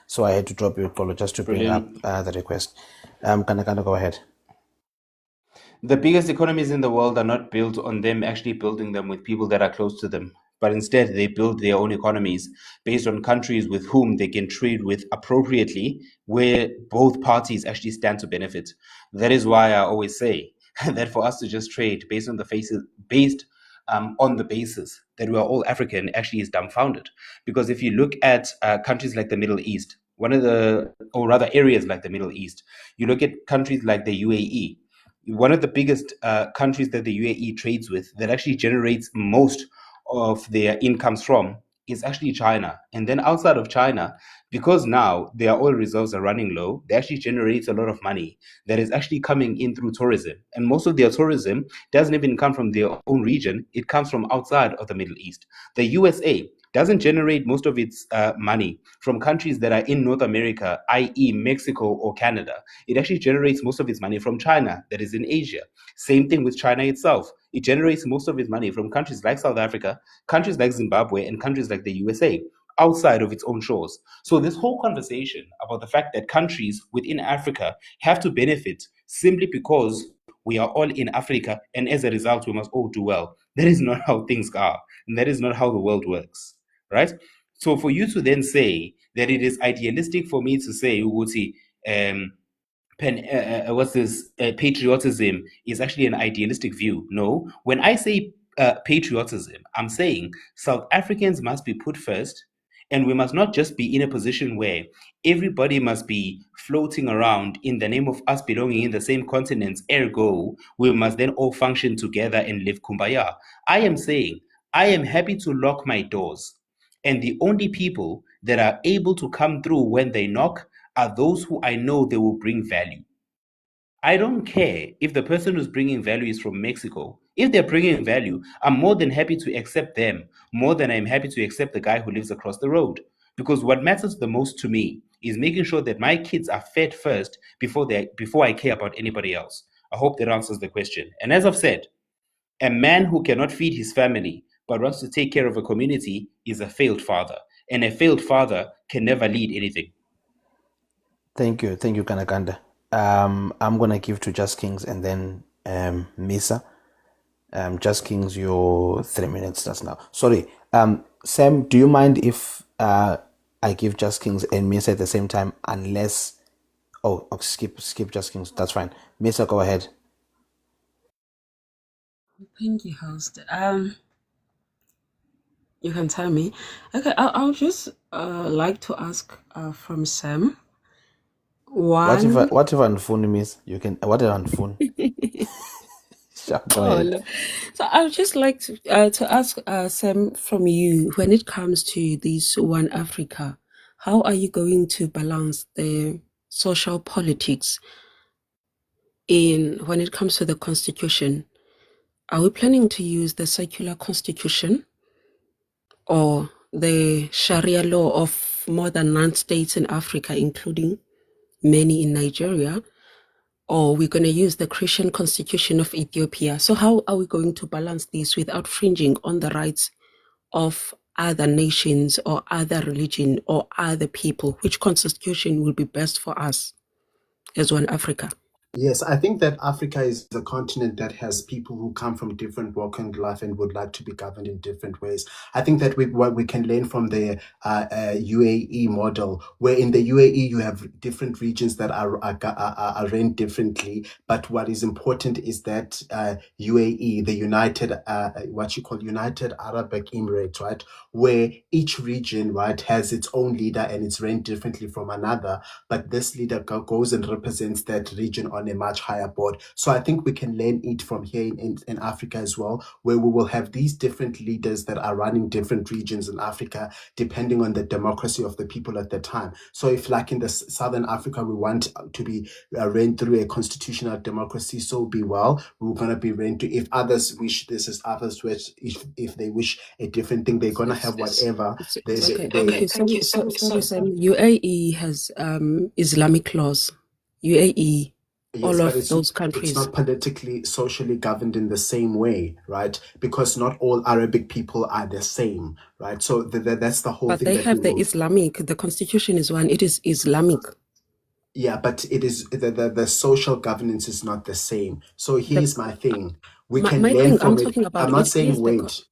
So I had to drop you, Ukolo, just to bring up the request. GandaGanda, go ahead. The biggest economies in the world are not built on them actually building them with people that are close to them, but instead they build their own economies based on countries with whom they can trade with appropriately, where both parties actually stand to benefit. That is why I always say that for us to just trade based on the basis that we are all African actually is dumbfounded. Because if you look at countries like the Middle East, or rather areas like the Middle East, you look at countries like the UAE, one of the biggest countries that the UAE trades with, that actually generates most of their incomes from, is actually China. And then outside of China, because now their oil reserves are running low, they actually generate a lot of money that is actually coming in through tourism. And most of their tourism doesn't even come from their own region, it comes from outside of the Middle East. The USA doesn't generate most of its money from countries that are in North America, i.e., Mexico or Canada. It actually generates most of its money from China, that is in Asia. Same thing with China itself. It generates most of its money from countries like South Africa, countries like Zimbabwe, and countries like the USA outside of its own shores. So this whole conversation about the fact that countries within Africa have to benefit simply because we are all in Africa and as a result we must all do well, that is not how things are, and that is not how the world works, right? So for you to then say that it is idealistic for me to say, Uguti, what's this patriotism is actually an idealistic view. No, when I say patriotism, I'm saying South Africans must be put first, and we must not just be in a position where everybody must be floating around in the name of us belonging in the same continents. Ergo, we must then all function together and live kumbaya. I am saying I am happy to lock my doors, and the only people that are able to come through when they knock are those who I know they will bring value. I don't care if the person who's bringing value is from Mexico. If they're bringing value, I'm more than happy to accept them, more than I'm happy to accept the guy who lives across the road. Because what matters the most to me is making sure that my kids are fed first before I care about anybody else. I hope that answers the question. And as I've said, a man who cannot feed his family but wants to take care of a community is a failed father. And a failed father can never lead anything. Thank you, GandaGanda. I'm gonna give to Just Kings and then Misa. Just Kings, your 3 minutes just now. Sorry, Sam, do you mind if I give Just Kings and Misa at the same time? Unless, skip Just Kings. That's fine. Misa, go ahead. Thank you, host. You can tell me. Okay, I'll just like to ask from Sam. What if on phone, Miss? You can. What if on phone? Sure, go ahead. No. So I would just like to ask Sam from you, when it comes to this One Africa, how are you going to balance the social politics when it comes to the constitution? Are we planning to use the secular constitution or the Sharia law of more than 9 states in Africa, including many in Nigeria? Or we're going to use the Christian constitution of Ethiopia? So how are we going to balance this without infringing on the rights of other nations or other religion or other people? Which constitution will be best for us as One Africa? Yes, I think that Africa is a continent that has people who come from different walks in life and would like to be governed in different ways. I think that what we can learn from the UAE model, where in the UAE you have different regions that are run differently. But what is important is that UAE, the United Arab Emirates, right, where each region, right, has its own leader and it's run differently from another. But this leader goes and represents that region on a much higher board. So I think we can learn it from here in Africa as well, where we will have these different leaders that are running different regions in Africa, depending on the democracy of the people at the time. So if like in the Southern Africa, we want to be ran through a constitutional democracy, so be well. We're going to be ran to, if others wish this is others wish, if they wish a different thing, they're going to have whatever. Okay, sorry, Sam. UAE has Islamic laws. UAE, Yes, all but of those countries. It's not politically, socially governed in the same way, right? Because not all Arabic people are the same, right? So that's the whole But thing. they that have the will- Islamic. The constitution is one. It is Islamic. Yeah, but it is the social governance is not the same. So here's my thing. We can My learn thing from I'm it. talking about I'm not is saying the wait.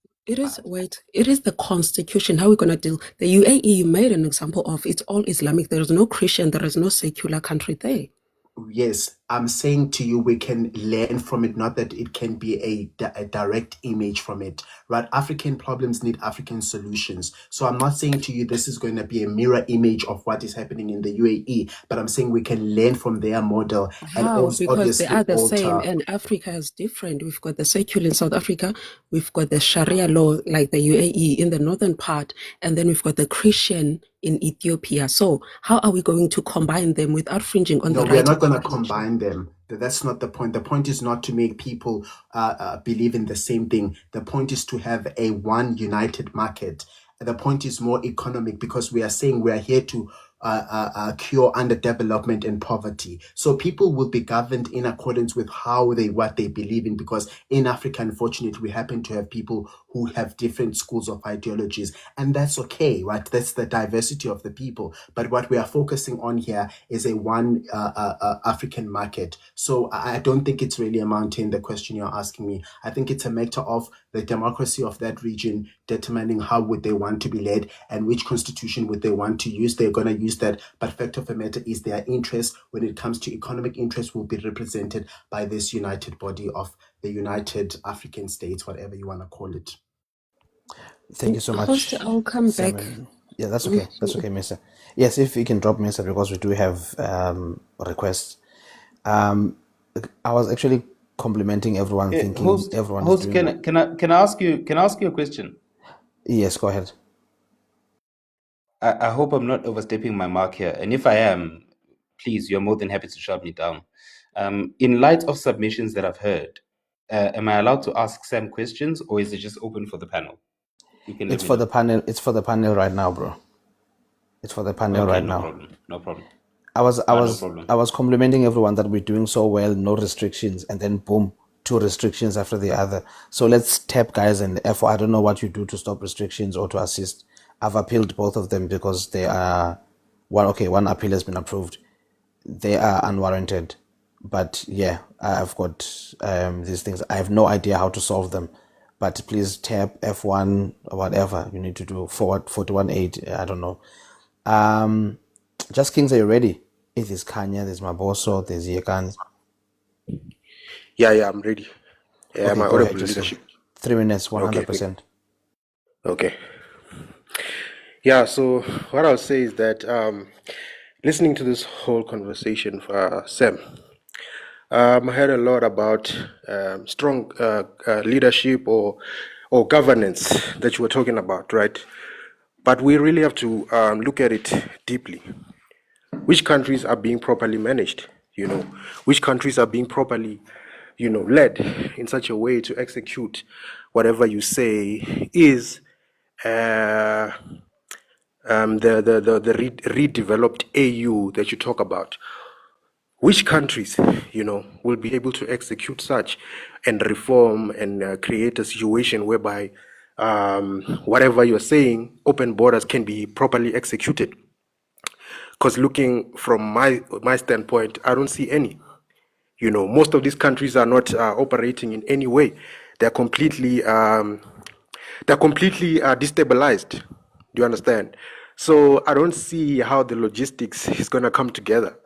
It is the constitution. How are we going to deal? The UAE you made an example of. It's all Islamic. There is no Christian. There is no secular country there. Yes, I'm saying to you, we can learn from it, not that it can be a direct image from it, right? African problems need African solutions. So I'm not saying to you this is going to be a mirror image of what is happening in the UAE, but I'm saying we can learn from their model and How? also Because they obviously are the same, alter. and Africa is different. We've got the secular in South Africa, we've got the Sharia law, like the UAE in the northern part, and then we've got the Christian in Ethiopia. So, how are we going to combine them without fringing on No, the we are right not of going to our religion? combine them. That's not the point. The point is not to make people believe in the same thing. The point is to have a one united market. The point is more economic because we are saying we are here to cure underdevelopment and poverty. So people will be governed in accordance with what they believe in. Because in Africa, unfortunately, we happen to have people who have different schools of ideologies, and that's okay, right? That's the diversity of the people. But what we are focusing on here is a one African market. So I don't think it's really a mountain, the question you're asking me. I think it's a matter of the democracy of that region determining how would they want to be led and which constitution would they want to use. They're going to use that. But fact of the matter is their interest when it comes to economic interest will be represented by this united body of the United African States, whatever you want to call it. Thank you so Host, much, I'll come back. Simon. Yeah, that's okay. That's okay, Mister. Yes, if you can drop Mister, because we do have requests. I was actually complimenting everyone, thinking Host, everyone is host, doing well. can I ask you a question? Yes, go ahead. I hope I'm not overstepping my mark here, and if I am, please, you're more than happy to shut me down. In light of submissions that I've heard, am I allowed to ask Sam questions, or is it just open for the panel? You can let It's me for know. the panel. It's for the panel right now, bro. It's for the panel Okay, right no now. problem. No problem. I was No problem. complimenting everyone that we're doing so well, no restrictions, and then boom, 2 restrictions after the other. So let's tap guys and F. I don't know what you do to stop restrictions or to assist. I've appealed both of them because they are one appeal has been approved. They are unwarranted. But yeah, I've got these things. I have no idea how to solve them. But please tap F1 or whatever you need to do. Forward 41.8. I don't know. Just Kings, are you ready? It is Kanya, there's Maboso, there's Yekan. Yeah, I'm ready. Yeah, Okay, my go ahead, audible Jesse. leadership. 3 minutes, Okay, 100%. okay. Yeah, so what I'll say is that listening to this whole conversation for Sam, I heard a lot about strong leadership or governance that you were talking about, right? But we really have to look at it deeply. Which countries are being properly managed? Which countries are being properly, led in such a way to execute whatever you say is uh, the redeveloped AU that you talk about. Which countries, will be able to execute such and reform and create a situation whereby whatever you're saying, open borders can be properly executed? Because looking from my standpoint, I don't see any. Most of these countries are not operating in any way. They're completely destabilized. Do you understand? So I don't see how the logistics is gonna come together.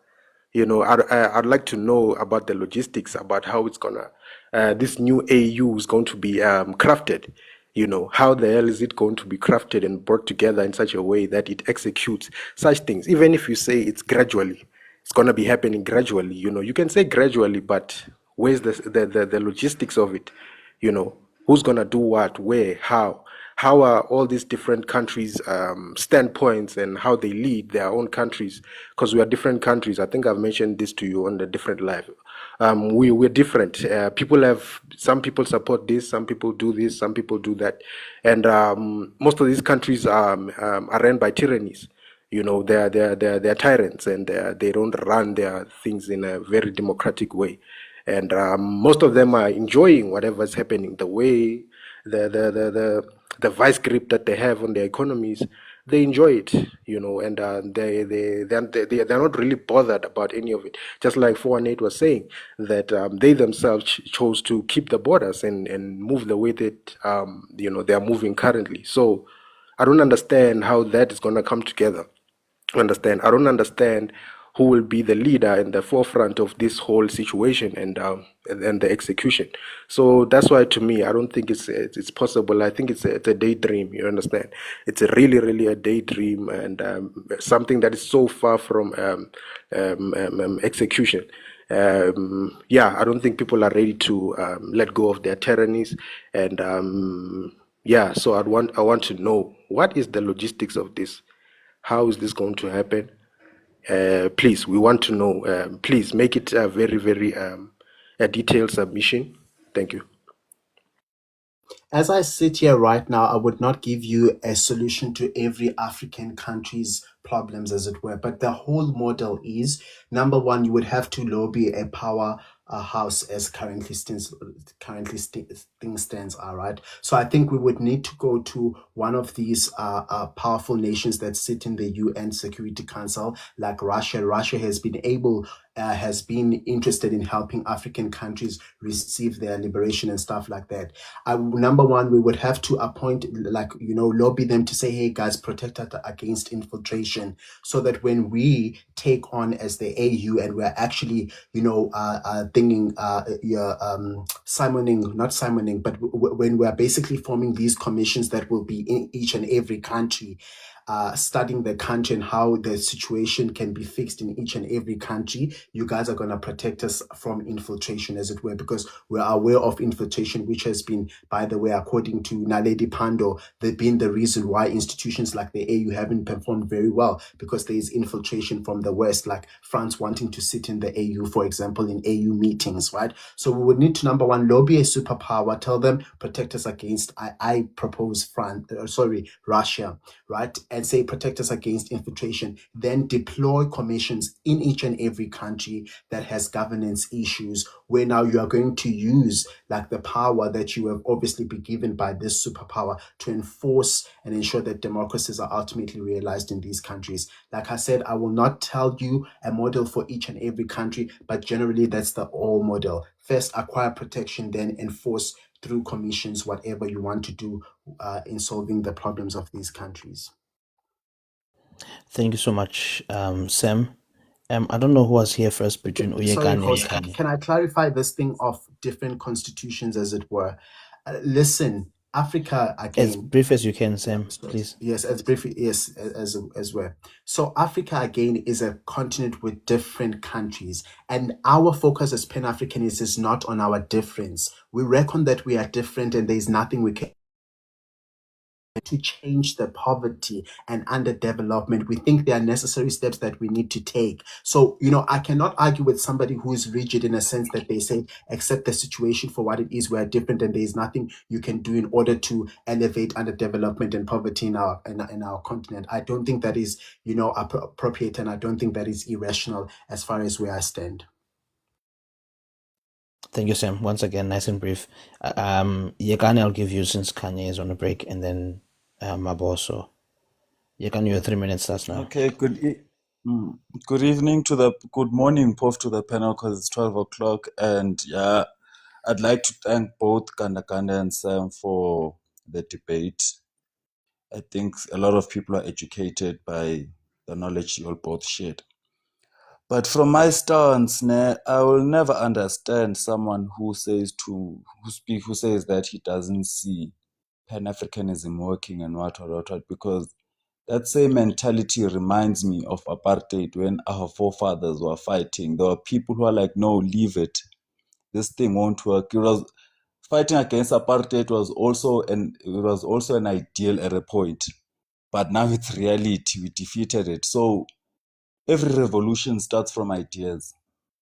I'd like to know about the logistics, about how it's gonna this new AU is going to be crafted. How the hell is it going to be crafted and brought together in such a way that it executes such things? Even if you say it's gradually, it's gonna be happening gradually. You can say gradually, but where's the logistics of it? Who's gonna do what, where, how? How are all these different countries' standpoints and how they lead their own countries? Because we are different countries. I think I've mentioned this to you on a different live. We're different. Some people support this, some people do this, some people do that, and most of these countries are run by tyrannies. They're tyrants, and they don't run their things in a very democratic way. And most of them are enjoying whatever's happening. The way the vice grip that they have on their economies, they enjoy it, and they're not really bothered about any of it. Just like 418 was saying, that they themselves chose to keep the borders and move the way that they are moving currently. So I don't understand how that is going to come together. I don't understand who will be the leader and the forefront of this whole situation and the execution. So that's why, to me, I don't think it's possible. I think it's a daydream. You understand? It's a really a daydream and something that is so far from execution. Yeah, I don't think people are ready to let go of their tyrannies, and yeah. So I want to know, what is the logistics of this? How is this going to happen? Please, we want to know. Please make it a very a detailed submission. Thank you. As I sit here right now, I would not give you a solution to every African country's problems, as it were. But the whole model is, number one, you would have to lobby a power house as things stands are, right. So I think we would need to go to one of these powerful nations that sit in the UN Security Council, like Russia. Russia has been interested in helping African countries receive their liberation and stuff like that. Number one, we would have to appoint, lobby them to say, hey guys, protect us against infiltration, so that when we take on as the AU and we're actually, when we're basically forming these commissions that will be in each and every country, studying the country and how the situation can be fixed in each and every country, you guys are going to protect us from infiltration, as it were, because we're aware of infiltration, which has been, by the way, according to Naledi Pandor, they've been the reason why institutions like the AU haven't performed very well, because there is infiltration from the West, like France wanting to sit in the AU, for example, in AU meetings, right? So we would need to, number one, lobby a superpower, tell them, protect us against, I propose Russia, right? And say, protect us against infiltration. Then deploy commissions in each and every country that has governance issues, where now you are going to use like the power that you have obviously been given by this superpower to enforce and ensure that democracies are ultimately realized in these countries. Like I said, I will not tell you a model for each and every country, but generally that's the all model. First, acquire protection, then enforce through commissions, whatever you want to do in solving the problems of these countries. Thank you so much, Sam. I don't know who was here first between Sorry, Uyekane and host, Kanye. can I clarify this thing of different constitutions, as it were? Listen, Africa As again. brief as you can, Sam, please. Yes, as briefly, yes, as well. So Africa again is a continent with different countries, and our focus as Pan-Africanists is not on our difference. We reckon that we are different, and there is nothing we can to change the poverty and underdevelopment. We think there are necessary steps that we need to take. So, I cannot argue with somebody who is rigid in a sense that they say, accept the situation for what it is. We are different, and there is nothing you can do in order to elevate underdevelopment and poverty in our continent. I don't think that is, appropriate, and I don't think that is irrational as far as where I stand. Thank you, Sam. Once again, nice and brief. Yekane, I'll give you, since Kanye is on a break, and then Maboso. Yekane, your 3 minutes starts now. Okay, good evening good morning, both to the panel, because it's 12 o'clock. And yeah, I'd like to thank both GandaGanda and Sam for the debate. I think a lot of people are educated by the knowledge you all both shared. But from my stance, I will never understand someone who says that he doesn't see Pan-Africanism working and what, because that same mentality reminds me of apartheid, when our forefathers were fighting. There were people who are like, no, leave it. This thing won't work. It was fighting against apartheid was also an ideal at a point. But now it's reality. We defeated it. So every revolution starts from ideas.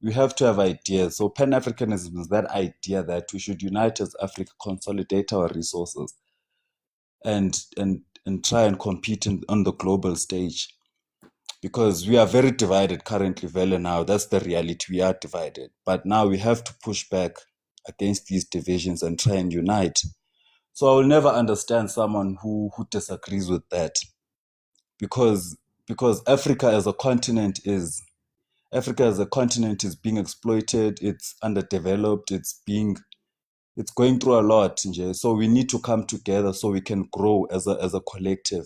We have to have ideas. So Pan-Africanism is that idea that we should unite as Africa, consolidate our resources, and try and compete on the global stage, because we are very divided currently. Vele now, that's the reality. We are divided, but now we have to push back against these divisions and try and unite. So I will never understand someone who disagrees with that, because Africa as a continent is being exploited. It's underdeveloped. It's going through a lot. So we need to come together so we can grow as a collective.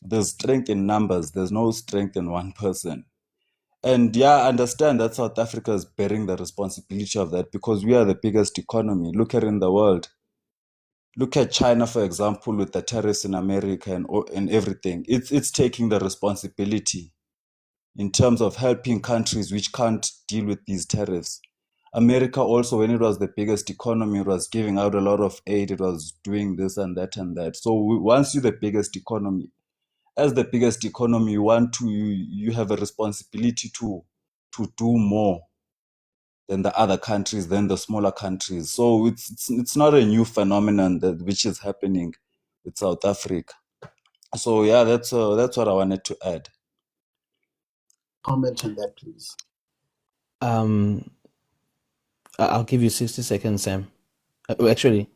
There's strength in numbers. There's no strength in one person. And yeah, I understand that South Africa is bearing the responsibility of that because we are the biggest economy. Look at in the world. Look at China, for example, with the tariffs in America and everything. It's taking the responsibility in terms of helping countries which can't deal with these tariffs. America also, when it was the biggest economy, it was giving out a lot of aid. It was doing this and that and that. So once you're the biggest economy, as the biggest economy, you have a responsibility to do more than the other countries, than the smaller countries. So it's not a new phenomenon which is happening with South Africa. So yeah, that's what I wanted to add. Comment on that, please. I'll give you 60 seconds, Sam. Actually,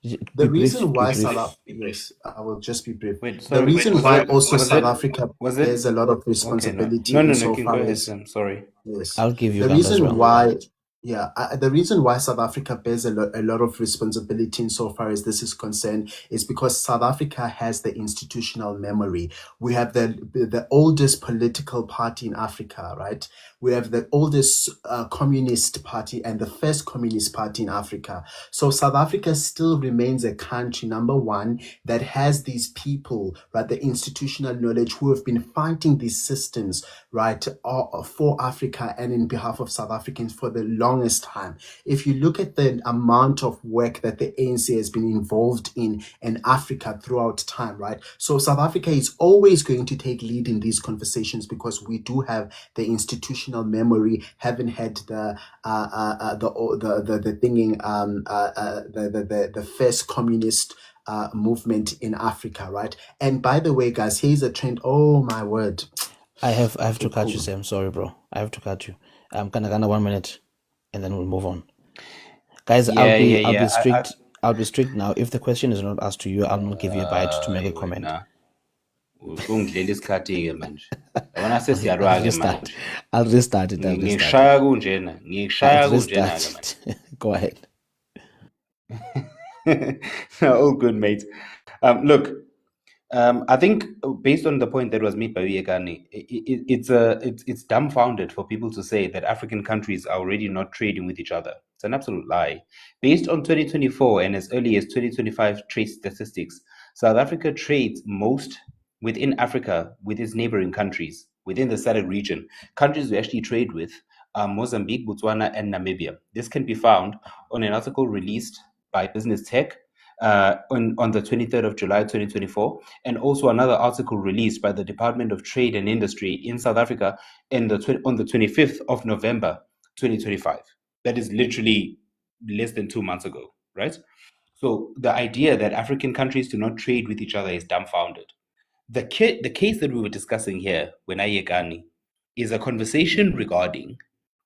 be The brief. reason Be why brief. yes, I will just be brief. Wait, The sorry. reason Was why it? also Was South it? Africa Was it? bears a lot of Okay, no. responsibility No, you can insofar go ahead, as Sam. Sorry. yes. I'll give you The Ganda as reason well. why, the reason why South Africa bears a lot of responsibility insofar as this is concerned is because South Africa has the institutional memory. We have the oldest political party in Africa, right? We have the oldest communist party and the first communist party in Africa. So South Africa still remains a country, number one, that has these people, right, the institutional knowledge who have been fighting these systems, right, for Africa and in behalf of South Africans for the longest time. If you look at the amount of work that the ANC has been involved in Africa throughout time, right? So South Africa is always going to take lead in these conversations because we do have the institutional memory, having had the first communist movement in Africa, right? And by the way, guys, here's a trend. Oh my word! I have to cut you, Sam. Sorry, bro. I have to cut you. Ganda 1 minute, and then we'll move on. Guys, I'll be strict. I'll be strict now. If the question is not asked to you, I'll not give you a bite to make a comment. Ungidlela isikhathi-ke manje. Yabona I'll sesiyalwa-ke restart. manje. I'll restart it. Ngikushaya kunjena. Ngikushaya I'll kunjena-ke restart manje. it. Go ahead. All good, mate. Look, I think based on the point that was made by Uyekani, it's dumbfounded for people to say that African countries are already not trading with each other. It's an absolute lie. Based on 2024 and as early as 2025 trade statistics, South Africa trades most within Africa with its neighboring countries, within the SADC region. Countries we actually trade with are Mozambique, Botswana, and Namibia. This can be found on an article released by Business Tech on the 23rd of July 2024, and also another article released by the Department of Trade and Industry in South Africa on the 25th of November 2025. That is literally less than 2 months ago, right? So the idea that African countries do not trade with each other is dumbfounded. The case that we were discussing here, Wenayekani, is a conversation regarding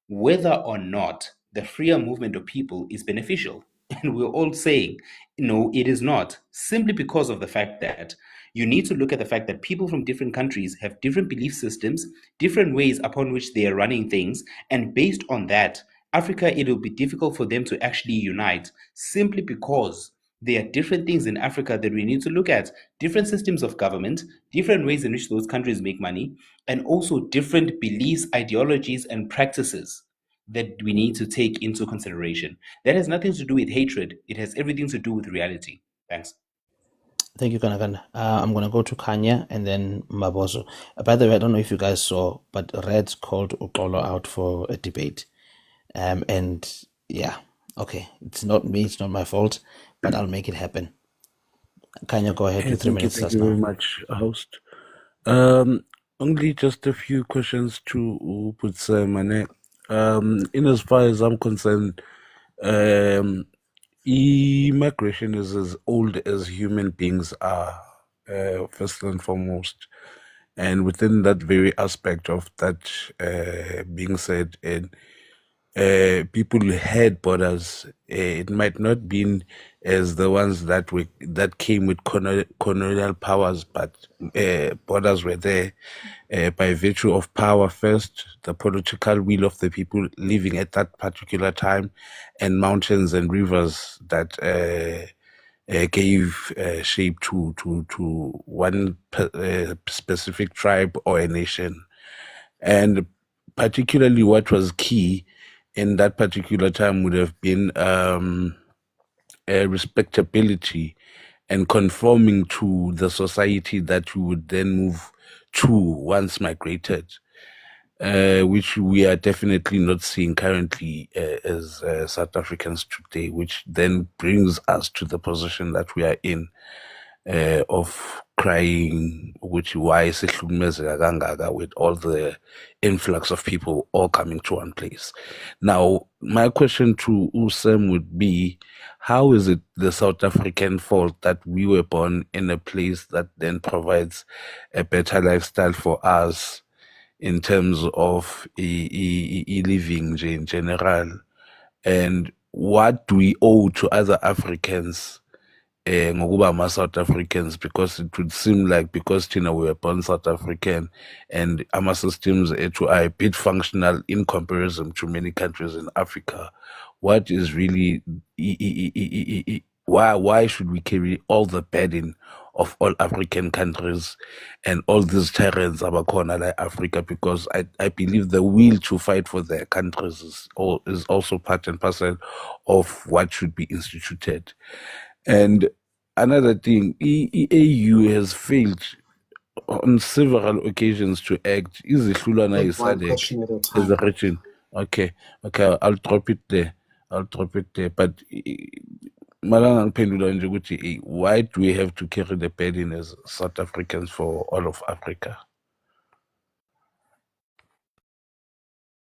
whether or not the freer movement of people is beneficial. And we're all saying, no, it is not, simply because of the fact that you need to look at the fact that people from different countries have different belief systems, different ways upon which they are running things, and based on that, Africa, it will be difficult for them to actually unite simply because there are different things in Africa that we need to look at, different systems of government, different ways in which those countries make money, and also different beliefs, ideologies, and practices that we need to take into consideration. That has nothing to do with hatred. It has everything to do with reality. Thanks. Thank you, Kanaganda. I'm going to go to Kanya and then Mabozo. By the way, I don't know if you guys saw, but Red called Ukolo out for a debate. And yeah, okay, it's not me, it's not my fault, but I'll make it happen. Kanya, go ahead. Hey, 3 minutes thank starts you very now. much, host. Only just a few questions to put Mane. In as far as I'm concerned, immigration is as old as human beings are, first and foremost. And within that very aspect of that being said, and people had borders. It might not been as the ones that came with colonial powers, but borders were there by virtue of power first, the political will of the people living at that particular time, and mountains and rivers that gave shape to one specific tribe or a nation. And particularly what was key in that particular time would have been respectability and conforming to the society that you would then move to once migrated, which we are definitely not seeing currently as South Africans today, which then brings us to the position that we are in, of crying, which why sihlukumezeka kangaka with all the influx of people all coming to one place. Now, my question to Usem would be, how is it the South African fault that we were born in a place that then provides a better lifestyle for us in terms of living in general? And what do we owe to other Africans ngokuba ama-South Africans? Because it would seem like because Tina we were born South African and our systems are a bit functional in comparison to many countries in Africa, what is really why should we carry all the burden of all African countries and all these tyrants abakhona like Africa? Because I believe the will to fight for their countries is also part and parcel of what should be instituted. And another thing, EAU has failed on several occasions to act. Is the Shulana Take is one SADC question at a as a time. region? Okay, I'll drop it there. But Malanga ngiphendula nje ukuthi why do we have to carry the burden as South Africans for all of Africa?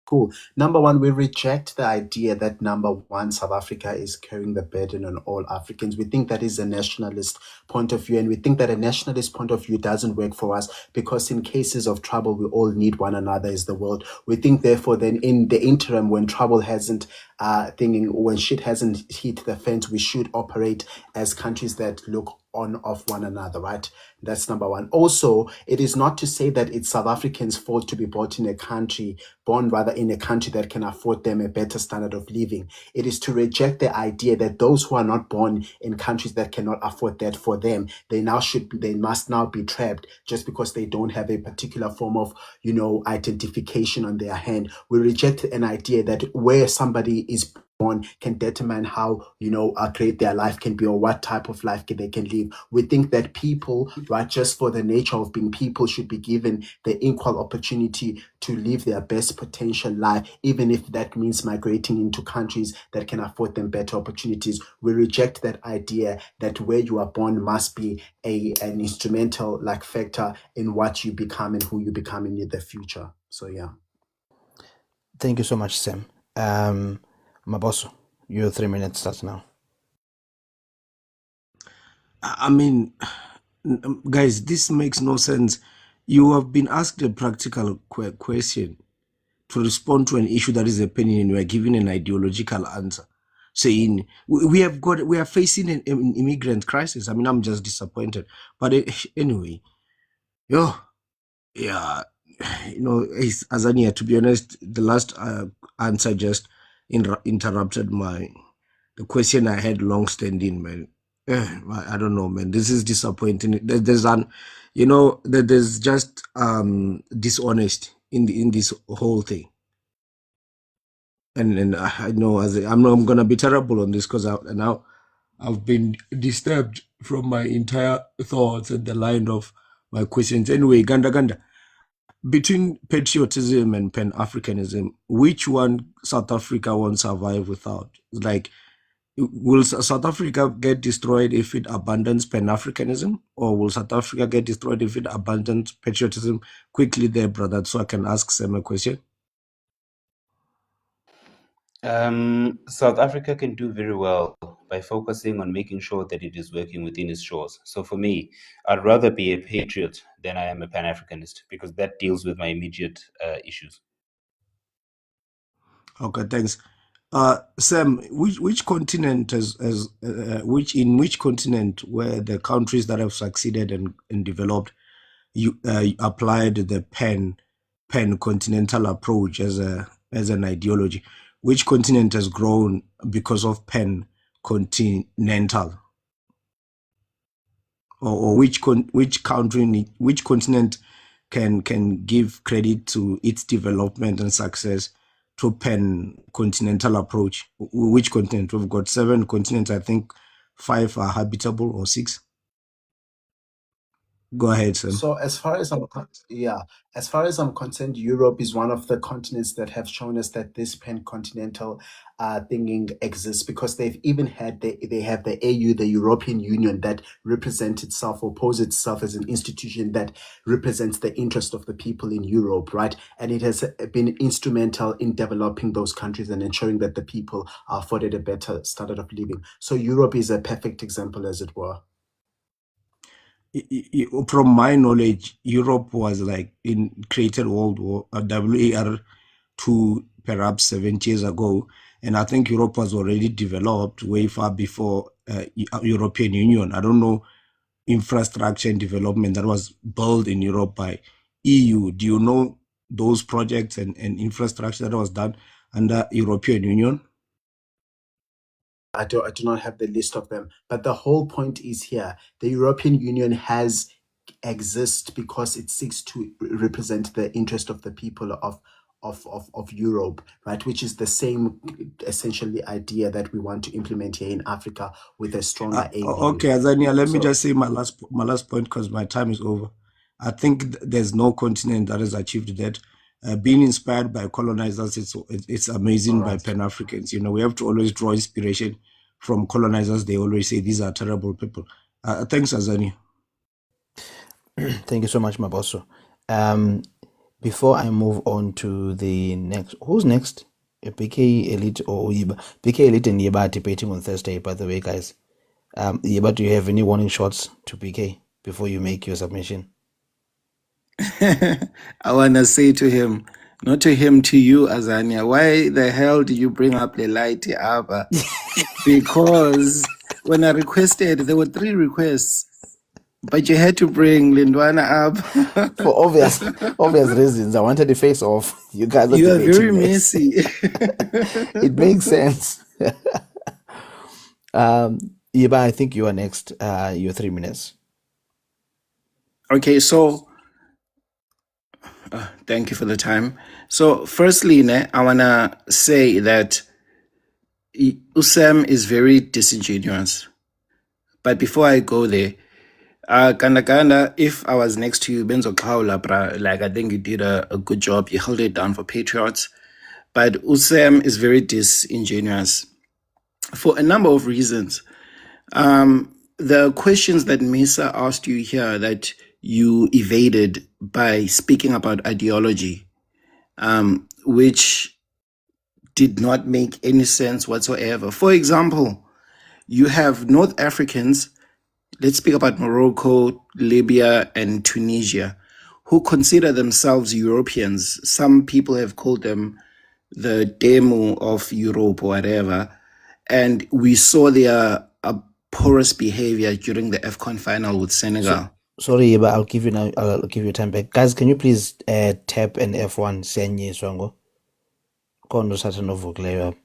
Cool. Number one, we reject the idea that number one, South Africa is carrying the burden on all Africans. We think that is a nationalist point of view, and we think that a nationalist point of view doesn't work for us because in cases of trouble, we all need one another as the world. We think, therefore, then in the interim, when trouble hasn't when shit hasn't hit the fence, we should operate as countries that look on of one another, right? That's number one. Also, it is not to say that it's South Africans' fault to be born in a country that can afford them a better standard of living. It is to reject the idea that those who are not born in countries that cannot afford that for them, they must now be trapped just because they don't have a particular form of, identification on their hand. We reject an idea that where somebody is born can determine how great their life can be or what type of life they can live. We think that people, right, just for the nature of being people, should be given the equal opportunity to live their best potential life, even if that means migrating into countries that can afford them better opportunities. We reject that idea that where you are born must be an instrumental factor in what you become and who you become in the future. So yeah. Thank you so much, Sam. Maboso, your 3 minutes starts now. I mean, guys, this makes no sense. You have been asked a practical question to respond to an issue that is happening, and you are giving an ideological answer, saying we are facing an immigrant crisis. I mean, I'm just disappointed. But anyway, yeah, Azania, to be honest, the last answer just interrupted the question I had long standing, man. I don't know, man. This is disappointing. There's just dishonest in this whole thing. And I know I'm gonna be terrible on this because I've been disturbed from my entire thoughts and the line of my questions. Anyway, GandaGanda, between patriotism and Pan-Africanism, which one South Africa won't survive without? Like, will South Africa get destroyed if it abandons Pan-Africanism, or will South Africa get destroyed if it abandons patriotism? Quickly there, brother, so I can ask Sam a question. South Africa can do very well by focusing on making sure that it is working within its shores. So for me, I'd rather be a patriot than I am a Pan-Africanist, because that deals with my immediate issues. Okay, thanks. Sam, which continent in which continent where the countries that have succeeded and developed applied the pan-continental approach as an ideology? Which continent has grown because of pan-continental? Or which continent can give credit to its development and success to pan-continental approach. Which continent? We've got 7 continents. I think 5 are habitable, or 6. Go ahead, Sam. So as far as as far as I'm concerned, Europe is one of the continents that have shown us that this pan-continental thinking exists, because they've even had they have the AU, the European Union, that represents itself or poses itself as an institution that represents the interest of the people in Europe, right? And it has been instrumental in developing those countries and ensuring that the people are afforded a better standard of living. So Europe is a perfect example, as it were. From my knowledge, Europe was like created World War WAR 2 perhaps 70 years ago, and I think Europe was already developed way far before European Union. I don't know infrastructure and development that was built in Europe by EU. Do you know those projects and infrastructure that was done under European Union? I do not have the list of them, but the whole point is here: the European Union exists because it seeks to represent the interest of the people of Europe, right? Which is the same essentially idea that we want to implement here in Africa with a stronger AU. Okay, Azania, let me just say my last point, because my time is over. I think there's no continent that has achieved that. Being inspired by colonizers, it's amazing. By Pan-Africans. We have to always draw inspiration from colonizers. They always say these are terrible people. Thanks, Azania. Thank you so much, Maboso. Before I move on to the next, who's next? BK Elite or Yiba? BK Elite and Yiba are debating on Thursday, by the way, guys. Yiba, do you have any warning shots to BK before you make your submission? I want to say to him, not to him, to you, Azania, why the hell do you bring up the light Abba? Because when I requested, there were 3 requests, but you had to bring Lindwana up. For obvious reasons. I wanted to face off. You guys You are debating very this. messy. It makes sense. Yiba, I think you are next. Your 3 minutes. Okay, so thank you for the time. So firstly, I want to say that Usam is very disingenuous. But before I go there, GandaGanda, if I was next to you, Benzo Kaula, like I think you did a good job. You held it down for Patriots. But Usam is very disingenuous for a number of reasons. The questions that Mesa asked you here that you evaded by speaking about ideology, which did not make any sense whatsoever. For example, you have North Africans, let's speak about Morocco, Libya, and Tunisia, who consider themselves Europeans. Some people have called them the demo of Europe or whatever. And we saw their porous behavior during the AFCON final with Senegal. Sorry, but I'll give you time back. Guys, can you please tap an F1 Senye Swango? Kondo Satanovo Gleba.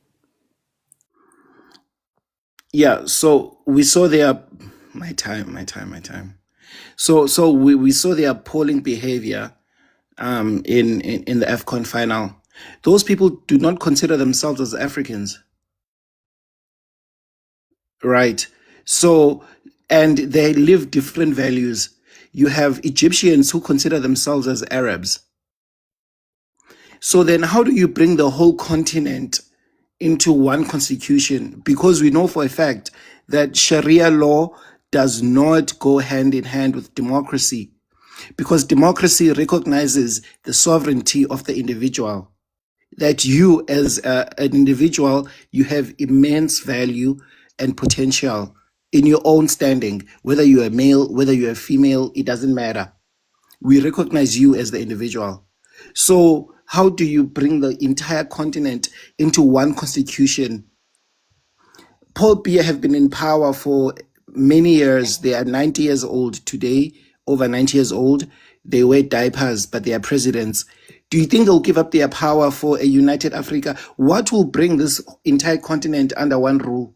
Yeah, so we saw their my time. So we saw their appalling behavior in the AFCON final. Those people do not consider themselves as Africans. Right. So, and they live different values. You have Egyptians who consider themselves as Arabs. So then how do you bring the whole continent into one constitution? Because we know for a fact that Sharia law does not go hand in hand with democracy, because democracy recognizes the sovereignty of the individual. That you as an individual, you have immense value and potential in your own standing, whether you're a male, whether you're a female, it doesn't matter. We recognize you as the individual. So how do you bring the entire continent into one constitution? Paul Biya have been in power for many years. They are 90 years old today, over 90 years old. They wear diapers, but they are presidents. Do you think they'll give up their power for a united Africa? What will bring this entire continent under one rule?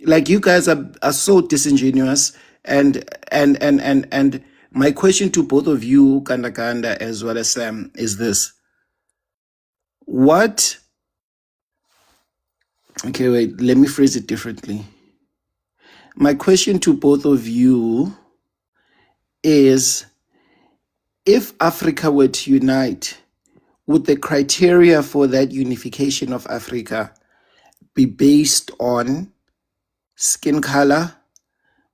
Like, you guys are so disingenuous, and My question to both of you, GandaGanda as well as Sam, is this. Okay, wait, let me phrase it differently. My question to both of you is, if Africa were to unite, would the criteria for that unification of Africa be based on skin color?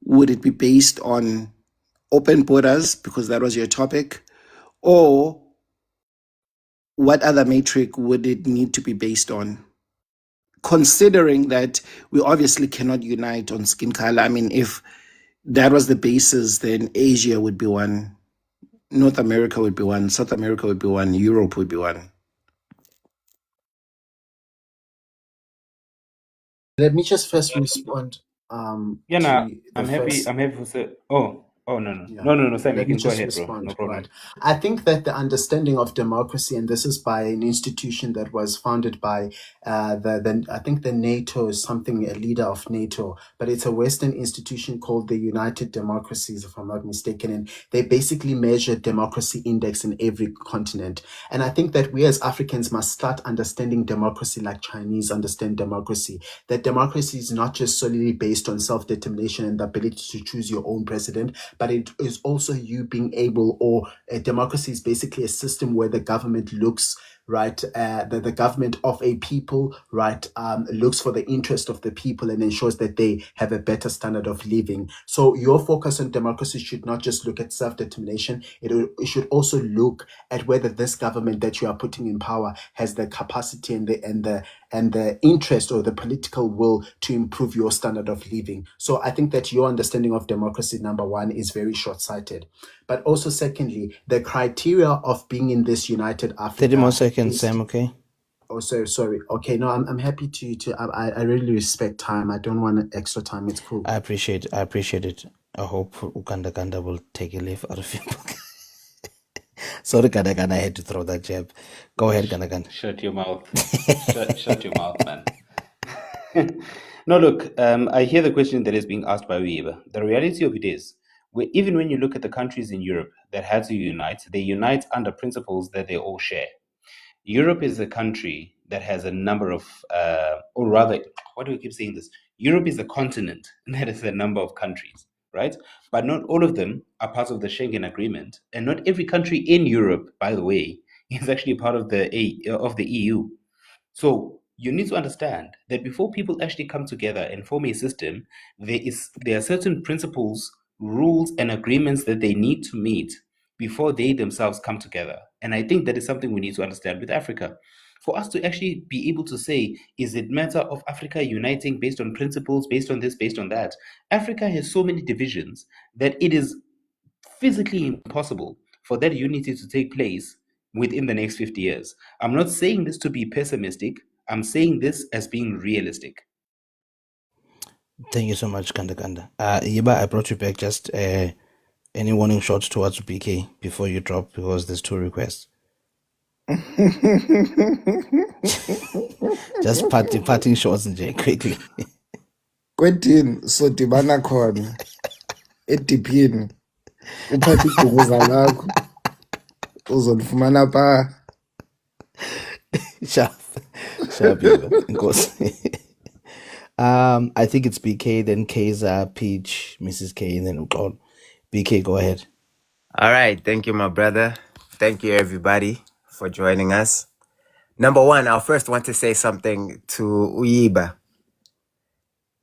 Would it be based on open borders, because that was your topic? Or what other metric would it need to be based on? Considering that we obviously cannot unite on skin color. I mean, if that was the basis, then Asia would be one, North America would be one, South America would be one, Europe would be one. Let me just first respond Yeah, nah, to the I'm happy. first. I'm happy for say. Oh, no, no, Yeah. no, no, no, Sam, you Let me can go just ahead, bro. No respond. problem. Right. I think that the understanding of democracy, and this is by an institution that was founded by the I think the NATO is something, a leader of NATO, but it's a Western institution called the United Democracies, if I'm not mistaken, and they basically measure democracy index in every continent. And I think that we as Africans must start understanding democracy like Chinese understand democracy. That democracy is not just solely based on self-determination and the ability to choose your own president, but it is also you being able, or a democracy is basically a system where the government looks, right, the government of a people, right, looks for the interest of the people and ensures that they have a better standard of living. So your focus on democracy should not just look at self-determination, it should also look at whether this government that you are putting in power has the capacity and the interest or the political will to improve your standard of living. So I think that your understanding of democracy, number one, is very short-sighted. But also, secondly, the criteria of being in this united 30 more Africa seconds, is. Sam, okay? Oh, sorry. Okay, no, I'm happy I really respect time. I don't want extra time. It's cool. I appreciate it. I hope GandaGanda will take a leaf out of your book. Sorry, GandaGanda, I had to throw that jab. Go ahead, GandaGanda. Shut your mouth. Shut your mouth, man. No, look, I hear the question that is being asked by Weaver. The reality of it is, even when you look at the countries in Europe that had to unite, they unite under principles that they all share. Europe is a country that has a number of, or rather, why do we keep saying this? Europe is a continent that has a number of countries, right? But not all of them are part of the Schengen Agreement, and not every country in Europe, by the way, is actually part of the EU. So you need to understand that before people actually come together and form a system, there are certain principles, rules, and agreements that they need to meet before they themselves come together. And I think that is something we need to understand with Africa. For us to actually be able to say, is it matter of Africa uniting based on principles, based on this, based on that? Africa has so many divisions that it is physically impossible for that unity to take place within the next 50 years. I'm not saying this to be pessimistic. I'm saying this as being realistic. Thank you so much, GandaGanda. Yiba, I brought you back. Just any warning shots towards BK before you drop, because there's 2 requests. Just parting shots, Jay, quickly. Kwedini sodibana khona ediphini uphathe ibhukuza lakho uzolifumana pha. Sharp, Yiba. Inkosi. I think it's BK, then Kaiser, Peach, Mrs. K, and then Uqon. BK, go ahead. All right. Thank you, my brother. Thank you, everybody, for joining us. Number one, I first want to say something to Yiba.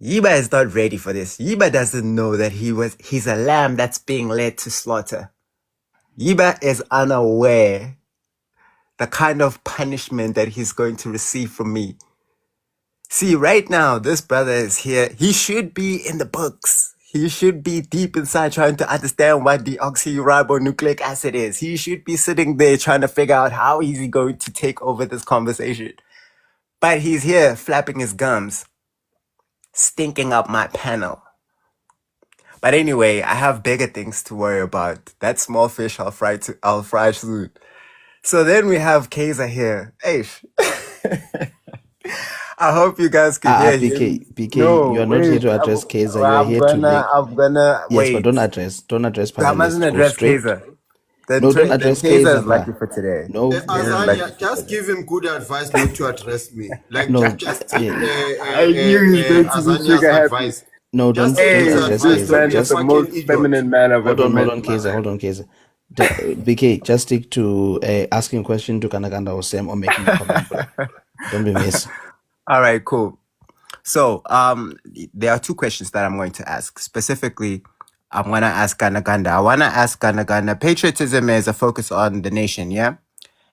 Yiba is not ready for this. Yiba doesn't know that he's a lamb that's being led to slaughter. Yiba is unaware the kind of punishment that he's going to receive from me. See, right now, this brother is here. He should be in the books. He should be deep inside trying to understand what deoxyribonucleic acid is. He should be sitting there trying to figure out how is he going to take over this conversation. But he's here flapping his gums, stinking up my panel. But anyway, I have bigger things to worry about. That small fish I'll fry soon. So then we have Kaiser here. Hey, I hope you guys can hear him. BK, you No, are not here wait. to address Kaiser. You are here to make. I'm gonna Yes, but wait. don't address I mustn't panelists. Go address straight. Kaiser. Then No, don't address Kaiser Kaiser, is lucky pa. for today. No, Kaiser is lucky Azania, for just today. give him good advice not to address me. Like no, I knew he was going to be Azania's trigger happy. advice. no, Just don't take don't his Hey, address advice. this Kaiser. Don't man be a is the Just most fucking idiot. feminine man I've ever met hold in on, my Kaiser. life. Hold on, Kaiser. BK, just stick to asking question to GandaGanda or Sam or making a comment, bro. Don't be messy. All right, cool. So, there are two questions that I'm going to ask. Specifically, I'm going to ask GandaGanda. I want to ask GandaGanda, patriotism is a focus on the nation, yeah?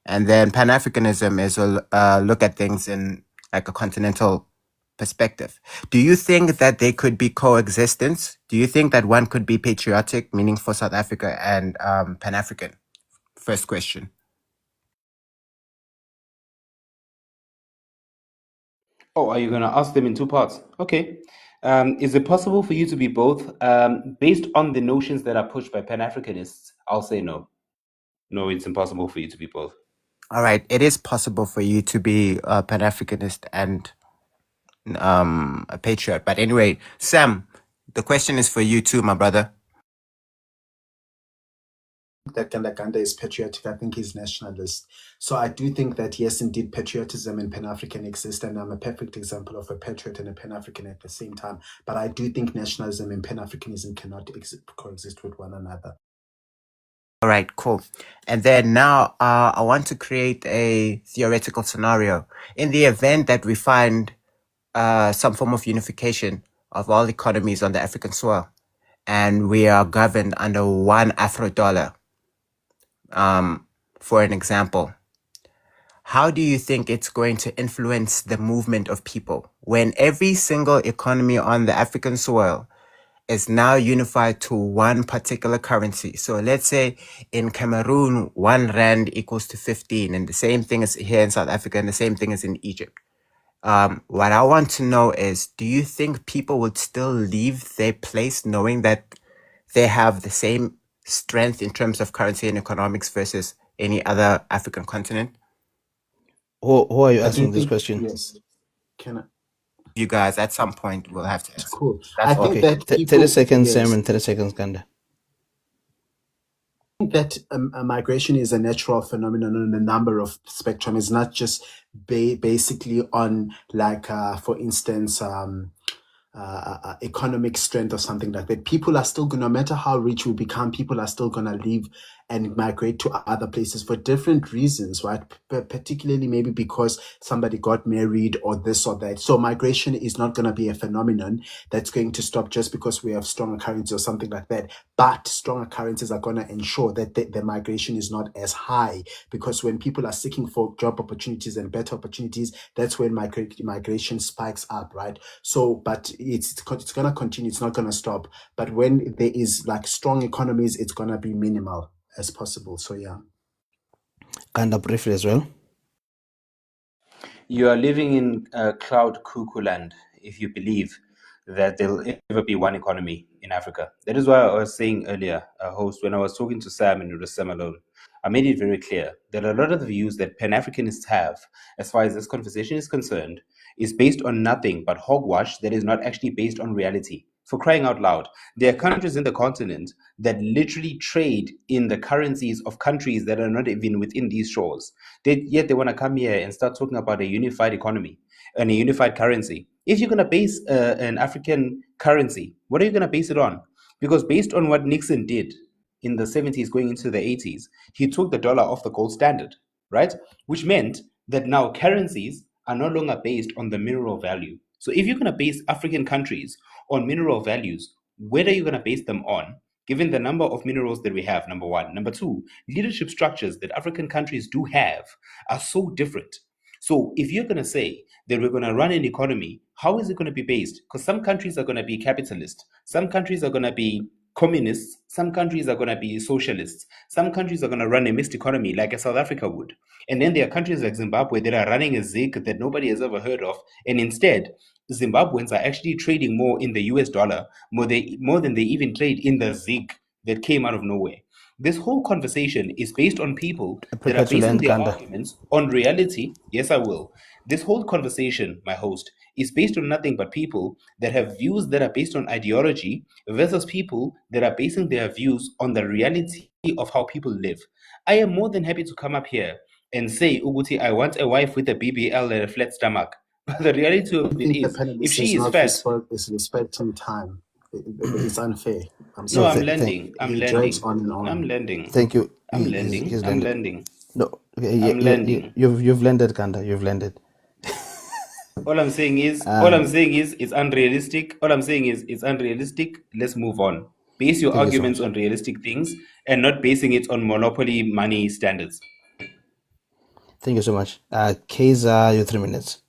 And then Pan-Africanism is a look at things in like a continental perspective. Do you think that they could be coexistence? Do you think that one could be patriotic, meaning for South Africa, and Pan-African? First question. Oh, are you going to ask them in two parts? Okay. Is it possible for you to be both? Based on the notions that are pushed by Pan-Africanists, I'll say no. No, it's impossible for you to be both. All right, it is possible for you to be a Pan-Africanist and a patriot. But anyway, Sam, the question is for you too, my brother. That GandaGanda is patriotic. I think he's nationalist. So I do think that, yes, indeed, patriotism and Pan-African exist, and I'm a perfect example of a patriot and a Pan-African at the same time. But I do think nationalism and Pan-Africanism cannot coexist with one another. All right, cool. And then now I want to create a theoretical scenario. In the event that we find some form of unification of all economies on the African soil, and we are governed under one Afro dollar, for an example, how do you think it's going to influence the movement of people when every single economy on the African soil is now unified to one particular currency? So let's say in Cameroon, 1 rand equals to 15, and the same thing is here in South Africa, and the same thing is in Egypt. What I want to know is, do you think people would still leave their place knowing that they have the same strength in terms of currency and economics versus any other African continent? Who are you I do asking this think, question? yes. Can I? You guys, at some point, will have to answer. Cool. That's I all. think Okay, that 30 people, seconds, Sam, yes. and 30 seconds, Ganda. That migration is a natural phenomenon on a number of spectrum. It's not just basically on, like, for instance, economic strength or something like that. People are still going, no matter how rich we become, people are still going to leave and migrate to other places for different reasons, right? Particularly maybe because somebody got married or this or that. So migration is not going to be a phenomenon that's going to stop just because we have stronger currencies or something like that. But stronger currencies are going to ensure that the migration is not as high, because when people are seeking for job opportunities and better opportunities, that's when migration spikes up, right? So, but it's going to continue. It's not going to stop. But when there is like strong economies, it's going to be minimal as possible. So, yeah. Ganda briefly as well. You are living in cloud cuckoo land if you believe that there'll ever be one economy in Africa. That is why I was saying earlier, host, when I was talking to Sam and it was Sam alone, I made it very clear that a lot of the views that Pan-Africanists have, as far as this conversation is concerned, is based on nothing but hogwash that is not actually based on reality. For crying out loud, there are countries in the continent that literally trade in the currencies of countries that are not even within these shores. Yet they want to come here and start talking about a unified economy and a unified currency. If you're going to base an African currency, what are you going to base it on? Because based on what Nixon did in the 70s going into the 80s, he took the dollar off the gold standard, right? Which meant that now currencies are no longer based on the mineral value. So if you're going to base African countries on mineral values, where are you going to base them on? Given the number of minerals that we have, number one. Number two, leadership structures that African countries do have are so different. So if you're going to say that we're going to run an economy, how is it going to be based? Because some countries are going to be capitalist, some countries are going to be communists, some countries are going to be socialists, some countries are going to run a mixed economy like a South Africa would. And then there are countries like Zimbabwe that are running a ZIG that nobody has ever heard of. And instead, Zimbabweans are actually trading more in the US dollar, more than they even trade in the ZIG that came out of nowhere. This whole conversation is based on people that are Prepare to basing land, their Ganda. arguments on reality. Yes, I will. This whole conversation, my host, is based on nothing but people that have views that are based on ideology versus people that are basing their views on the reality of how people live. I am more than happy to come up here and say, Uguti, I want a wife with a BBL and a flat stomach. But the reality I of it think the is, if panelist she is is not fat, respecting time. It's unfair. I'm no, I'm sorry. landing. I'm He drags landing. on and I'm on. landing. Thank you. I'm landing. He's I'm landed. landing. No, okay, I'm landing. you've landed, Ganda. You've landed. All I'm saying is, it's unrealistic. All I'm saying is, it's unrealistic. Let's move on. Base your Thank you so arguments much. on realistic things and not basing it on monopoly money standards. Thank you so much. Kaiser, your 3 minutes.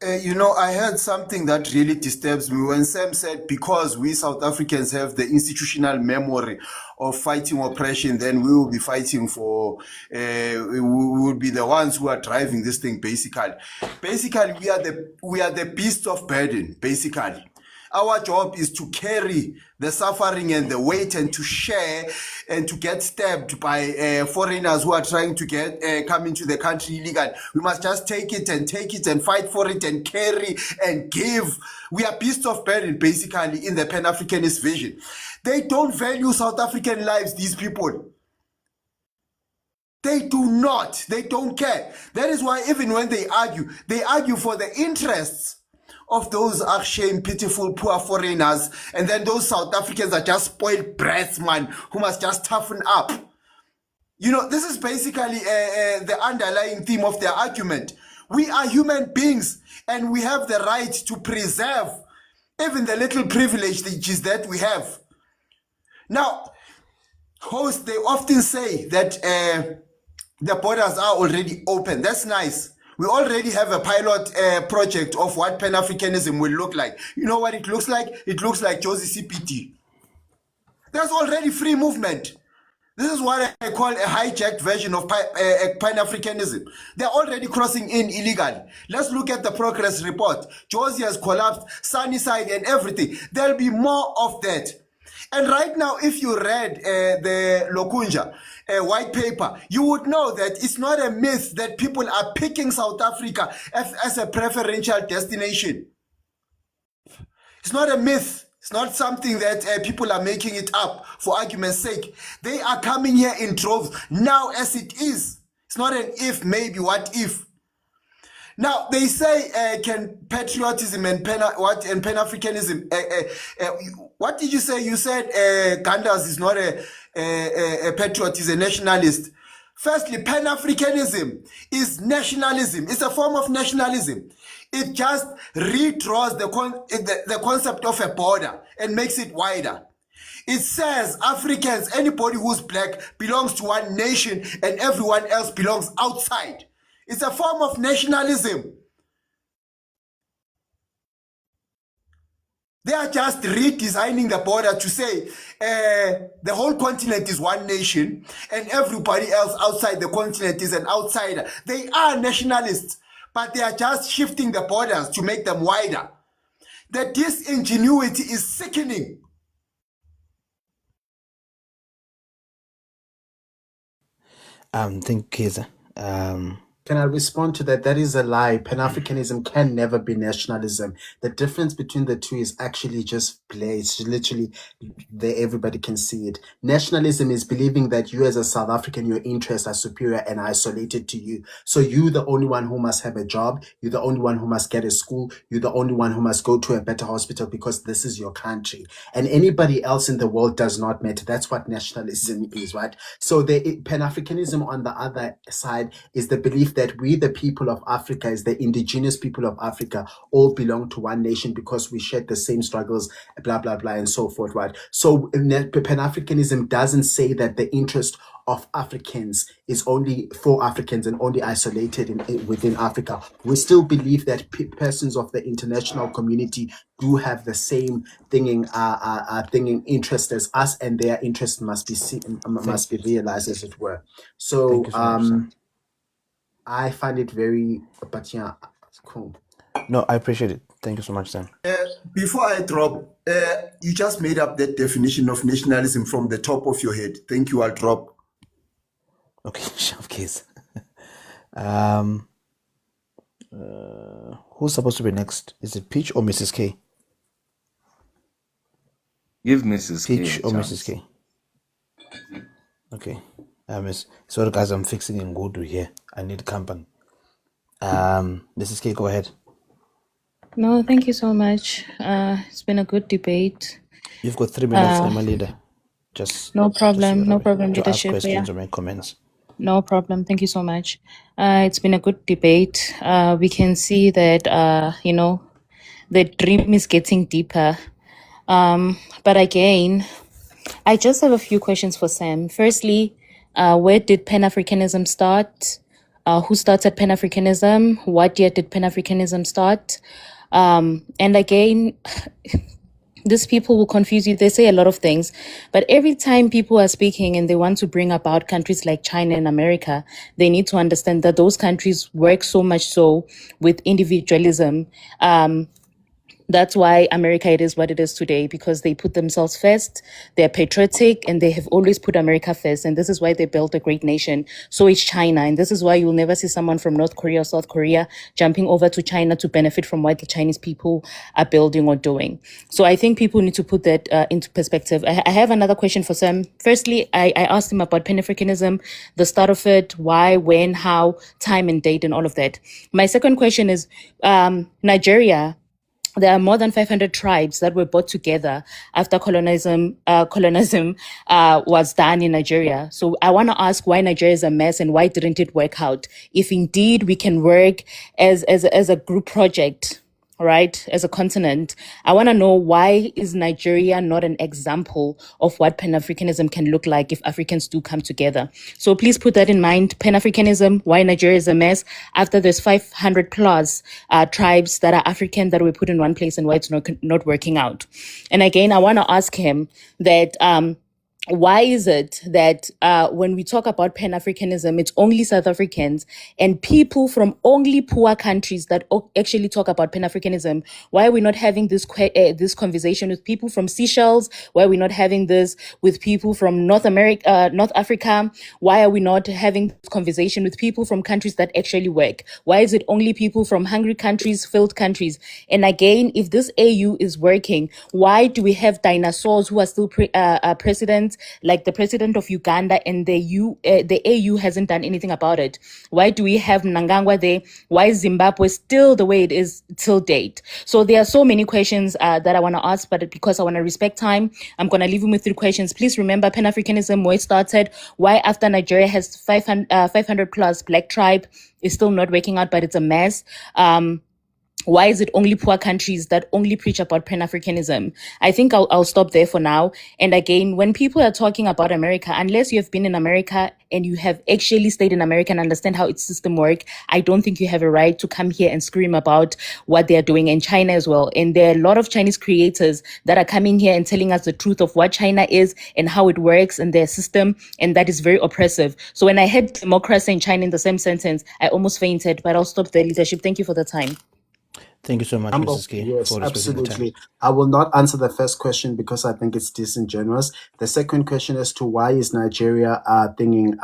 I heard something that really disturbs me when Sam said because we South Africans have the institutional memory of fighting oppression, then we will be fighting for, we will be the ones who are driving this thing. Basically, we are the beasts of burden. Basically, our job is to carry the suffering and the weight and to share and to get stabbed by foreigners who are trying to come into the country illegally. We must just take it and fight for it and carry and give. We are beasts of burden, basically, in the Pan-Africanist vision. They don't value South African lives, these people. They do not. They don't care. That is why even when they argue for the interests of those shame, pitiful, poor foreigners, and then those South Africans are just spoiled brats, man, who must just toughen up. This is basically the underlying theme of their argument. We are human beings, and we have the right to preserve even the little privileges that we have. Now, hosts, they often say that the borders are already open. That's nice. We already have a pilot project of what Pan-Africanism will look like. You know what it looks like? It looks like Josie CPT. There's already free movement. This is what I call a hijacked version of Pan-Africanism. They're already crossing in illegally. Let's look at the progress report. Josie has collapsed, Sunnyside and everything. There'll be more of that. And right now, if you read the Lokunja white paper, you would know that it's not a myth that people are picking South Africa as a preferential destination. It's not a myth. It's not something that people are making it up for argument's sake. They are coming here in droves now as it is. It's not an if, maybe, what if. Now, they say, can patriotism and Pan-Africanism, what did you say? You said Gandas is not a patriot, is a nationalist. Firstly, Pan-Africanism is nationalism. It's a form of nationalism. It just redraws the concept of a border and makes it wider. It says Africans, anybody who's black, belongs to one nation and everyone else belongs outside. It's a form of nationalism. They are just redesigning the border to say the whole continent is one nation and everybody else outside the continent is an outsider. They are nationalists, but they are just shifting the borders to make them wider. The disingenuity is sickening. Thank you, Kaiser. Can I respond to that? That is a lie. Pan-Africanism can never be nationalism. The difference between the two is actually just play. It's literally there, everybody can see it. Nationalism is believing that you as a South African, your interests are superior and isolated to you. So you're the only one who must have a job. You're the only one who must get a school. You're the only one who must go to a better hospital because this is your country. And anybody else in the world does not matter. That's what nationalism is, right? So the Pan-Africanism on the other side is the belief that we, the people of Africa, as the indigenous people of Africa, all belong to one nation because we share the same struggles, blah, blah, blah, and so forth, right? So Pan-Africanism doesn't say that the interest of Africans is only for Africans and only isolated within Africa. We still believe that persons of the international community do have the same thinking interest as us, and their interest must be must be realized, as it were. So Thank you so much, sir. I find it very, but yeah, cool. No, I appreciate it. Thank you so much, Sam. Before I drop, you just made up that definition of nationalism from the top of your head. Thank you. I'll drop. Okay, sharp case. Who's supposed to be next? Is it Peach or Mrs. K? Give Mrs. Peach K a or chance. Mrs. K? Okay. Sorry guys, I'm fixing in Godu here. I need company. Mrs. K, go ahead. No, thank you so much. It's been a good debate. You've got 3 minutes, my leader. No problem, no problem, to ask leadership. questions Yeah, or make comments. no problem. Thank you so much. It's been a good debate. We can see that, the dream is getting deeper. But again, I just have a few questions for Sam. Firstly, where did Pan-Africanism start? Who started Pan-Africanism? What year did Pan-Africanism start? And again, these people will confuse you. They say a lot of things, but every time people are speaking and they want to bring about countries like China and America, they need to understand that those countries work so much so with individualism. That's why America it is what it is today, because they put themselves first, they're patriotic, and they have always put America first. And this is why they built a great nation. So is China. And this is why you'll never see someone from North Korea or South Korea jumping over to China to benefit from what the Chinese people are building or doing. So I think people need to put that into perspective. I have another question for Sam. Firstly, I asked him about Pan-Africanism, the start of it, why, when, how, time and date, and all of that. My second question is Nigeria. There are more than 500 tribes that were brought together after colonism was done in Nigeria. So I want to ask why Nigeria is a mess and why didn't it work out? If indeed we can work as a group project, right, as a continent, I want to know, why is Nigeria not an example of what Pan-Africanism can look like if Africans do come together? So please put that in mind. Pan-Africanism, why Nigeria is a mess, after there's 500 plus tribes that are African that were put in one place, and why it's not working out. And again, I want to ask him that why is it that when we talk about Pan-Africanism, it's only South Africans and people from only poor countries that actually talk about Pan-Africanism? Why are we not having this conversation with people from Seychelles? Why are we not having this with people from North Africa? Why are we not having this conversation with people from countries that actually work? Why is it only people from hungry countries, failed countries? And again, if this AU is working, why do we have dinosaurs who are still presidents, like the president of Uganda, and the AU hasn't done anything about it? Why do we have Mnangagwa there? Why is Zimbabwe still the way it is till date? So there are so many questions that I want to ask, but because I want to respect time, I'm going to leave him with 3 questions. Please remember Pan-Africanism, where it started, why after Nigeria has 500 plus black tribe, is still not working out, but it's a mess. Why is it only poor countries that only preach about Pan-Africanism? I think I'll stop there for now. And again, when people are talking about America, unless you have been in America and you have actually stayed in America and understand how its system works, I don't think you have a right to come here and scream about what they're doing in China as well. And there are a lot of Chinese creators that are coming here and telling us the truth of what China is and how it works and their system, and that is very oppressive. So when I heard democracy in China in the same sentence, I almost fainted, but I'll stop there, leadership. Thank you for the time. Thank you so much, Mrs. K, Yes, for respecting the time. absolutely. I will not answer the first question because I think it's disingenuous. The second question as to why is Nigeria thinking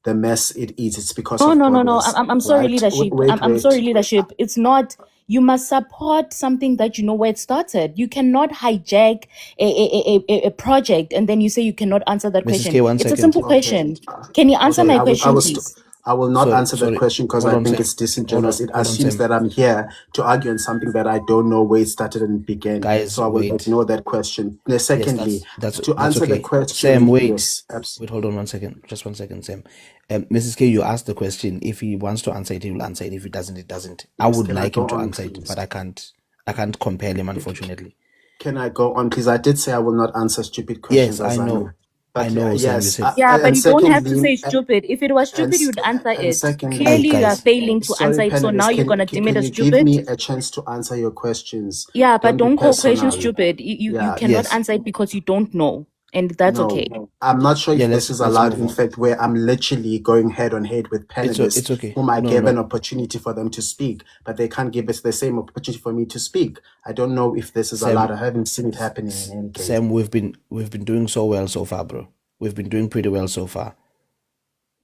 the mess it is, it's because of No. borders, I'm sorry, right? leadership. Wait, I'm sorry, leadership. It's not. You must support something that you know where it started. You cannot hijack a project and then you say you cannot answer that Mrs. question. K, one It's a second. simple Okay. question. Can you answer Okay, my question, please? I will not answer that Sorry. question because Hold I on, think Sam. it's disingenuous. It Hold on, assumes Sam. that I'm here to argue on something that I don't know where it started and began. Guys, So I will wait. ignore that question. Secondly, That's to answer okay. the question, Sam, wait. yes, Wait, hold on 1 second. Just 1 second, Sam. Mrs. K, you asked the question. If he wants to answer it, he will answer it. If he doesn't, it doesn't. I would can I like him go to on, answer it, please? but I can't compel him, unfortunately. Can I go on, please? I did say I will not answer stupid questions. Yes, I know. But I know, Sam. You yes, said Yeah, but and you don't have to say secondly, stupid. If it was stupid, you'd answer and it. secondly, Clearly, you are guys. failing to answer sorry, it. So now panelists, you're going to deem it can as you give me stupid? a chance to answer your questions? Yeah, but Don't be don't call questions personal. stupid. You Yeah, cannot Yes. answer it because you don't know. And that's No, okay. I'm not sure Yeah, if this is let's allowed. move In on. fact, where I'm literally going head on head with It's panelists okay. whom I No, gave an no. opportunity for them to speak, but they can't give us the same opportunity for me to speak. I don't know if this is allowed. Sam, I haven't seen it happening in any case. Sam, we've been doing so well so far, bro. We've been doing pretty well so far.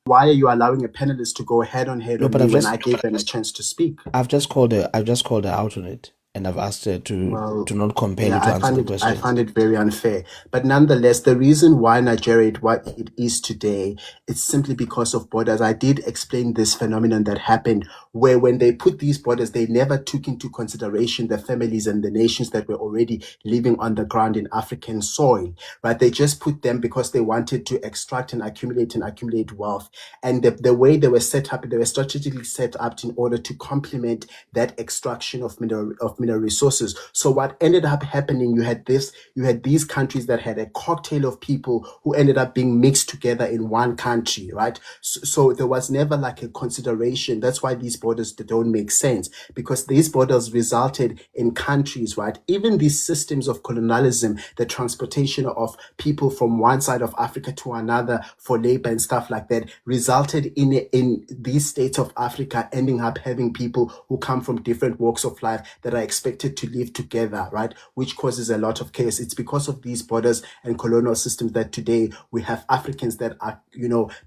Why are you allowing a panelist to go head on head No, on but me when I gave them a chance to speak? I've just called her out on it, and I've asked her Well, to not compel yeah, you to answer the questions. I find it very unfair. But nonetheless, the reason why Nigeria is what it is today, it's simply because of borders. I did explain this phenomenon that happened where when they put these borders, they never took into consideration the families and the nations that were already living on the ground in African soil, right? They just put them because they wanted to extract and accumulate wealth. And the way they were set up, they were strategically set up in order to complement that extraction of mineral resources. So what ended up happening, you had these countries that had a cocktail of people who ended up being mixed together in one country, right? So there was never like a consideration. That's why these borders don't make sense, because these borders resulted in countries, right? Even these systems of colonialism, the transportation of people from one side of Africa to another for labor and stuff like that, resulted in these states of Africa ending up having people who come from different walks of life that are expected to live together, right? Which causes a lot of chaos. It's because of these borders and colonial systems that today we have Africans that are,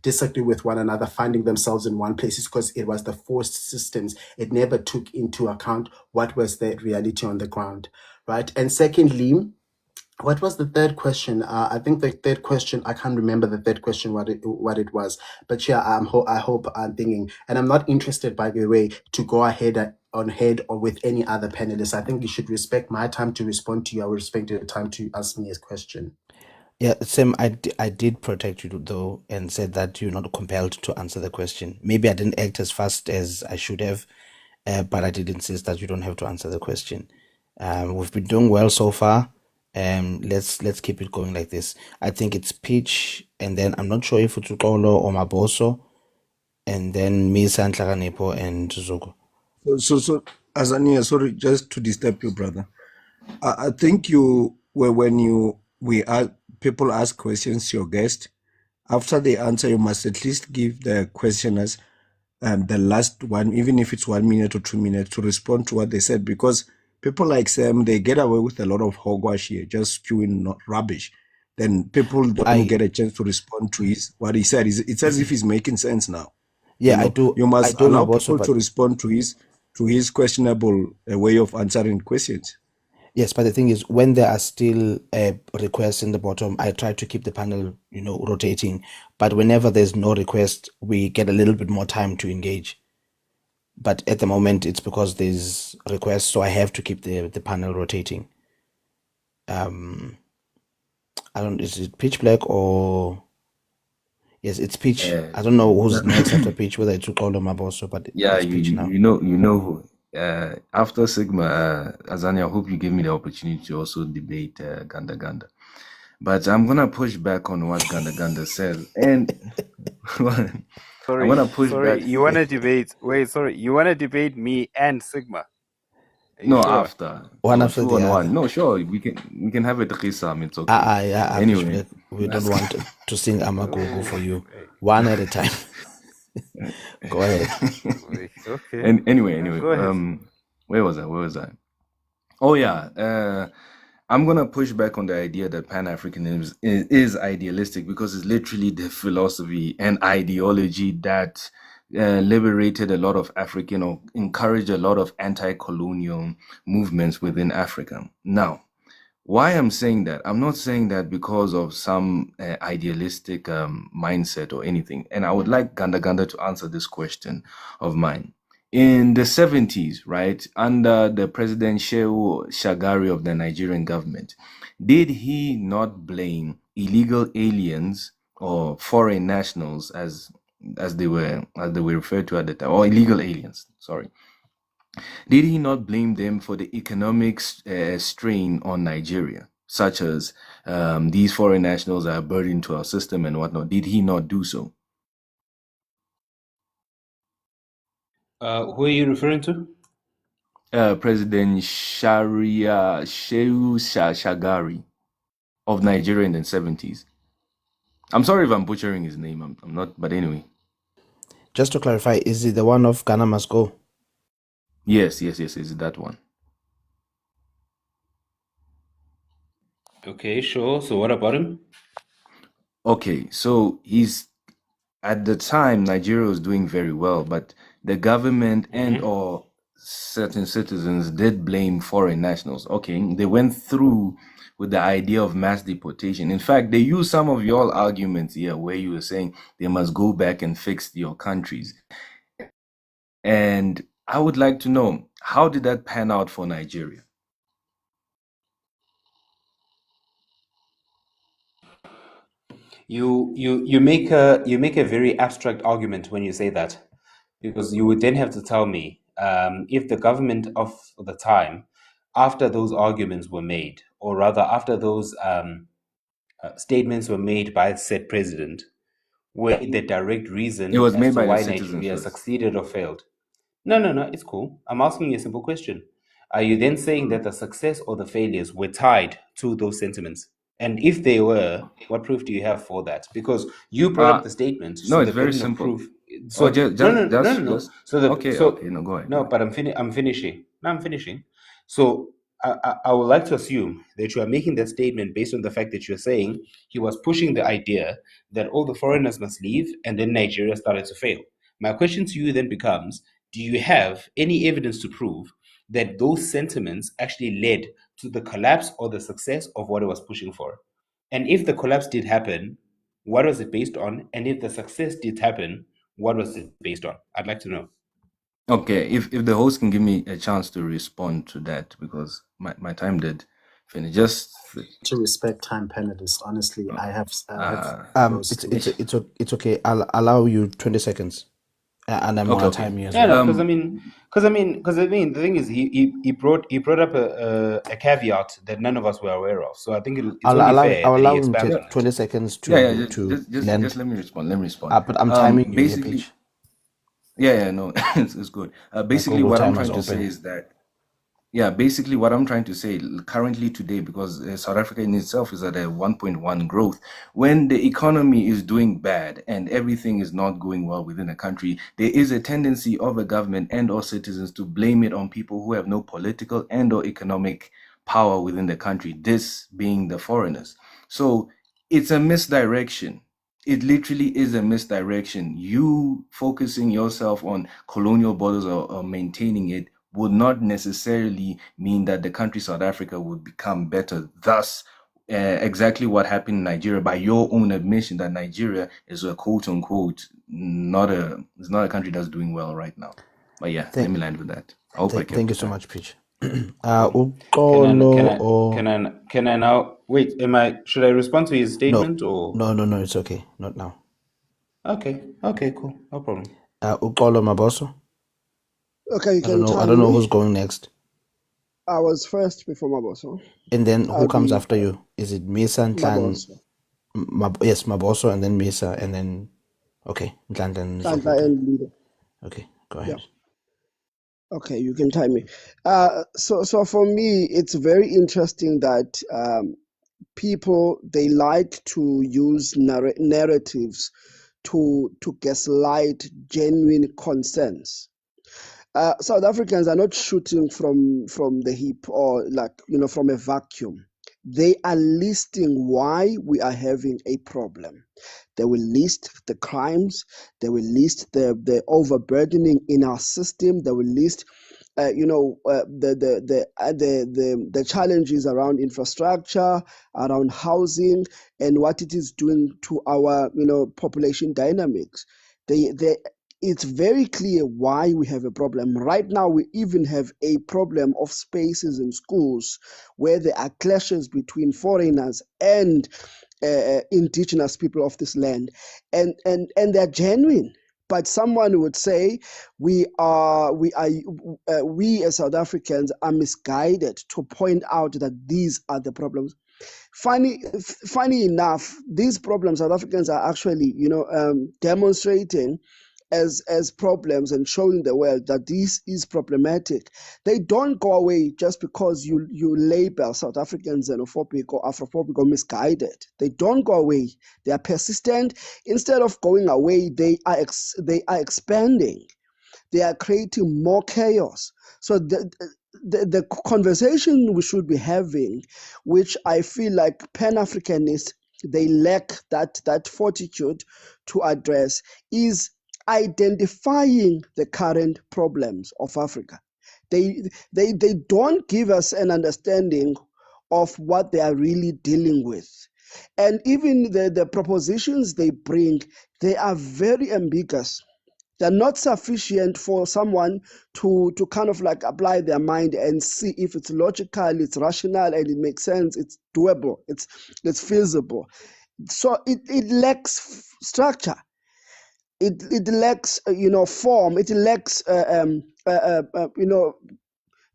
disagree with one another, finding themselves in one place. It's because it was the forced systems. It never took into account what was the reality on the ground, right? And secondly, what was the third question? I think the third question, I can't remember the third question, what it was. But yeah, I hope I'm thinking, and I'm not interested, by the way, to go ahead on head or with any other panelists. I think you should respect my time to respond to you. I will respect your time to ask me a question. Yeah, Sam, I did protect you though, and said that you're not compelled to answer the question. Maybe I didn't act as fast as I should have, but I did insist that you don't have to answer the question. We've been doing well so far. Let's keep it going like this. I think it's Peach, and then I'm not sure if it's Uxolo or Maboso, and then me, Santlakanepo, and Zuko. So, Azania, sorry, just to disturb you, brother. I think people ask questions to your guest, after they answer, you must at least give the questioners the last one, even if it's 1 minute or 2 minutes, to respond to what they said, because people like Sam, they get away with a lot of hogwash here, just spewing rubbish. Then people don't get a chance to respond to what he said. It's as if he's making sense now. Yeah, You must allow Maboso, people to respond to his questionable way of answering questions. Yes, but the thing is, when there are still requests in the bottom, I try to keep the panel, rotating. But whenever there's no request, we get a little bit more time to engage. But at the moment, it's because there's requests, so I have to keep the panel rotating. Is it Pitch Black or... Yes, it's Pitch. I don't know who's next after Pitch, whether it's Uxolo Maboso, but Yeah, it's Pitch now. you know who. After Sigma, Azania, I hope you give me the opportunity to also debate GandaGanda. But I'm gonna push back on what GandaGanda says, and I'm gonna push back. You wanna debate? Wait, sorry. You wanna debate me and Sigma? Are you No, sure? after One no, after 2 the on other. 1. No, sure, we can have it threesome. It's okay. Yeah, Anyway, Pitch Black, we don't want to sing Amagugu for you. One at a time. Go ahead. Okay. And anyway, Go ahead. where was I? Oh yeah, I'm gonna push back on the idea that Pan-Africanism is idealistic, because it's literally the philosophy and ideology that liberated a lot of African, or encouraged a lot of anti-colonial movements within Africa. Now, why I'm saying that, I'm not saying that because of some idealistic mindset or anything. And I would like GandaGanda to answer this question of mine. In the 70s, right, under the President Shehu Shagari of the Nigerian government, did he not blame illegal aliens or foreign nationals, as they were referred to at the time, or illegal aliens, sorry? Did he not blame them for the economic strain on Nigeria, such as these foreign nationals are a burden to our system and whatnot? Did he not do so? Who are you referring to? President Shehu Shagari. of Nigeria in the 70s. I'm sorry if I'm butchering his name. I'm not, but anyway. Just to clarify, is it the one of Ghana Must Go? Yes, is that one. Okay, sure. So what about him? Okay, so he's at the time Nigeria was doing very well, but the government and or certain citizens did blame foreign nationals. Okay, they went through with the idea of mass deportation. In fact, they used some of your arguments here where you were saying they must go back and fix your countries. And I would like to know, how did that pan out for Nigeria? You make a very abstract argument when you say that, because you would then have to tell me if the government of the time, after those arguments were made, or rather after those statements were made by said president, were the direct It reason was as made to by the why citizens Nigeria first. succeeded or failed. No, it's cool. I'm asking you a simple question. Are you then saying that the success or the failures were tied to those sentiments? And if they were, what proof do you have for that? Because you brought up the statement, No, so it's the very burden of simple. proof. Oh, So no. just So the okay, so no, go ahead. no, but I'm finishing. No, I'm finishing. So I would like to assume that you are making that statement based on the fact that you're saying he was pushing the idea that all the foreigners must leave, and then Nigeria started to fail. My question to you then becomes: do you have any evidence to prove that those sentiments actually led to the collapse or the success of what it was pushing for? And if the collapse did happen, what was it based on? And if the success did happen, what was it based on? I'd like to know. Okay, if the host can give me a chance to respond to that, because my time did finish. Just To respect time, panelists. Honestly, I have close to. It's okay. I'll allow you 20 seconds, and I'm gonna time you as Yeah, well. no, because the thing is, he brought up a caveat that none of us were aware of. So I think it's only fair I'll that allow he him expands on it. 20 seconds to land. just let me respond. But I'm timing you, Basically, Peach. no, it's good. Basically, Google what I'm timer's trying to say open. is that, basically what I'm trying to say currently today, because South Africa in itself is at a 1.1 growth. When the economy is doing bad and everything is not going well within a country, there is a tendency of a government and or citizens to blame it on people who have no political and or economic power within the country, this being the foreigners. So it's a misdirection. It literally is a misdirection. You focusing yourself on colonial borders or maintaining it would not necessarily mean that the country South Africa would become better. Thus, exactly what happened in Nigeria, by your own admission, that Nigeria is a quote unquote not a country that's doing well right now. But yeah, let me land with that. I hope I kept Thank you the so time. much, Peach. Can I now wait? Should I respond to his statement or No, it's okay. Not now. Okay, cool, no problem. Uxolo Maboso. Okay, you I don't can know. I time don't know me. who's going next. I was first before Maboso. And then who I'll comes be after you? Is it Mesa and Clan? Maboso. Yes, Maboso, and then Mesa, and then okay, Clan Santa and leader. Okay, go ahead. Okay, you can time me. So for me, it's very interesting that people, they like to use narratives to gaslight genuine concerns. South Africans are not shooting from the hip or from a vacuum. They are listing why we are having a problem. They will list the crimes. They will list the overburdening in our system. They will list the challenges around infrastructure, around housing, and what it is doing to our population dynamics. It's very clear why we have a problem. Right now, we even have a problem of spaces in schools where there are clashes between foreigners and indigenous people of this land, and they're genuine. But someone would say we as South Africans are misguided to point out that these are the problems. Funny enough, these problems South Africans are actually demonstrating as problems and showing the world that this is problematic. They don't go away just because you label South Africans xenophobic or Afrophobic or misguided. They don't go away. They are persistent. Instead of going away, they are expanding. They are creating more chaos. So the conversation we should be having, which I feel like Pan-Africanists, they lack that fortitude to address, is identifying the current problems of Africa. They don't give us an understanding of what they are really dealing with. And even the propositions they bring, they are very ambiguous. They're not sufficient for someone to kind of like apply their mind and see if it's logical, it's rational, and it makes sense, it's doable, it's feasible. So it lacks structure. It lacks form. It lacks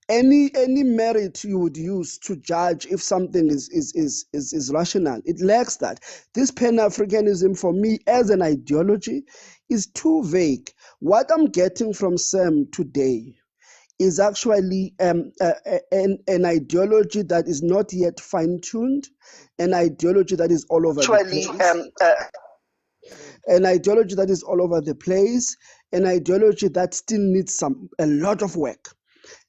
any merit you would use to judge if something is rational. It lacks that. This Pan-Africanism, for me, as an ideology, is too vague. What I'm getting from Sam today is actually an ideology that is not yet fine-tuned, an ideology that is all over the place. An ideology that is all over the place, an ideology that still needs a lot of work.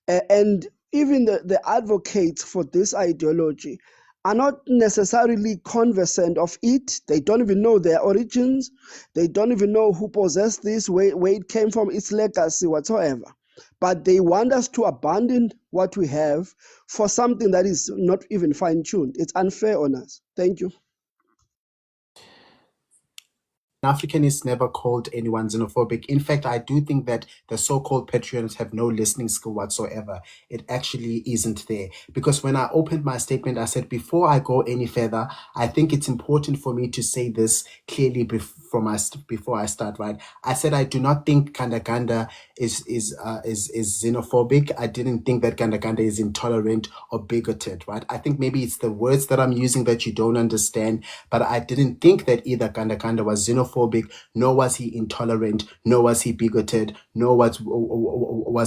And even the advocates for this ideology are not necessarily conversant of it. They don't even know their origins. They don't even know who possessed this, where it came from, its legacy, whatsoever. But they want us to abandon what we have for something that is not even fine-tuned. It's unfair on us. Thank you. Africanists never called anyone xenophobic. In fact, I do think that the so-called patriots have no listening skill whatsoever. It actually isn't there. Because when I opened my statement, I said, before I go any further, I think it's important for me to say this clearly before I start, right? I said I do not think GandaGanda is xenophobic. I didn't think that GandaGanda is intolerant or bigoted, right? I think maybe it's the words that I'm using that you don't understand, but I didn't think that either GandaGanda was xenophobic, nor was he intolerant, nor was he bigoted, nor was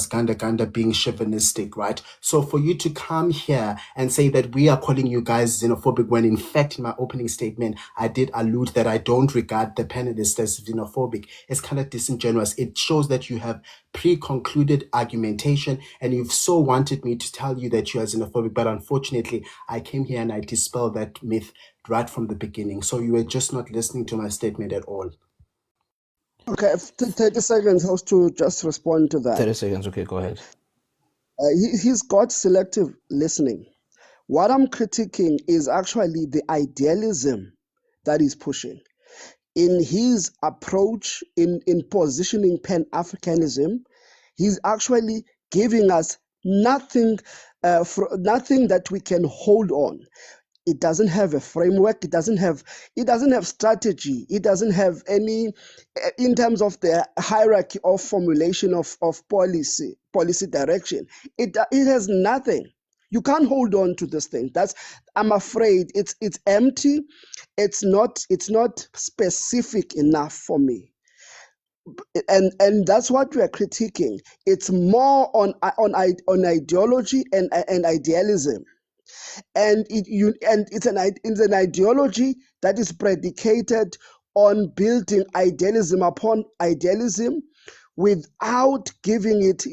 GandaGanda being chauvinistic, right? So for you to come here and say that we are calling you guys xenophobic, when in fact in my opening statement I did allude that I don't regard the panelists as xenophobic, it's kind of disingenuous. It shows that you have pre-concluded argumentation and you've so wanted me to tell you that you are xenophobic, but unfortunately I came here and I dispelled that myth right from the beginning. So you were just not listening to my statement at all. Okay, 30 seconds, host, to just respond to that. 30 seconds, okay, go ahead. He's got selective listening. What I'm critiquing is actually the idealism that he's pushing. In his approach, in positioning Pan-Africanism, he's actually giving us nothing that we can hold on. It doesn't have a framework. It doesn't have strategy. It doesn't have any, in terms of the hierarchy of formulation of policy direction. It has nothing. You can't hold on to this thing. I'm afraid it's empty. It's not specific enough for me. And that's what we are critiquing. It's more on ideology and idealism. And it's an ideology that is predicated on building idealism upon idealism, without giving it,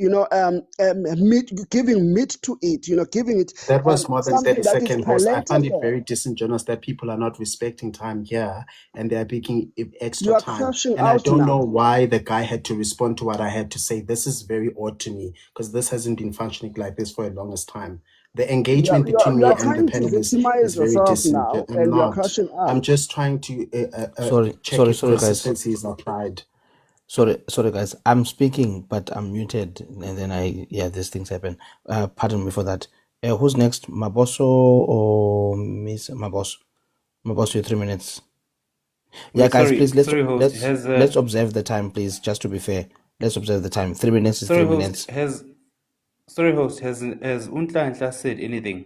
giving meat to it, giving it. That was more than 30 seconds, host. I find it palatable. very disingenuous that people are not respecting time here and they're taking extra You are time. crashing And I out don't now. know why the guy had to respond to what I had to say. This is very odd to me because this hasn't been functioning like this for the longest time. The engagement between me You are and the trying to panelists victimize is very yourself now, disingenuous. I'm and you are not. crashing I'm out. just trying to check Sorry, if guys. consistency is applied. Sorry, guys. I'm speaking, but I'm muted, and then these things happen. Pardon me for that. Who's next, Maboso or Miss Maboso? Maboso, 3 minutes. Yeah, Wait, guys, sorry, please sorry, host. let's observe the time, please. Just to be fair, let's observe the time. 3 minutes is Sorry, 3 host. minutes. Has Untla said anything?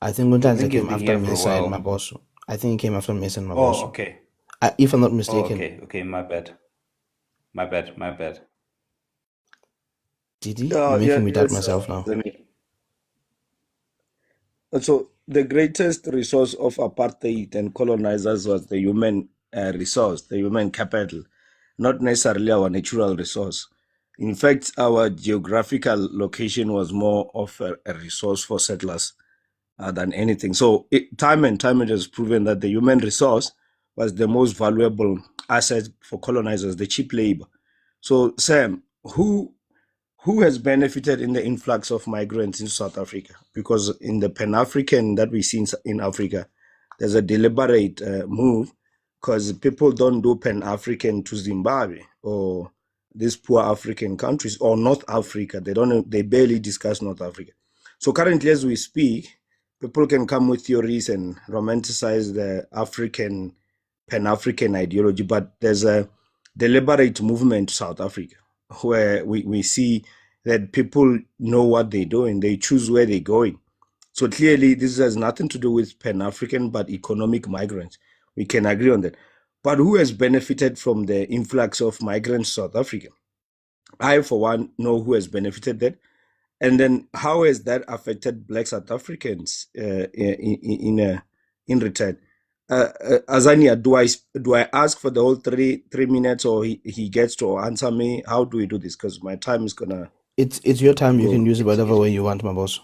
I think I Untanza think he's came been after here for a Mesa and while. Maboso. I think he came after Mesa and Oh, Maboso. okay. If I'm not Oh, mistaken. okay, my bad. My bad, my bad. Didi, you're making me doubt myself now. So the greatest resource of apartheid and colonizers was the human resource, the human capital, not necessarily our natural resource. In fact, our geographical location was more of a resource for settlers than anything. So time and time it has proven that the human resource was the most valuable asset for colonizers, the cheap labor. So Sam, who has benefited in the influx of migrants into South Africa? Because in the Pan-African that we see in Africa, there's a deliberate move because people don't do Pan-African to Zimbabwe or these poor African countries or North Africa. They barely discuss North Africa. So currently as we speak, people can come with theories and romanticize the African, Pan-African ideology, but there's a deliberate movement to South Africa where we see that people know what they're doing, they choose where they're going. So clearly, this has nothing to do with Pan-African, but economic migrants. We can agree on that. But who has benefited from the influx of migrants to South Africa? I, for one, know who has benefited that. And then how has that affected Black South Africans in return? Azania, do I ask for the whole three minutes, or he gets to answer me? How do we do this? Because my time is gonna. It's your time. You can use it whatever way you want, my boss.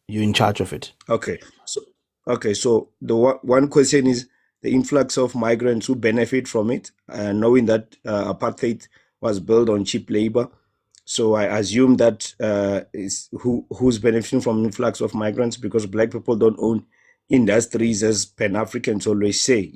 You're in charge of it. Okay. So the one question is the influx of migrants who benefit from it, knowing that apartheid was built on cheap labor. So I assume that is who's benefiting from influx of migrants, because Black people don't own industries, as Pan-Africans always say.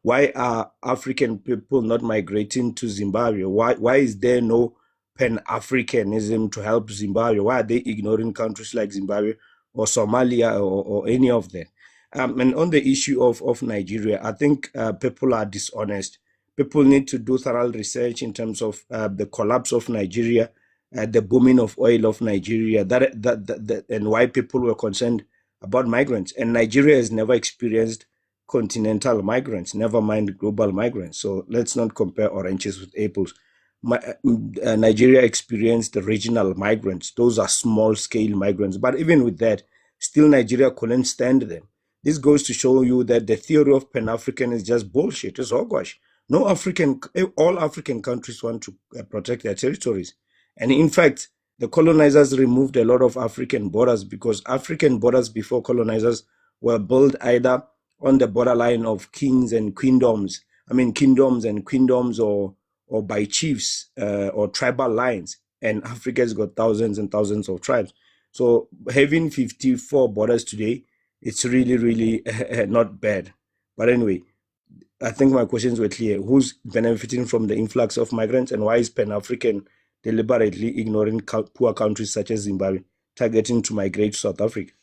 Why are African people not migrating to Zimbabwe? Why is there no Pan-Africanism to help Zimbabwe? Why are they ignoring countries like Zimbabwe or Somalia or any of them? And on the issue of Nigeria, I think people are dishonest. People need to do thorough research in terms of the collapse of Nigeria, the booming of oil of Nigeria, that and why people were concerned about migrants. And Nigeria has never experienced continental migrants, never mind global migrants. So let's not compare oranges with apples. Nigeria experienced the regional migrants. Those are small scale migrants. But even with that, still Nigeria couldn't stand them. This goes to show you that the theory of Pan-African is just bullshit. It's hogwash. All African countries want to protect their territories. And in fact, the colonizers removed a lot of African borders, because African borders before colonizers were built either on the borderline of kings and queendoms. Kingdoms and queendoms, or by chiefs or tribal lines. And Africa's got thousands and thousands of tribes. So having 54 borders today, it's really, really not bad. But anyway, I think my questions were clear. Who's benefiting from the influx of migrants, and why is Pan-African deliberately ignoring poor countries such as Zimbabwe, targeting to migrate to South Africa?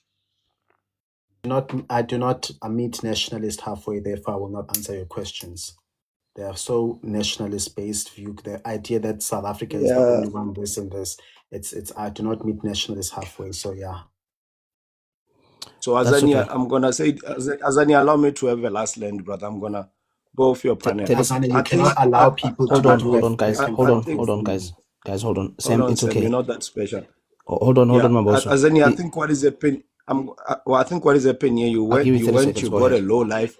I do not meet nationalist halfway, therefore I will not answer your questions. They are so nationalist-based view. The idea that South Africa is the only one this and this. It's. I do not meet nationalists halfway. So yeah. So Azania, okay. I'm gonna say, Azania, allow me to have a last land, brother. I'm gonna go off your panel. Azania, you cannot allow people to. Hold on, guys. Hold on, guys. Guys, hold on. Sam, it's okay. You're not that special. Hold on, my boss. Azania, I think what is happening. I think what is happening here. You got a low life.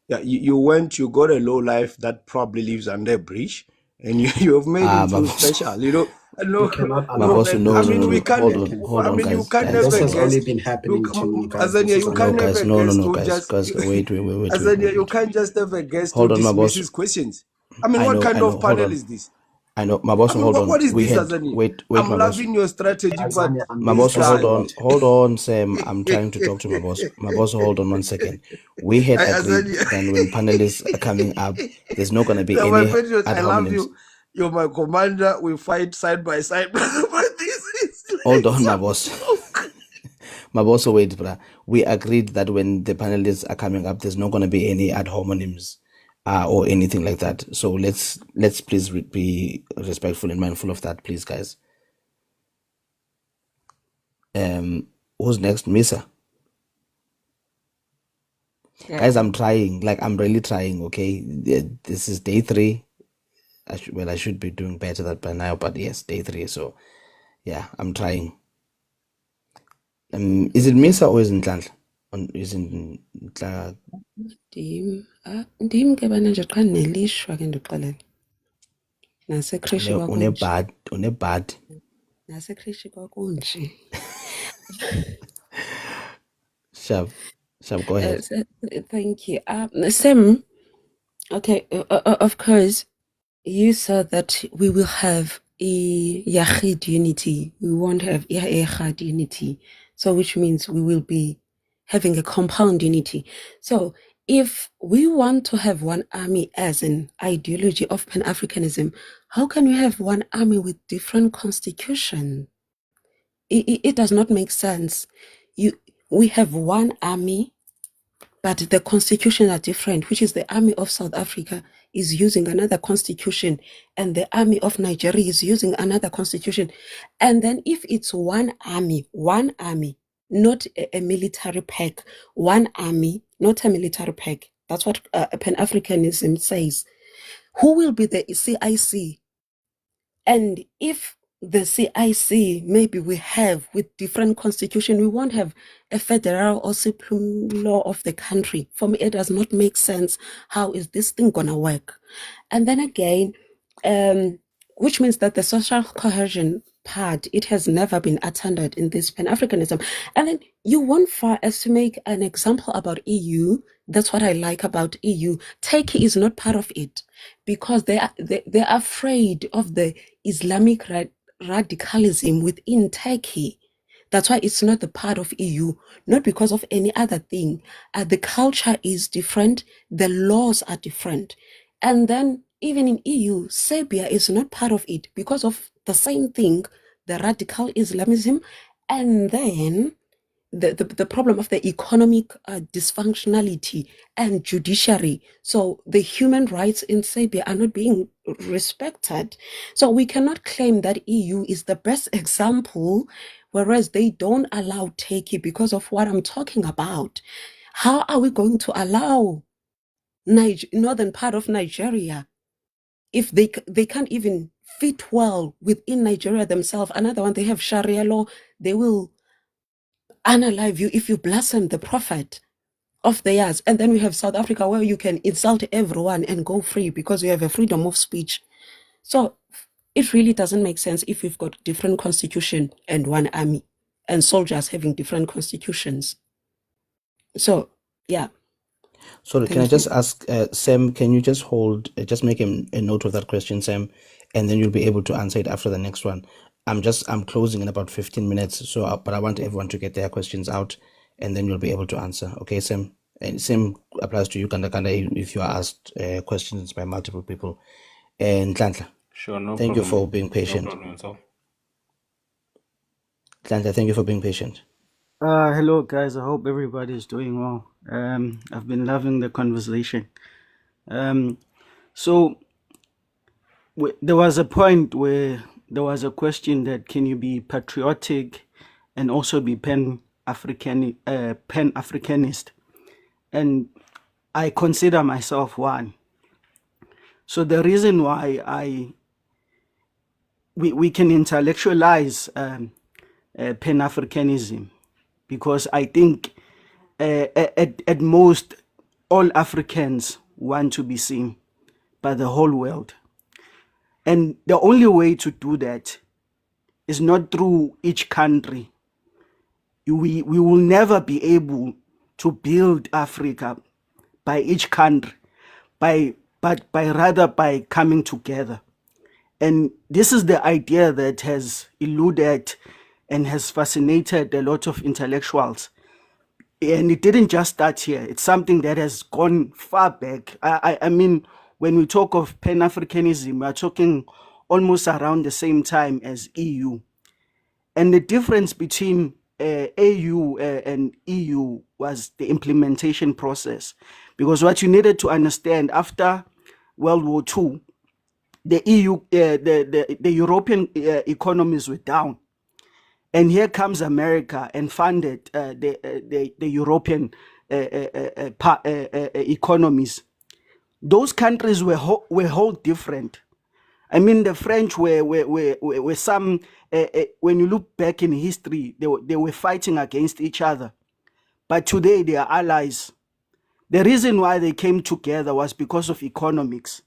Yeah, you got a low life that probably lives under a bridge, and you have made it feel special. No, we can't. Hold on, guys. You can't never guess. This has only been happening to you guys. Azania, you can't never guess. No, guys. Wait. Azania, you can't just ever guess. Hold on, my boss. His questions. What kind of panel is this? I know, my boss. Hold on. What is this, Azania? Wait, I'm my boss. loving your strategy, but my boss, hold on, Sam. I'm trying to talk to my boss. My boss, hold on 1 second. We had agreed that when panelists are coming up, there's not gonna be any ad hominems. I love you. You're my commander. We fight side by side, but this is. Hold on, my boss. My boss, wait, brother. We agreed that when the panelists are coming up, there's not gonna be any ad hominems. Or anything like that. So let's please be respectful and mindful of that, please, guys. Who's next? Misa? Yeah. Guys, I'm trying. I'm really trying, okay? This is day 3. I should be doing better that by now, but yes, day 3. So yeah, I'm trying. Is it Misa or is it Nhlanhla? Is it Nhlanhla? Ndim ke bana nje qha nelishwa ke ndixelele. Nasekrishi kwakunje. Unebhadi. Nasekrishi kwakunje. Shab, go ahead. Thank you. Sam, okay, of course, you said that we will have a Yahid unity. We won't have Echad unity. So which means we will be having a compound unity. So if we want to have one army as an ideology of Pan-Africanism, how can we have one army with different constitution? It does not make sense. We have one army, but the constitution are different, which is the army of South Africa is using another constitution and the army of Nigeria is using another constitution. And then if it's one army, not a military pack, one army, not a military pack. That's what Pan-Africanism says. Who will be the CIC? And if the CIC, maybe we have with different constitution, we won't have a federal or supreme law of the country. For me, it does not make sense. How is this thing gonna work? And then again, which means that the social cohesion part, it has never been attended in this Pan-Africanism. And then you went far as to make an example about EU. That's what I like about EU. Turkey is not part of it because they're afraid of the Islamic radicalism within Turkey. That's why it's not the part of EU, not because of any other thing. The culture is different, the laws are different. And then even in EU, Serbia is not part of it because of the same thing, the radical Islamism, and then the problem of the economic dysfunctionality and judiciary. So the human rights in Serbia are not being respected. So we cannot claim that EU is the best example, whereas they don't allow Turkey because of what I'm talking about. How are we going to allow northern part of Nigeria if they can't even fit well within Nigeria themselves? Another one, they have Sharia law. They will unalive you if you blaspheme the prophet of theirs. And then we have South Africa where you can insult everyone and go free because we have a freedom of speech. So it really doesn't make sense if we've got different constitution and one army and soldiers having different constitutions. So yeah. Sorry, can I just ask, Sam, can you just hold, just make a note of that question, Sam, and then you'll be able to answer it after the next one. I'm closing in about 15 minutes, so but I want everyone to get their questions out, and then you'll be able to answer. Okay, Sam? And same applies to you, GandaGanda, if you are asked questions by multiple people. And Nhlanhla. Sure, no Thank problem. you for being patient. No problem at all. Nhlanhla, thank you for being patient. Hello guys, I hope everybody is doing well. I've been loving the conversation. So there was a point where there was a question that can you be patriotic and also be pan-Africanist? And I consider myself one. So the reason why we can intellectualize Pan-Africanism, because I think at most all Africans want to be seen by the whole world. And the only way to do that is not through each country. We will never be able to build Africa by each country, but rather by coming together. And this is the idea that has eluded and has fascinated a lot of intellectuals. And it didn't just start here. It's something that has gone far back. I mean, when we talk of Pan-Africanism, we're talking almost around the same time as EU. And the difference between AU and EU was the implementation process. Because what you needed to understand after World War II, the EU, the European economies were down. And here comes America and funded the European economies. Those countries were whole different. I mean, the French were some, when you look back in history, they were fighting against each other. But today they are allies. The reason why they came together was because of economics.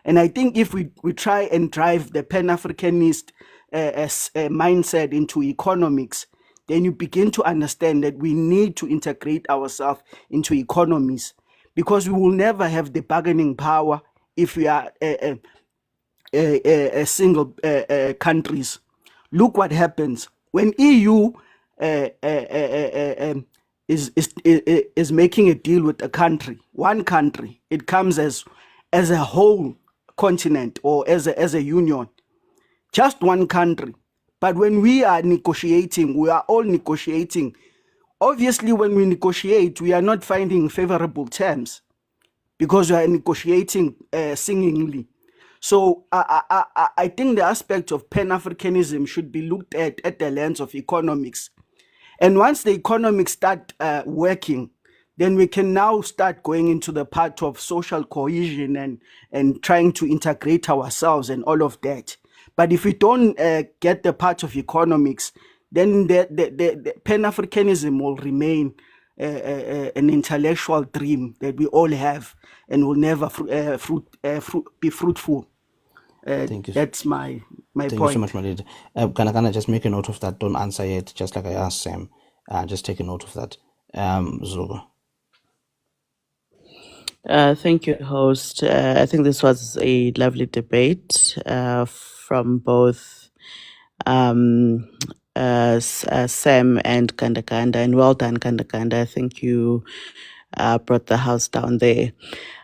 And I think if we try and drive the Pan-Africanist mindset into economics, then you begin to understand that we need to integrate ourselves into economies, because we will never have the bargaining power if we are single countries. Look what happens when EU is making a deal with a country, one country. It comes as a whole continent or as a union, just one country. But when we are negotiating, we are all negotiating. Obviously, when we negotiate, we are not finding favorable terms because we are negotiating singingly. So I think the aspect of Pan-Africanism should be looked at the lens of economics. And once the economics start working, then we can now start going into the part of social cohesion and trying to integrate ourselves and all of that. But if we don't get the part of economics, then the Pan-Africanism will remain an intellectual dream that we all have and will never be fruitful. Thank you. That's my Thank point. you so much, Malid. Can I just make a note of that? Don't answer yet, just like I asked Sam. Just take a note of that. Zulu. Thank you, host. I think this was a lovely debate from both Sam and GandaGanda, and well done, GandaGanda. I think you brought the house down there.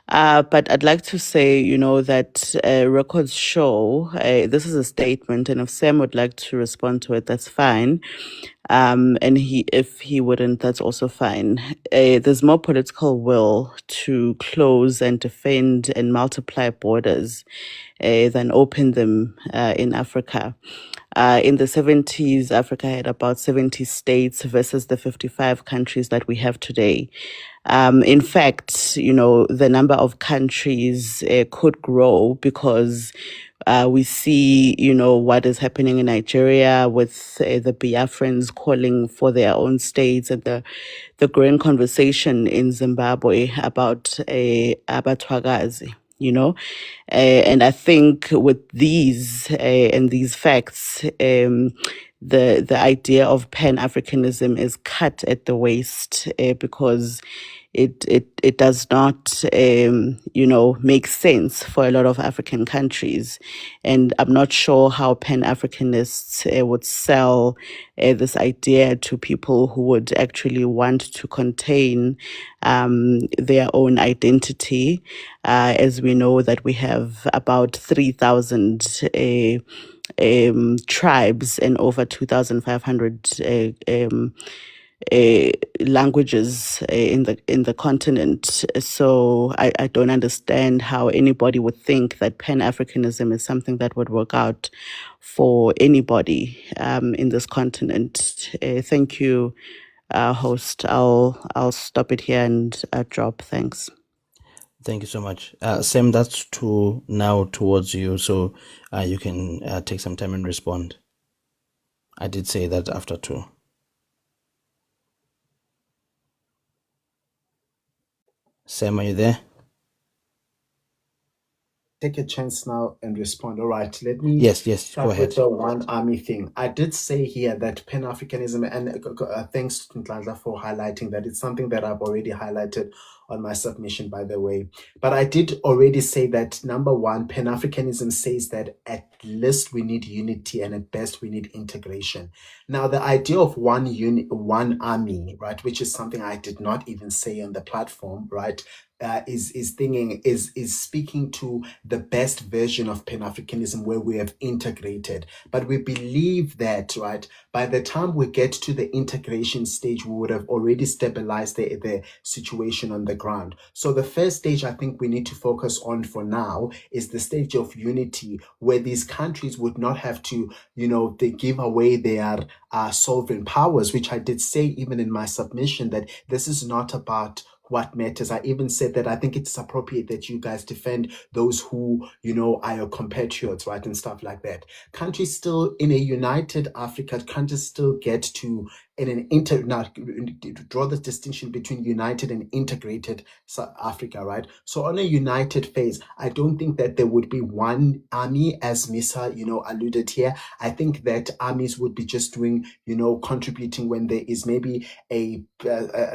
But I'd like to say, that records show, this is a statement, and if Sam would like to respond to it, that's fine. And if he wouldn't, that's also fine. There's more political will to close and defend and multiply borders than open them in Africa. In the 70s, Africa had about 70 states versus the 55 countries that we have today. In fact, the number of countries could grow because we see, what is happening in Nigeria with the Biafrans calling for their own states, and the growing conversation in Zimbabwe about Abatwagazi, and I think with these and these facts, the idea of Pan-Africanism is cut at the waist because it does not make sense for a lot of African countries, and I'm not sure how Pan-Africanists would sell this idea to people who would actually want to contain their own identity, as we know that we have about 3,000 tribes and over 2,500 languages in the continent. So I don't understand how anybody would think that Pan-Africanism is something that would work out for anybody in this continent. Thank you, host. I'll stop it here and drop. Thanks. Thank you so much. Sam, that's now towards you, so you can take some time and respond. I did say that after 2. Sam, are you there? Take a chance now and respond. All right, let me Yes, start go ahead. with the one army thing. I did say here that Pan-Africanism, and thanks to Nhlanhla for highlighting that. It's something that I've already highlighted on my submission, by the way. But I did already say that, number one, Pan-Africanism says that at least we need unity and at best we need integration. Now, the idea of one army, right, which is something I did not even say on the platform, right, is speaking to the best version of Pan-Africanism where we have integrated. But we believe that, right, by the time we get to the integration stage, we would have already stabilized the situation on the ground. So the first stage I think we need to focus on for now is the stage of unity, where these countries would not have to, they give away their sovereign powers, which I did say even in my submission, that this is not about what matters. I even said that I think it's appropriate that you guys defend those who, are your compatriots, right, and stuff like that. Countries still in a united Africa, countries still get to now draw the distinction between united and integrated South Africa, right? So on a united phase, I don't think that there would be one army, as Misa, alluded here. I think that armies would be just doing, contributing when there is maybe a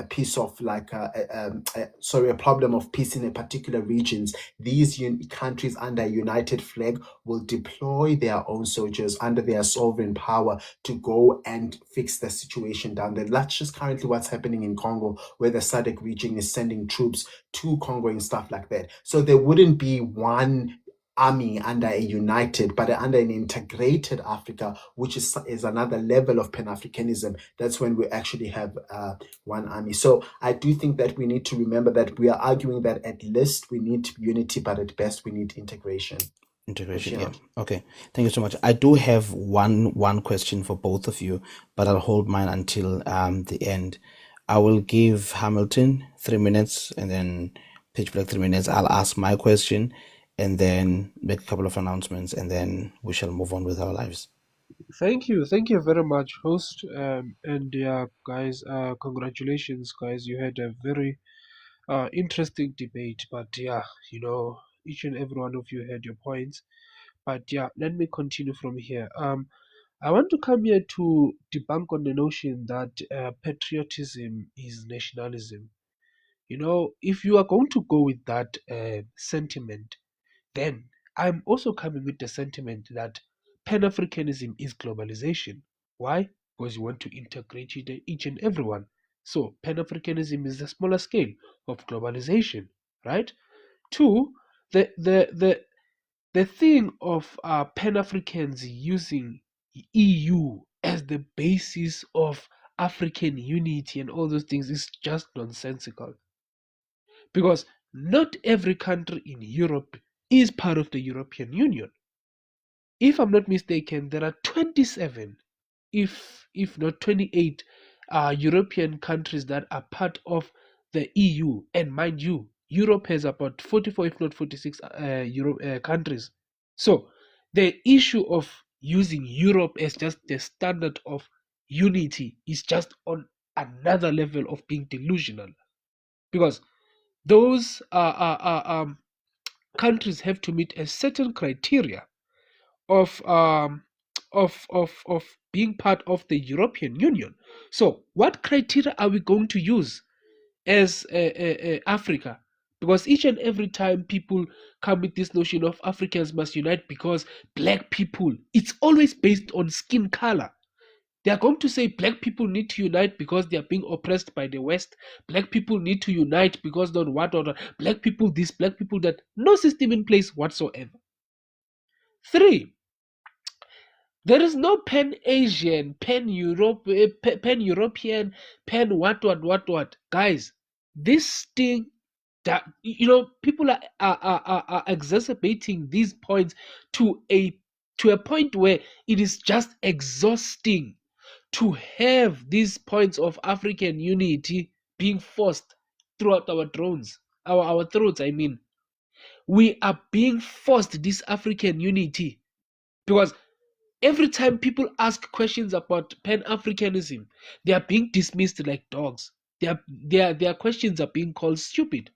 piece of like a problem of peace in a particular regions. These countries under a united flag will deploy their own soldiers under their sovereign power to go and fix the situation down there. That's just currently what's happening in Congo, where the SADC region is sending troops to Congo and stuff like that. So there wouldn't be one army under a united, but under an integrated Africa, which is another level of Pan-Africanism. That's when we actually have one army. So I do think that we need to remember that we are arguing that at least we need unity, but at best we need integration. Integration, yeah. Okay, thank you so much. I do have one question for both of you, but I'll hold mine until the end. I will give Hamilton 3 minutes and then Pitch Black 3 minutes. I'll ask my question and then make a couple of announcements, and then we shall move on with our lives. Thank you very much, host. And yeah, guys, congratulations, guys. You had a very interesting debate, but yeah, each and every one of you had your points. But yeah, let me continue from here. I want to come here to debunk on the notion that patriotism is nationalism. If you are going to go with that sentiment, then I'm also coming with the sentiment that Pan-Africanism is globalization. Why? Because you want to integrate each and everyone. So Pan-Africanism is the smaller scale of globalization, right? Two, the thing of Pan-Africans using EU as the basis of African unity and all those things is just nonsensical. Because not every country in Europe is part of the European Union. If I'm not mistaken, there are 27, if not 28, European countries that are part of the EU. And mind you, Europe has about 44, if not 46 countries. So the issue of using Europe as just the standard of unity is just on another level of being delusional. Because those countries have to meet a certain criteria of being part of the European Union. So what criteria are we going to use as Africa? Because each and every time people come with this notion of Africans must unite because black people, it's always based on skin color. They are going to say black people need to unite because they are being oppressed by the West. Black people need to unite because of what or black people this, black people that. No system in place whatsoever. 3, there is no pan-Asian, pan-European, pan-what. Guys, this thing that, people are exacerbating these points to a point where it is just exhausting to have these points of African unity being forced throughout our throats. I mean, we are being forced this African unity because every time people ask questions about Pan-Africanism, they are being dismissed like dogs. Their questions are being called stupid.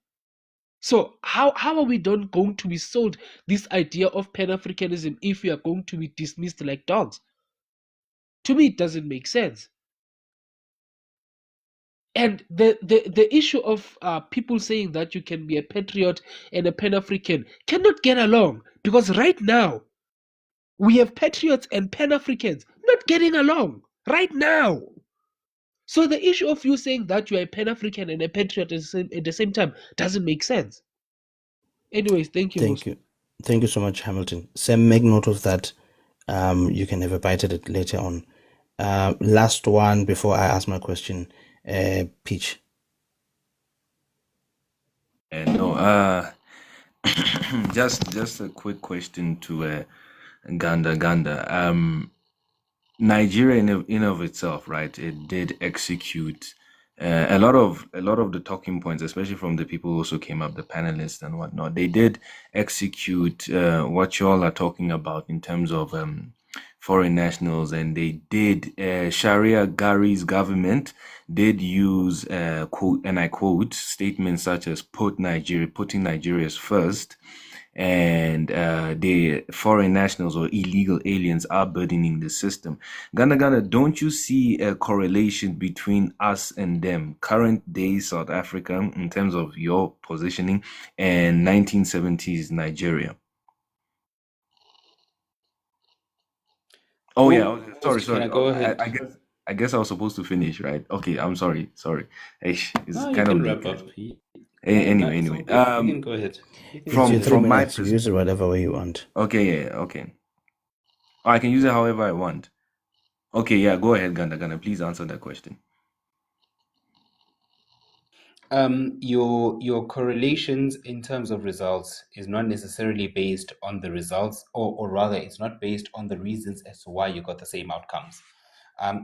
So how are we going to be sold this idea of Pan-Africanism if we are going to be dismissed like dogs? To me, it doesn't make sense. And the issue of people saying that you can be a patriot and a Pan-African cannot get along, because right now we have patriots and Pan-Africans not getting along right now. So the issue of you saying that you are a Pan-African and a patriot at the same time doesn't make sense. Anyways, thank you. Thank you so much, Hamilton. Sam, make note of that. You can have a bite at it later on. Last one before I ask my question. Peach. Just a quick question to GandaGanda. Nigeria in of itself, right? It did execute A lot of the talking points, especially from the people who also came up, the panelists and whatnot, they did execute what you all are talking about in terms of foreign nationals, and they did. Sharia Gary's government did use quote, and I quote, statements such as putting Nigerians first, and the foreign nationals or illegal aliens are burdening the system. GandaGanda, don't you see a correlation between us and them, current day South Africa, in terms of your positioning, and 1970s Nigeria? Oh yeah, sorry. Can I go ahead? I guess I was supposed to finish, right? Okay, I'm sorry. It's No, you kind of can late. wrap up. Anyway, It's all good. You can go ahead. It's your 3 from my minutes. You use it whatever way you want. Okay, yeah, okay. Oh, I can use it however I want. Okay, yeah, go ahead, GandaGanda. Please answer that question. Your correlations in terms of results is not necessarily based on the results, or rather, it's not based on the reasons as to why you got the same outcomes.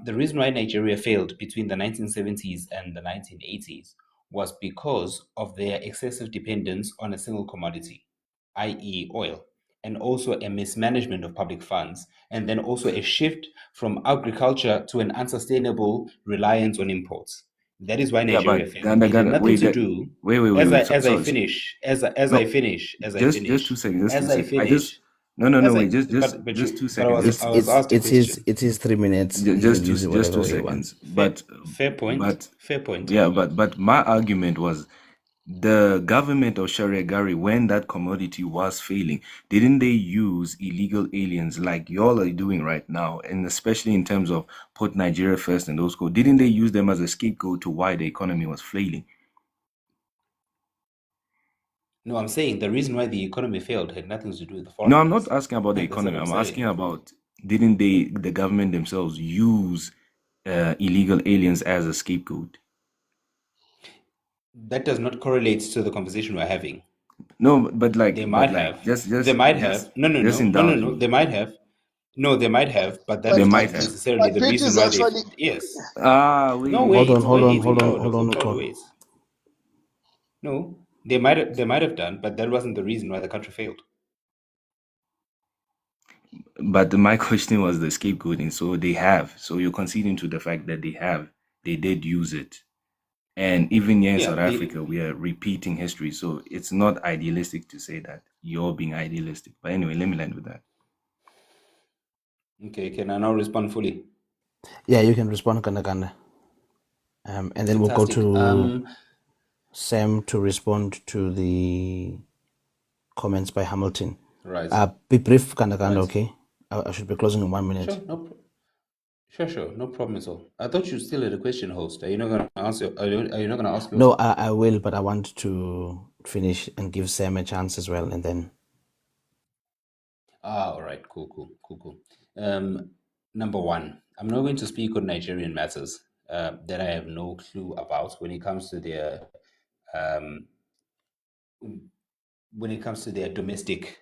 The reason why Nigeria failed between the 1970s and the 1980s was because of their excessive dependence on a single commodity, i.e., oil, and also a mismanagement of public funds, and then also a shift from agriculture to an unsustainable reliance on imports. That is why Yeah, Nigeria but failed. It had nothing to do. wait. As I So, finish, just 2 seconds. Just 2 but seconds. I was asked a question. It is 3 minutes. You can use it Just whatever 2 way you want. seconds. But Fair point. Yeah, but my argument was the government of Sharia Gari, when that commodity was failing, didn't they use illegal aliens like y'all are doing right now? And especially in terms of put Nigeria first and those codes, didn't they use them as a scapegoat to why the economy was flailing? No, I'm saying the reason why the economy failed had nothing to do with the foreign. No, I'm not asking about the That's what economy. I'm I'm saying. asking about didn't the government themselves use illegal aliens as a scapegoat? That does not correlate to the conversation we're having. No, but like they might have. They might have. No. They might have. No, they might have, but that is not necessarily the reason why they. Yes. No, wait. Hold on. Wait. No, they might have done, but that wasn't the reason why the country failed. But my question was the scapegoating. So they have. So you're conceding to the fact that they did use it. And even here in South Africa, we are repeating history. So it's not idealistic to say that you're being idealistic. But anyway, let me land with that. Okay, can I now respond fully? Yeah, you can respond, GandaGanda. And then we'll go to Sam to respond to the comments by Hamilton. Right. Be brief, GandaGanda, okay? I should be closing in 1 minute. Sure. No problem at all. I thought you still had a question, host. Are you not going to answer? Are you not going to ask? No, I will, but I want to finish and give Sam a chance as well, and then. All right. Cool. Number one, I'm not going to speak on Nigerian matters that I have no clue about when it comes to their domestic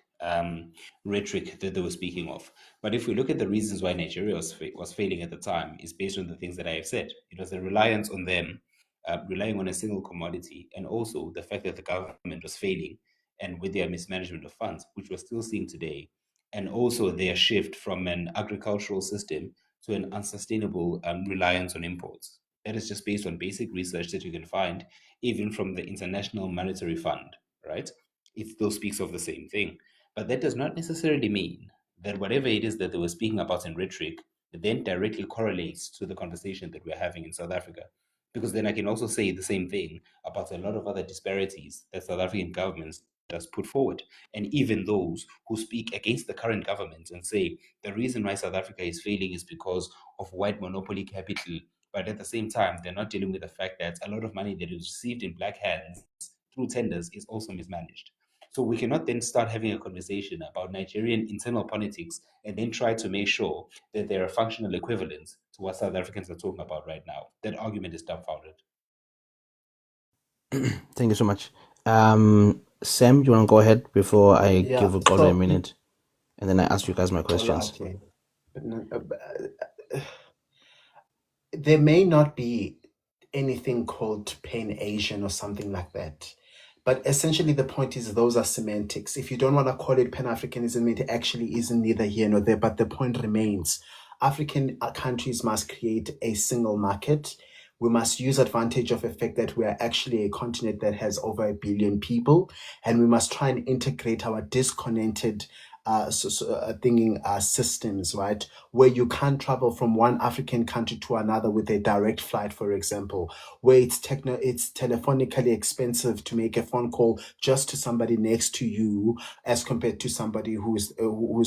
rhetoric that they were speaking of. But if we look at the reasons why Nigeria was failing at the time, is based on the things that I have said. It was the reliance on them, relying on a single commodity, and also the fact that the government was failing and with their mismanagement of funds, which we're still seeing today, and also their shift from an agricultural system to an unsustainable reliance on imports. That is just based on basic research that you can find, even from the International Monetary Fund, right? It still speaks of the same thing. But that does not necessarily mean that whatever it is that they were speaking about in rhetoric then directly correlates to the conversation that we're having in South Africa. Because then I can also say the same thing about a lot of other disparities that South African governments does put forward. And even those who speak against the current government and say the reason why South Africa is failing is because of white monopoly capital. But at the same time, they're not dealing with the fact that a lot of money that is received in black hands through tenders is also mismanaged. So we cannot then start having a conversation about Nigerian internal politics and then try to make sure that there are functional equivalents to what South Africans are talking about right now. That argument is dumbfounded. Thank you so much. Sam, you want to go ahead before I give a Golo a minute? And then I ask you guys my questions. Okay. There may not be anything called Pan-Asian or something like that. But essentially, the point is those are semantics. If you don't want to call it Pan-Africanism, it actually isn't neither here nor there. But the point remains: African countries must create a single market. We must use advantage of the fact that we are actually a continent that has over 1 billion people, and we must try and integrate our disconnected thinking systems, right? Where you can't travel from one African country to another with a direct flight, for example, where it's telephonically expensive to make a phone call just to somebody next to you as compared to somebody who's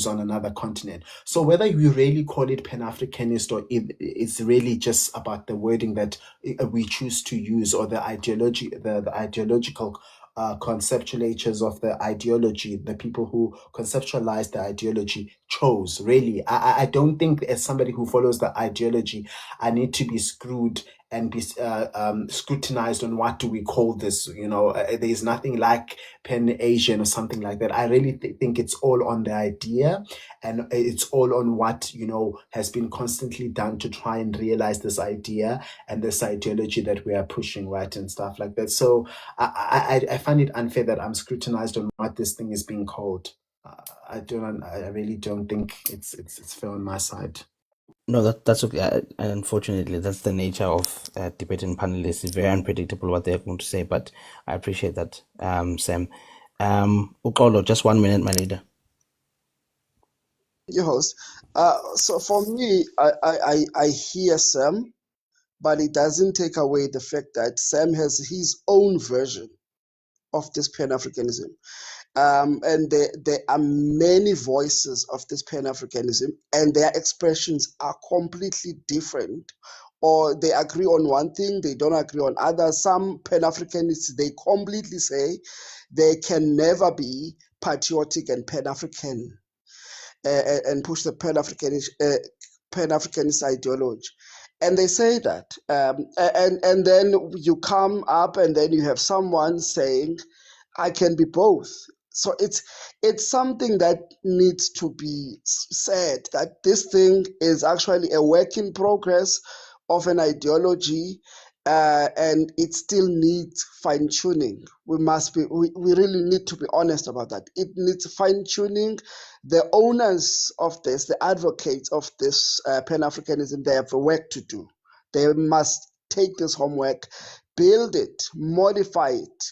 on another continent. So whether you really call it Pan-Africanist or it's really just about the wording that we choose to use, or the ideology, the ideological conceptualizers of the ideology, the people who conceptualize the ideology chose. Really, I don't think as somebody who follows the ideology, I need to be screwed and be scrutinized on what do we call this. There's nothing like Pan-Asian or something like that. I really think it's all on the idea, and it's all on what has been constantly done to try and realize this idea and this ideology that we are pushing, right, and stuff like that. So I find it unfair that I'm scrutinized on what this thing is being called. I really don't think it's fair on my side. No, that's okay. Unfortunately, that's the nature of debating panelists. It's very unpredictable what they're going to say, but I appreciate that, Sam. Ukolo, just 1 minute, my leader. Your host. So for me, I hear Sam, but it doesn't take away the fact that Sam has his own version of this Pan-Africanism. And there are many voices of this Pan-Africanism, and their expressions are completely different. Or they agree on one thing, they don't agree on others. Some Pan-Africanists, they completely say they can never be patriotic and Pan-African and push the Pan-Africanist ideology. And they say that. And then you come up and then you have someone saying, I can be both. So it's something that needs to be said, that this thing is actually a work in progress of an ideology, and it still needs fine tuning. We really need to be honest about that. It needs fine tuning. The owners of this, the advocates of this Pan-Africanism, they have a work to do. They must take this homework, build it, modify it,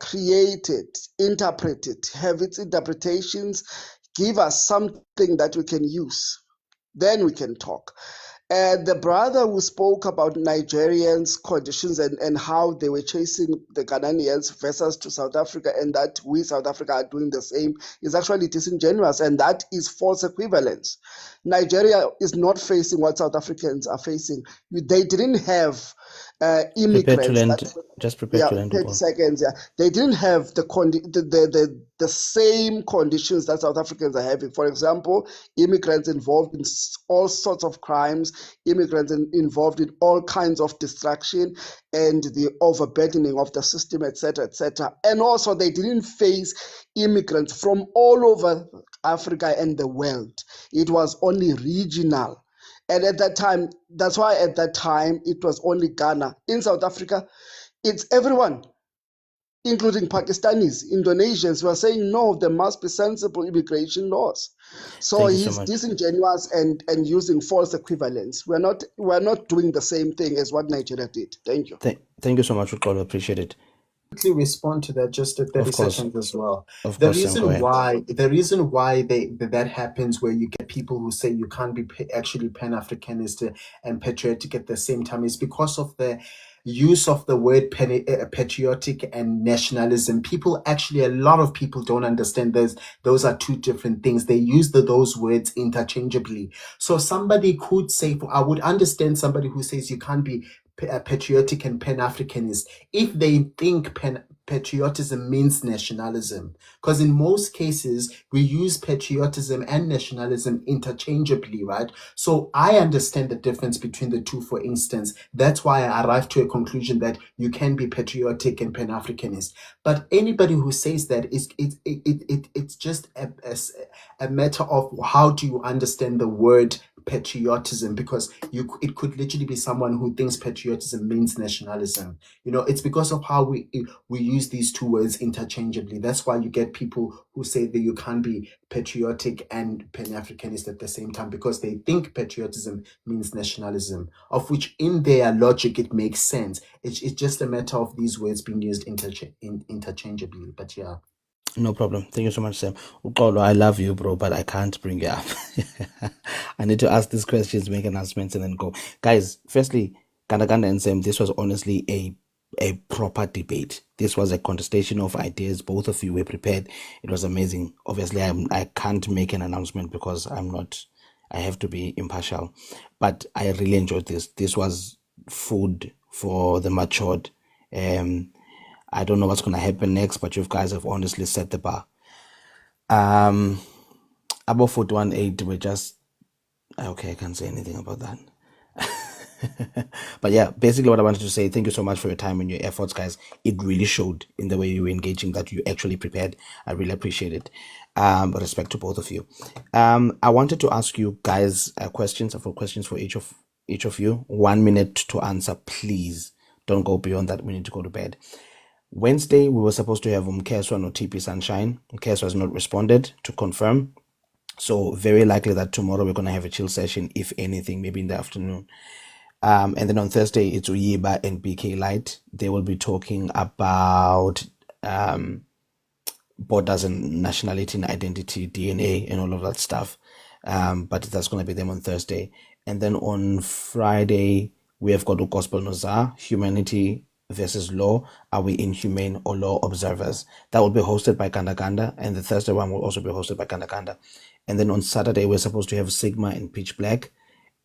create it, interpret it, have its interpretations, give us something that we can use. Then we can talk. The brother who spoke about Nigerians' conditions and how they were chasing the Ghanaians versus to South Africa, and that we South Africa are doing the same, is actually disingenuous, and that is false equivalence. Nigeria is not facing what South Africans are facing. They didn't have immigrants. Just prepare to land. 30 seconds. Yeah, they didn't have the same conditions that South Africans are having. For example, immigrants involved in all sorts of crimes, immigrants involved in all kinds of destruction and the overburdening of the system, etc., etc. And also, they didn't face immigrants from all over Africa and the world. It was only regional. And at that time, that's why at that time it was only Ghana. In South Africa, it's everyone, including Pakistanis, Indonesians, who are saying, no, there must be sensible immigration laws. So he's disingenuous and using false equivalence. We're not doing the same thing as what Nigeria did. Thank you. Thank you so much, Ukolo. Appreciate it. Quickly respond to that, just at 30 seconds as well. The reason why that happens, where you get people who say you can't be actually Pan-Africanist and patriotic at the same time, is because of the use of the word patriotic and nationalism. A lot of people don't understand those are two different things. They use those words interchangeably. So somebody could say, I would understand somebody who says you can't be patriotic and Pan-Africanist if they think patriotism means nationalism, because in most cases we use patriotism and nationalism interchangeably, right? So I understand the difference between the two. For instance, that's why I arrived to a conclusion that you can be patriotic and Pan-Africanist. But anybody who says that it's just a matter of how do you understand the word patriotism, because it could literally be someone who thinks patriotism means nationalism. It's because of how we use these two words interchangeably. That's why you get people who say that you can't be patriotic and pan-Africanist at the same time, because they think patriotism means nationalism, of which in their logic it makes sense. It's just a matter of these words being used interchangeably. But yeah. No problem. Thank you so much, Sam. Uxolo, I love you, bro, but I can't bring you up. I need to ask these questions, make announcements, and then go. Guys, firstly, GandaGanda and Sam, this was honestly a proper debate. This was a contestation of ideas. Both of you were prepared. It was amazing. Obviously, I can't make an announcement because I have to be impartial. But I really enjoyed this. This was food for the matured. I don't know what's going to happen next, but you guys have honestly set the bar. Above 41.8, we're just okay. I can't say anything about that. But yeah, basically what I wanted to say, thank you so much for your time and your efforts, guys. It really showed in the way you were engaging that you actually prepared. I really appreciate it. Respect to both of you. I wanted to ask you guys questions for each of you. 1 minute to answer, please. Don't go beyond that. We need to go to bed. Wednesday, we were supposed to have Mkeswa no TP Sunshine. Mkeswa has not responded to confirm. So very likely that tomorrow we're going to have a chill session, if anything, maybe in the afternoon. And then on Thursday, it's Uyiba and BK Light. They will be talking about borders and nationality and identity, DNA, and all of that stuff. But that's going to be them on Thursday. And then on Friday, we have got Gospel Nozar, Humanity versus Law. Are we inhumane or law observers? That will be hosted by GandaGanda, and the Thursday one will also be hosted by GandaGanda. And then on Saturday, we're supposed to have Sigma and Pitch Black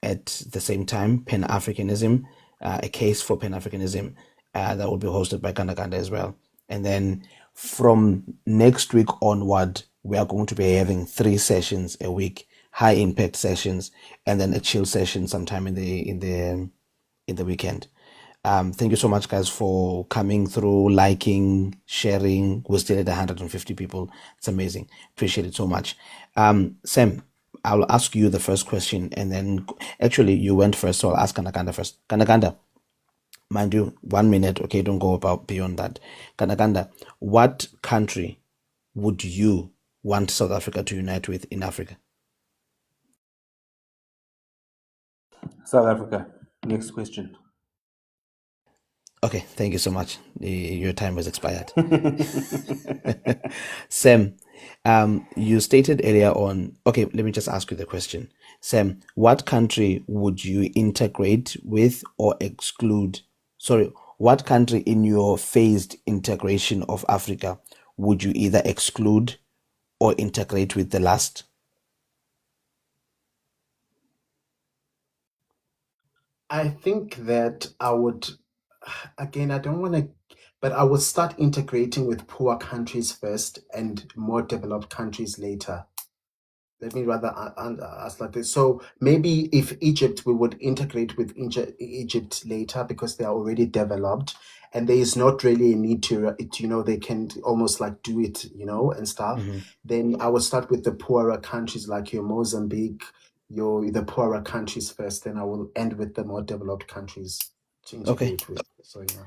at the same time, Pan-Africanism, a case for Pan-Africanism, that will be hosted by GandaGanda as well. And then from next week onward, we are going to be having 3 sessions a week, high impact sessions, and then a chill session sometime in the weekend. Thank you so much, guys, for coming through, liking, sharing. We're still at 150 people. It's amazing. Appreciate it so much. Sam, I'll ask you the first question, and then actually you went first, so I'll ask GandaGanda first. GandaGanda, mind you, 1 minute, okay? Don't go beyond that. GandaGanda, what country would you want South Africa to unite with in Africa? South Africa. Next question. Okay, thank you so much. Your time has expired. Sam, you stated earlier on. Okay, let me just ask you the question. Sam, what country would you integrate with or exclude? Sorry, what country in your phased integration of Africa would you either exclude or integrate with the last? I think that I would, again, I don't want to, but I would start integrating with poor countries first and more developed countries later. Let me rather ask like this. So maybe if Egypt, we would integrate with Egypt later because they are already developed and there is not really a need to, they can almost like do it, and stuff. Then I would start with the poorer countries like your Mozambique, the poorer countries first. Then I will end with the more developed countries to integrate with. So yeah.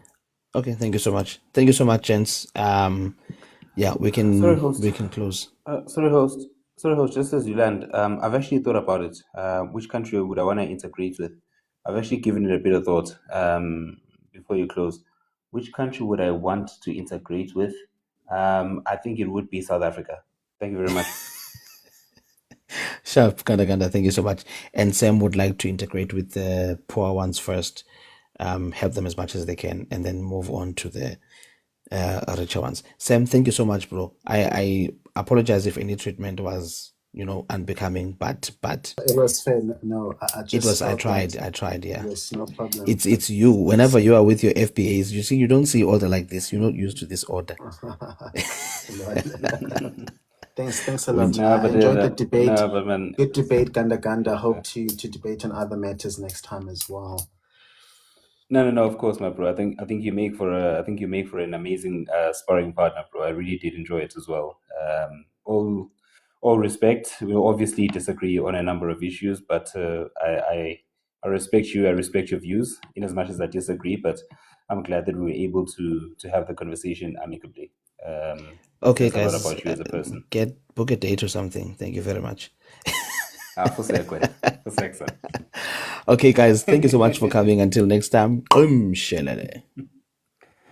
Okay, thank you so much. Thank you so much, gents. Yeah, we Sorry, host. can close. Sorry, host. Just as you land, I've actually thought about it. Which country would I want to integrate with? I've actually given it a bit of thought. Before you close, which country would I want to integrate with? I think it would be South Africa. Thank you very much. Sharp, GandaGanda, thank you so much. And Sam would like to integrate with the poor ones first, help them as much as they can, and then move on to the richer ones. Sam, thank you so much, bro. I apologize if any treatment was, unbecoming, but it was fair. No, I just it was. I felt tried. Yeah, yes, no problem. it's you. Whenever you are with your FBAs, you don't see order like this. You're not used to this order. Thanks a lot. I enjoyed the debate. Good debate, GandaGanda. Hope to debate on other matters next time as well. No, of course, my bro. I think you make for an amazing sparring partner, bro. I really did enjoy it as well. all respect, we'll obviously disagree on a number of issues, but I respect you. I respect your views in as much as I disagree, but I'm glad that we were able to have the conversation amicably. Okay, Says a lot guys, about you as a person. book a date or something. Thank you very much. For sex. Okay, guys, thank you so much for coming. Until next time, shelele.